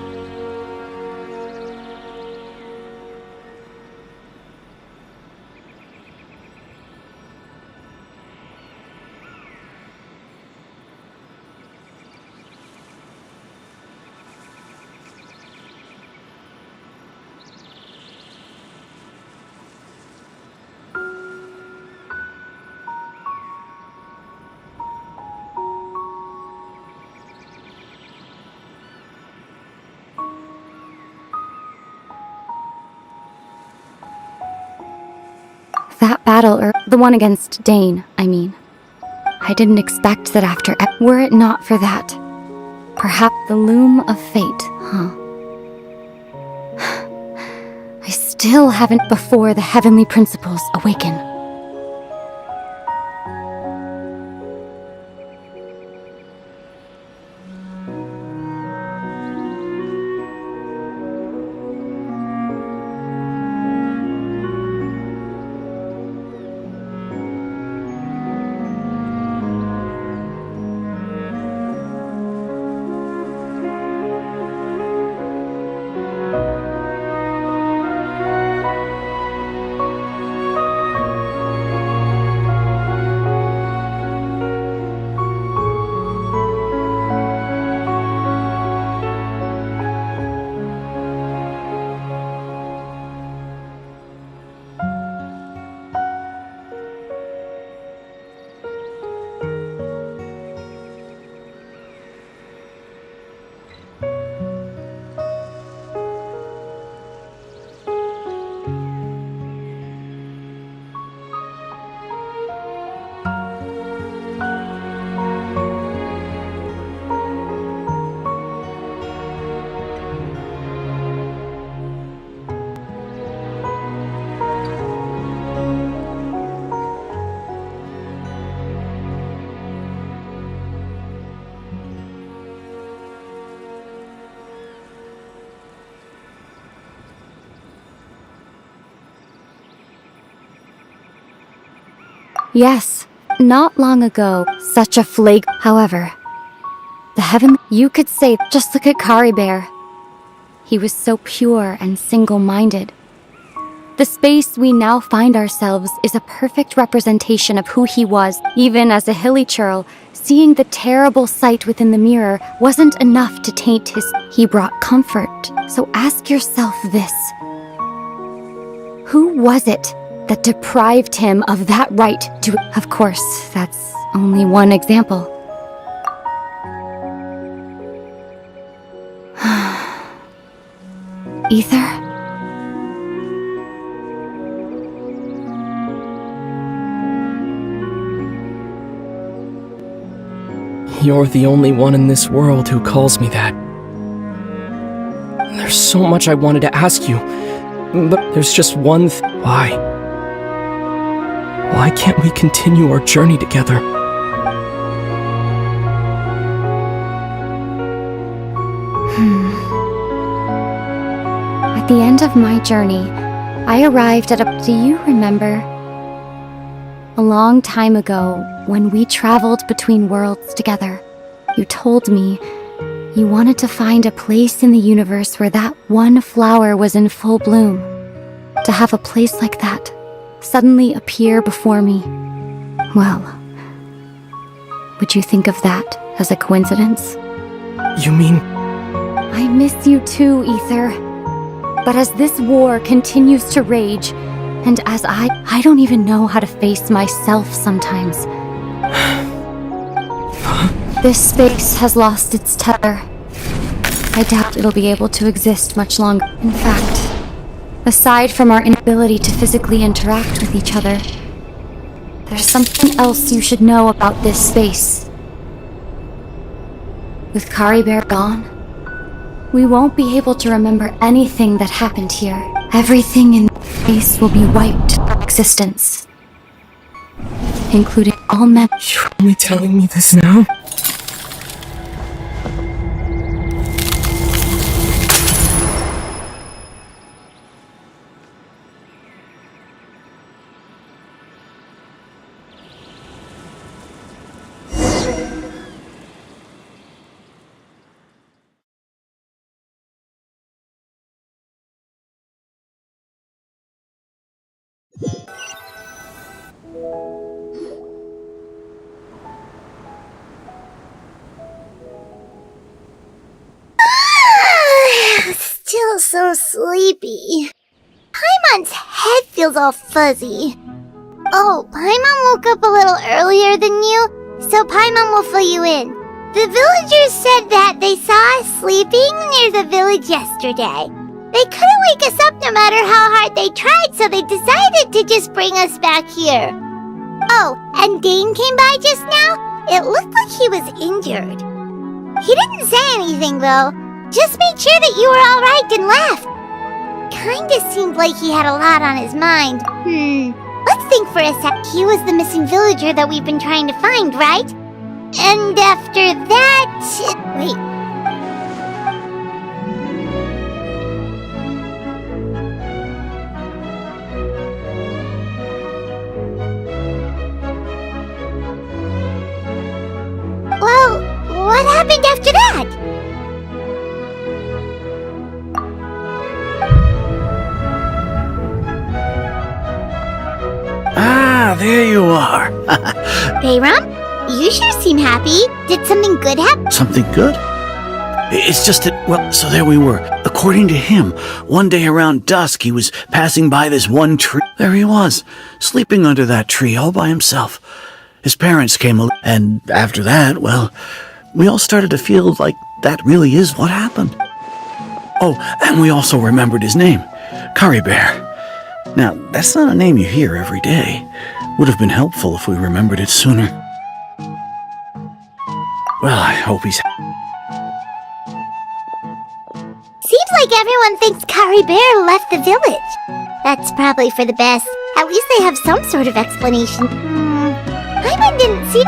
That battle, or the one against Dane, I mean. I didn't expect that after were it not for that. Perhaps the loom of fate, huh? I still haven't before the heavenly principles awaken. Yes, not long ago, such a flake. However, the heaven, you could say, just look at Caribert. He was so pure and single-minded. The space we now find ourselves is a perfect representation of who he was. Even as a hilly churl, seeing the terrible sight within the mirror wasn't enough to taint his. He brought comfort. So ask yourself this. Who was it that deprived him of that right to... Of course, that's only one example. Ether? You're the only one in this world who calls me that. There's so much I wanted to ask you, but there's just one Why? Why can't we continue our journey together? At the end of my journey, I arrived at a... Do you remember? A long time ago, when we traveled between worlds together, you told me you wanted to find a place in the universe where that one flower was in full bloom. To have a place like that suddenly appear before me. Well, would you think of that as a coincidence? You mean... I miss you too, Ether. But as this war continues to rage, and as I don't even know how to face myself sometimes. This space has lost its tether. I doubt it'll be able to exist much longer. In fact, aside from our inability to physically interact with each other, there's something else you should know about this space. With Caribert gone, we won't be able to remember anything that happened here. Everything in space will be wiped from existence, including all memories. You're only telling me this now? Still so sleepy. Paimon's head feels all fuzzy. Oh, Paimon woke up a little earlier than you, so Paimon will fill you in. The villagers said that they saw us sleeping near the village yesterday. They couldn't wake us up no matter how hard they tried, so they decided to just bring us back here. Oh, and Dane came by just now? It looked like he was injured. He didn't say anything, though. Just made sure that you were alright and left. Kinda seemed like he had a lot on his mind. Let's think for a sec. He was the missing villager that we've been trying to find, right? And after that... Wait. Well, what happened after that? Ah, there you are. Bayram, you sure seem happy. Did something good happen? Something good? It's just that, well, so there we were. According to him, one day around dusk, he was passing by this one tree. There he was, sleeping under that tree all by himself. His parents came, and after that, well, we all started to feel like that really is what happened. Oh, and we also remembered his name, Curry Bear. Now, that's not a name you hear every day. Would have been helpful if we remembered it sooner. Well, I hope he's... Seems like everyone thinks Curry Bear left the village. That's probably for the best. At least they have some sort of explanation. Paimon didn't see...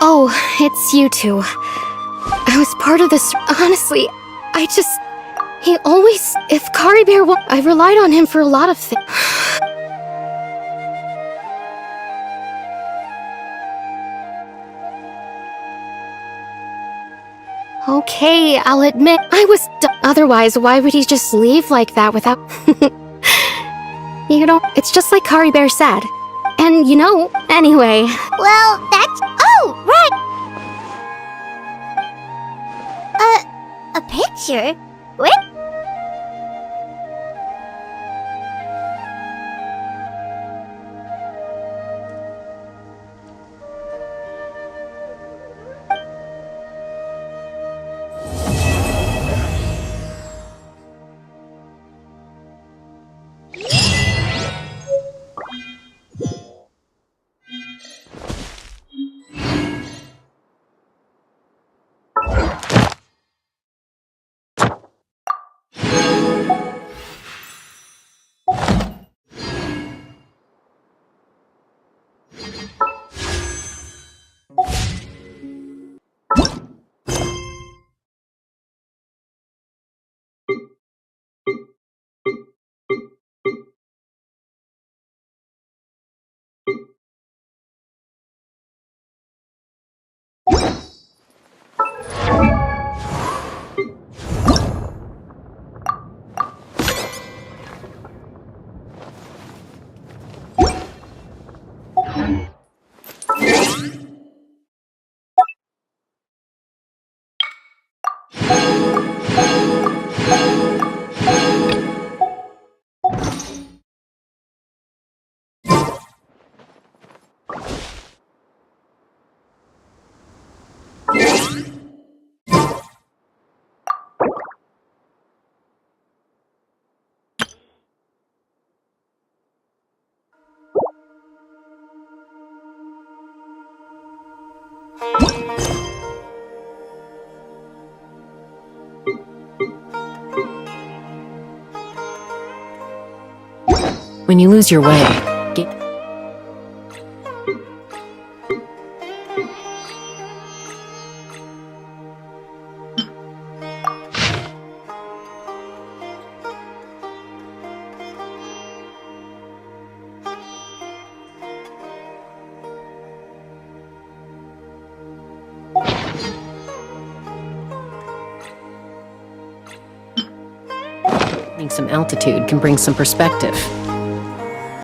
Oh, it's you two. I was part of this. Honestly, he always. If Curry Bear I relied on him for a lot of things. Okay, I'll admit, I was otherwise, why would he just leave like that without... You know, it's just like Curry Bear said. And, you know, anyway... Well, that's... Oh, right! A picture? What? When you lose your way, some altitude can bring some perspective.